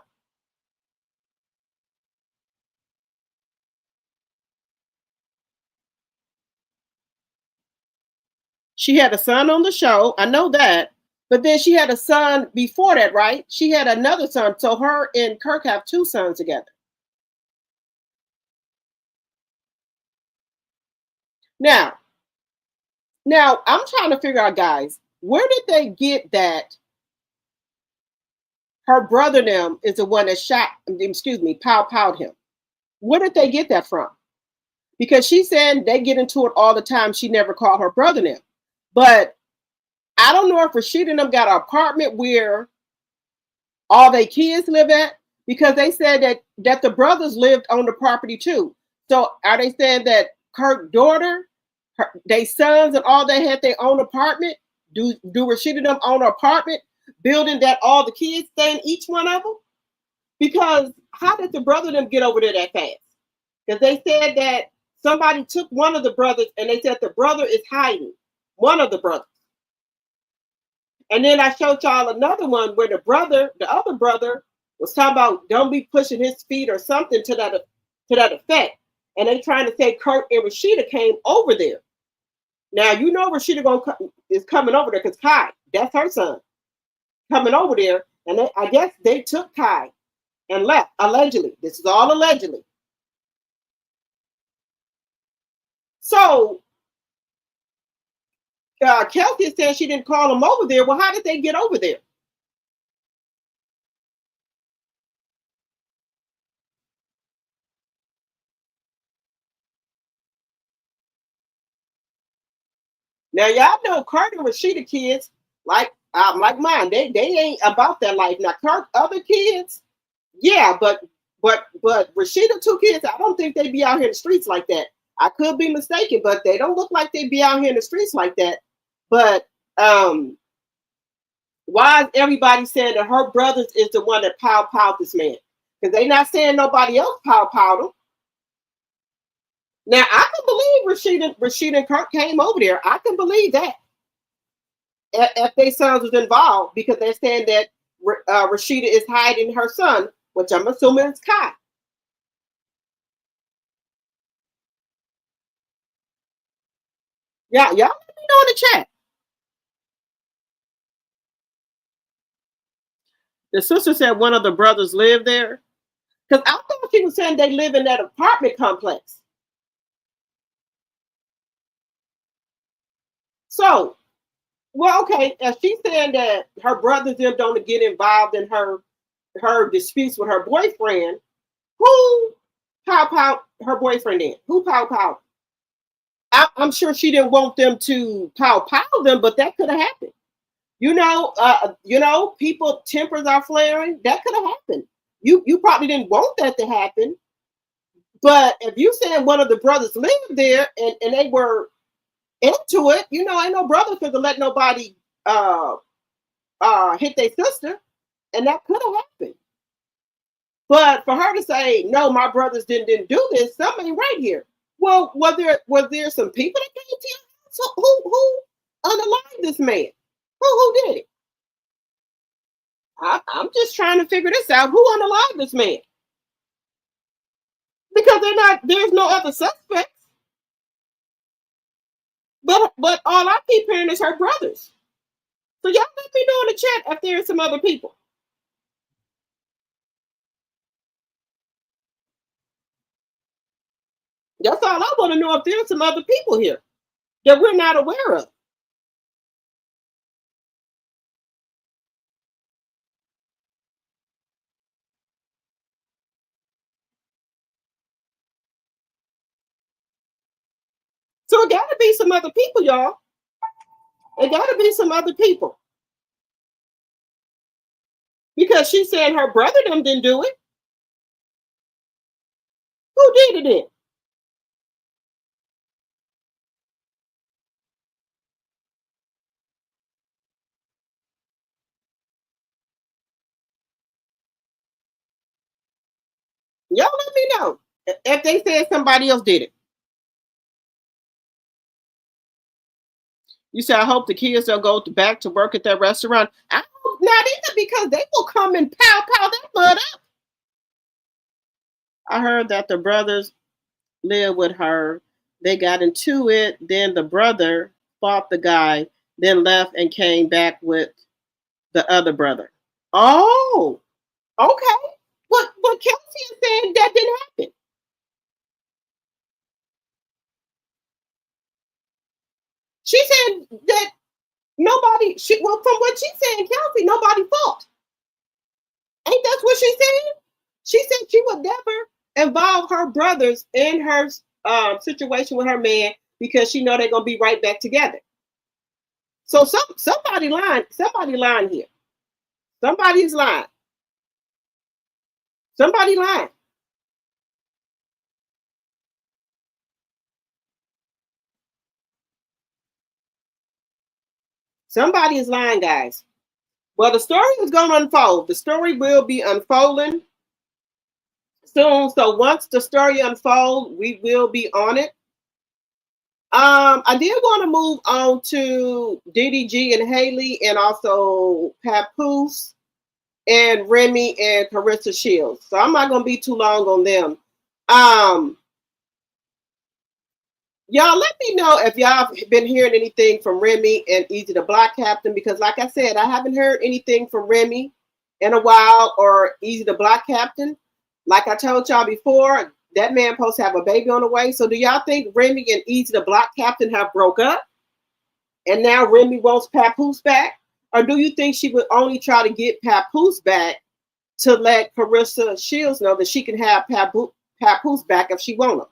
She had a son on the show. I know that. But then she had a son before that, right? She had another son. So her and Kirk have two sons together. Now I'm trying to figure out, guys, where did they get that her brother them is the one that powed him? Where did they get that from? Because she said they get into it all the time. She never called her brother them. But I don't know if Rashida and them got an apartment where all their kids live at, because they said that the brothers lived on the property too. So are they saying that Kirk's daughter, their sons and all, they had their own apartment? Do Rashida and them own an apartment building that all the kids stay in each one of them? Because how did the brother them get over there that fast? Because they said that somebody took one of the brothers and they said the brother is hiding. One of the brothers. And then I showed y'all another one where the other brother was talking about don't be pushing his feet or something to that effect. And they trying to say Kirk and Rashida came over there. Now, you know Rashida is coming over there because Kai, that's her son, coming over there. And I guess they took Kai and left, allegedly. This is all allegedly. So Kelsey is saying she didn't call them over there. Well, how did they get over there? Now, y'all know Kirk and Rashida kids, like mine, they ain't about that life. Now, Kirk, other kids, yeah, but Rashida, two kids, I don't think they be out here in the streets like that. I could be mistaken, but they don't look like they be out here in the streets like that. But why is everybody saying that her brothers is the one that powed this man? Because they not saying nobody else powed him. Now, I can believe Rashida and Kirk came over there. I can believe that. If their sons was involved, because they're saying that Rashida is hiding her son, which I'm assuming is Kai. Yeah, y'all let me know in the chat. The sister said one of the brothers lived there. Because I thought she was saying they live in that apartment complex. So, well, okay, if she's saying that her brothers them don't get involved in her disputes with her boyfriend, who powed her boyfriend in? Who powed? I'm sure she didn't want them to pow them, but that could have happened. You know, people tempers are flaring. That could have happened. You probably didn't want that to happen. But if you said one of the brothers lived there and they were into it, you know, ain't no brother could let nobody hit their sister, and that could have happened. But for her to say, no, my brothers didn't do this, something right here. Well, was there some people that came to your house? So who unalived this man? Who did it? I'm just trying to figure this out. Who unalived this man? Because there's no other suspects. But all I keep hearing is her brothers. So y'all let me know in the chat if there are some other people. That's all I want to know, if there's some other people here that we're not aware of. So it got to be some other people, y'all. It got to be some other people. Because she said her brother them didn't do it. Who did it then? if they said somebody else did it. You said, I hope the kids will go back to work at that restaurant. I hope not either, because they will come and pow that mud up. I heard that the brothers lived with her. They got into it. Then the brother fought the guy, then left and came back with the other brother. Oh, okay. But Kelsey is saying that didn't happen. She said that nobody, well, from what she's saying, Kelsey, nobody fought. Ain't that what she said? She said she would never involve her brothers in her situation with her man because she know they're gonna be right back together. So somebody lying here. Somebody's lying. Somebody lying. Somebody is lying, guys. Well, the story is going to unfold. The story will be unfolding soon. So once the story unfolds, we will be on it. I did want to move on to DDG and Haley, and also Papoose and Remy and Carissa Shields. So I'm not going to be too long on them. Y'all let me know if y'all been hearing anything from Remy and Easy the Black Captain, because like I said, I haven't heard anything from Remy in a while, or Easy the Black Captain. Like I told y'all before, that man supposed to have a baby on the way. So do y'all think Remy and Easy the Black Captain have broke up and now Remy wants Papoose back? Or do you think she would only try to get Papoose back to let Carissa Shields know that she can have Papoose back if she want him?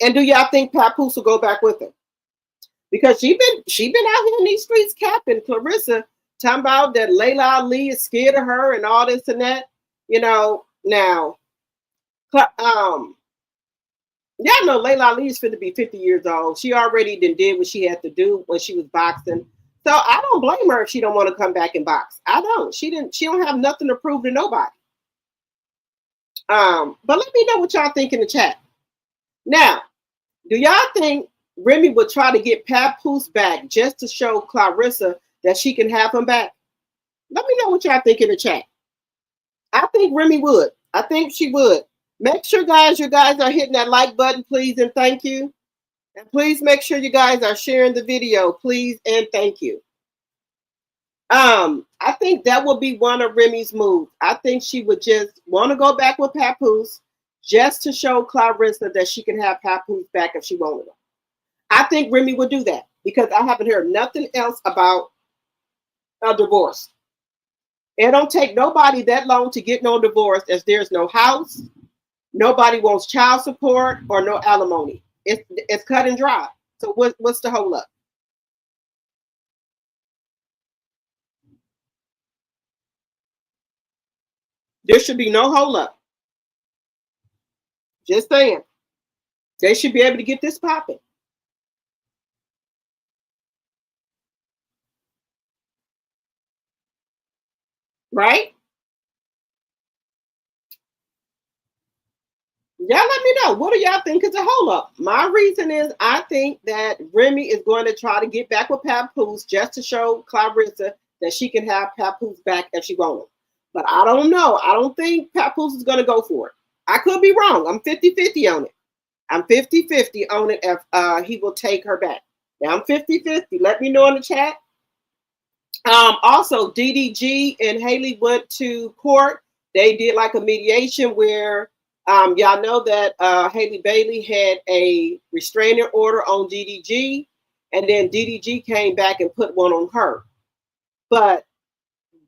And do y'all think Papoose will go back with her? Because she been out here in these streets capping Clarissa, talking about that Layla Ali is scared of her and all this and that. You know, now, y'all know Layla Ali is fit to be 50 years old. She already did what she had to do when she was boxing. So I don't blame her if she don't want to come back and box. I don't. She don't have nothing to prove to nobody. But let me know what y'all think in the chat. Now, do y'all think Remy would try to get Papoose back just to show Clarissa that she can have him back? Let me know what y'all think in the chat. I think Remy would. I think she would. Make sure, guys, you guys are hitting that like button, please, and thank you. And please make sure you guys are sharing the video, please, and thank you. I think that would be one of Remy's moves. I think she would just want to go back with Papoose just to show Clarissa that she can have Papoose back if she wanted him. I think Remy would do that because I haven't heard nothing else about a divorce. It don't take nobody that long to get no divorce as there's no house, nobody wants child support, or no alimony. It's cut and dry. So what's the hold up? There should be no hold up. Just saying. They should be able to get this popping. Right? Y'all let me know. What do y'all think is a hold up? My reason is I think that Remy is going to try to get back with Papoose just to show Clarissa that she can have Papoose back if she wants him. But I don't know. I don't think Papoose is going to go for it. I could be wrong. I'm 50-50 on it. I'm 50-50 on it if he will take her back. Now I'm 50-50. Let me know in the chat. Also, DDG and Haley went to court. They did like a mediation where y'all know that Haley Bailey had a restraining order on DDG, and then DDG came back and put one on her. But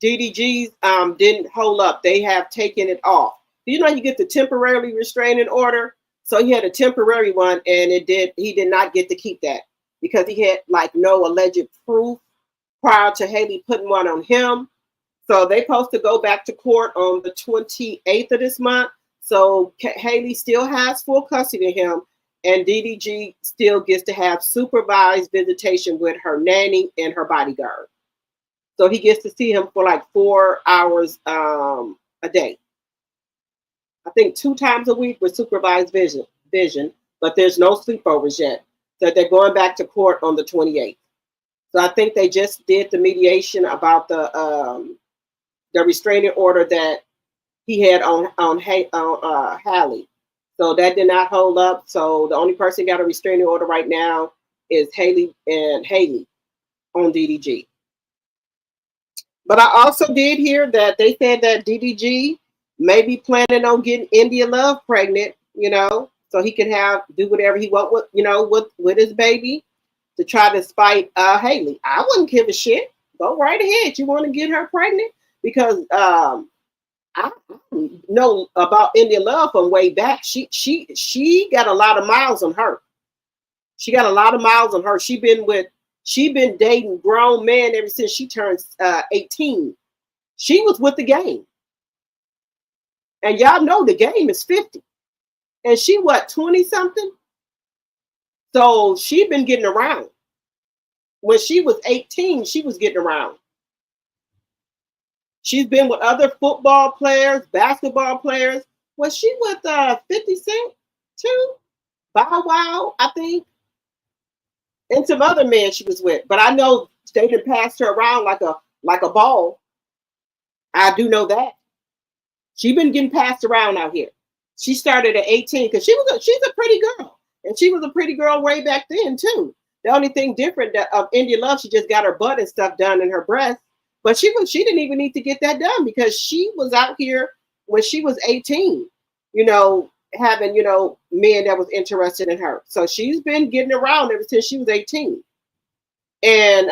DDG's didn't hold up. They have taken it off. You know, you get the temporary restraining order. So he had a temporary one, and he did not get to keep that because he had like no alleged proof prior to Haley putting one on him. So they supposed to go back to court on the 28th of this month. So Haley still has full custody of him, and DDG still gets to have supervised visitation with her nanny and her bodyguard. So he gets to see him for like 4 hours a day. I think 2 times a week with supervised vision, but there's no sleepovers yet. So they're going back to court on the 28th. So I think they just did the mediation about the restraining order that he had on HALLE. So that did not hold up. So the only person got a restraining order right now is Haley and Haley on DDG. But I also did hear that they said that DDG may be planning on getting India Love pregnant, so he can do whatever he wants with his baby to try to spite Haley. I wouldn't give a shit. Go right ahead. You want to get her pregnant? Because I know about India Love from way back. She got a lot of miles on her. She been dating grown men ever since she turned 18. She was with the game. And y'all know the game is 50. And she 20 something? So she been getting around. When she was 18, she was getting around. She's been with other football players, basketball players. Was she with 50 Cent too? Bow Wow, I think. And some other men she was with. But I know they done passed her around like a ball. I do know that. She's been getting passed around out here. She started at 18 because she's a pretty girl. And she was a pretty girl way back then too. The only thing different of India Love, she just got her butt and stuff done in her breast. But she didn't even need to get that done because she was out here when she was 18, having, men that was interested in her. So she's been getting around ever since she was 18. And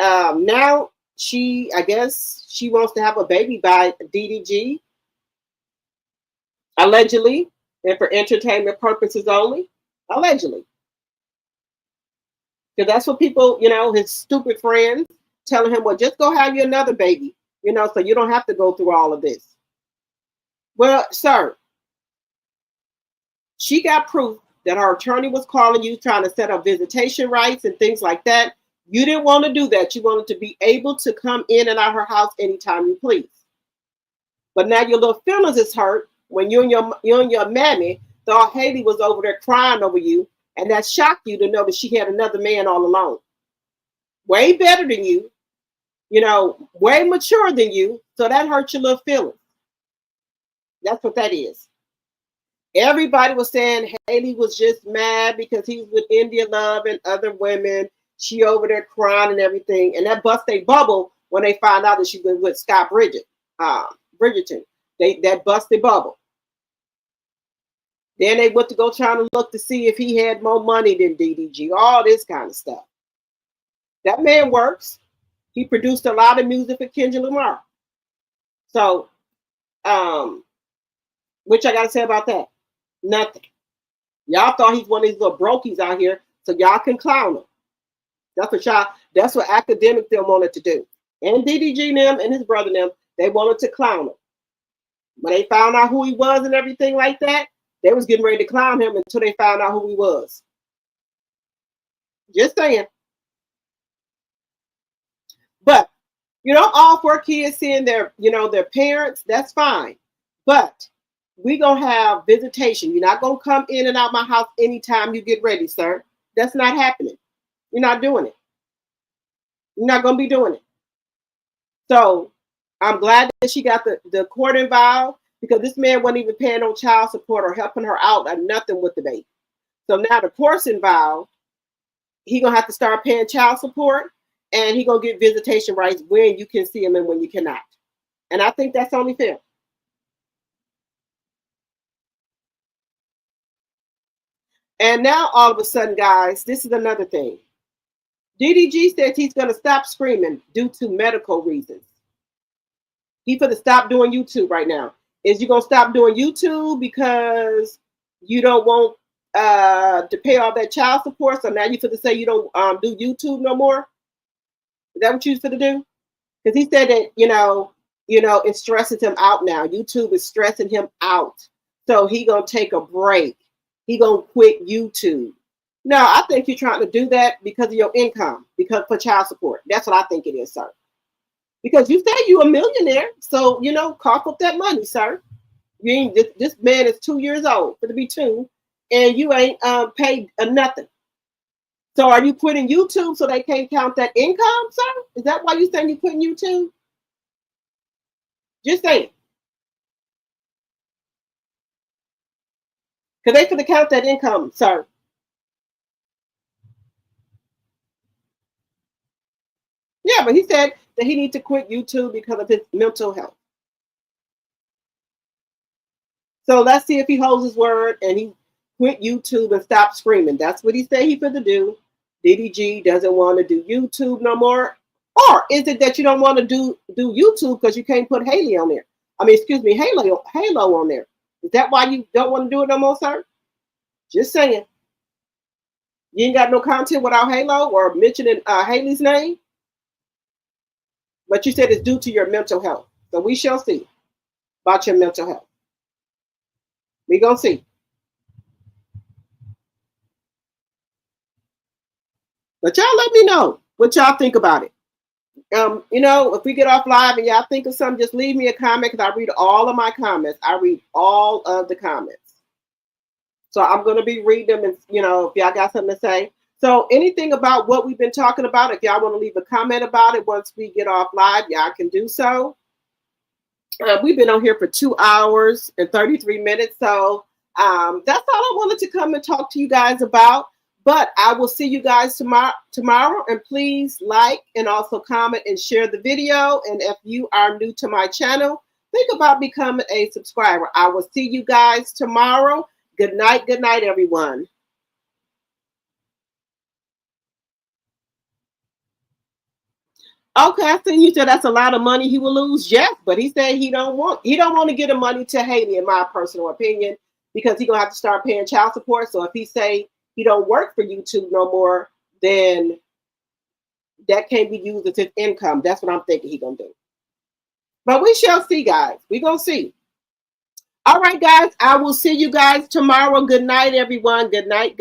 now I guess she wants to have a baby by DDG, allegedly, and for entertainment purposes only, allegedly. Because that's what people, his stupid friends telling him, well, just go have you another baby, so you don't have to go through all of this. Well, sir, she got proof that her attorney was calling you, trying to set up visitation rights and things like that. You didn't want to do that. You wanted to be able to come in and out her house anytime you please. But now your little feelings is hurt when you and your mammy thought Haley was over there crying over you, and that shocked you to know that she had another man all alone. Way better than you, way mature than you, so that hurt your little feelings. That's what that is. Everybody was saying Haley was just mad because he was with India Love and other women. She over there crying and everything. And that bust a bubble when they found out that she was with Scott Bridgerton. That busted bubble. Then they went to go trying to look to see if he had more money than DDG. All this kind of stuff. That man works. He produced a lot of music for Kendrick Lamar. So, which I got to say about that? Nothing. Y'all thought he's one of these little brokies out here, so y'all can clown him. That's what academic them wanted to do. And DDG them and his brother them, they wanted to clown him. When they found out who he was and everything like that, they was getting ready to clown him until they found out who he was. Just saying. But, all 4 kids seeing their parents, that's fine. But we gonna have visitation. You're not gonna come in and out my house anytime you get ready, sir. That's not happening. You're not doing it. You're not gonna be doing it. So I'm glad that she got the court involved because this man wasn't even paying no child support or helping her out or nothing with the baby. So now the court's involved. He gonna have to start paying child support and he gonna get visitation rights when you can see him and when you cannot. And I think that's only fair. And now all of a sudden, guys, this is another thing. DDG says he's going to stop screaming due to medical reasons. He's going to stop doing YouTube right now. Is you going to stop doing YouTube because you don't want to pay all that child support? So now you're going to say you don't do YouTube no more? Is that what you're going to do? Because he said that, it stresses him out now. YouTube is stressing him out. So he going to take a break. He gonna quit YouTube. No, I think you're trying to do that because of your income, because for child support. That's what I think it is, sir. Because you say you're a millionaire, so cough up that money, sir. You ain't this man is 2 years old, for to be 2, and you ain't paid nothing. So are you quitting YouTube so they can't count that income, sir? Is that why you saying you quitting YouTube? Just saying. Because they could count that income, sir. Yeah, but he said that he needs to quit YouTube because of his mental health. So let's see if he holds his word and he quit YouTube and stop screaming. That's what he said he finna do. DDG doesn't want to do YouTube no more. Or is it that you don't want to do YouTube because you can't put Haley on there? I mean, excuse me, Halo on there. Is that why you don't want to do it no more, sir? Just saying. You ain't got no content without Halo or mentioning Haley's name? But you said it's due to your mental health. So we shall see about your mental health. We gonna see. But y'all let me know what y'all think about it. If we get off live and y'all think of something, just leave me a comment because I read all of my comments. I read all of the comments. So I'm going to be reading them and, if y'all got something to say. So anything about what we've been talking about, if y'all want to leave a comment about it once we get off live, y'all can do so. We've been on here for 2 hours and 33 minutes. So that's all I wanted to come and talk to you guys about. But I will see you guys tomorrow. And please like and also comment and share the video. And if you are new to my channel, think about becoming a subscriber. I will see you guys tomorrow. Good night, everyone. Okay, I think you said that's a lot of money he will lose. Yes, but he said he don't want to give the money to Haley, in my personal opinion, because he's gonna have to start paying child support. So if he say he don't work for YouTube no more, then that can't be used as his income. That's what I'm thinking he's gonna do. But we shall see, guys. We're gonna see. All right, guys. I will see you guys tomorrow. Good night, everyone. Good night.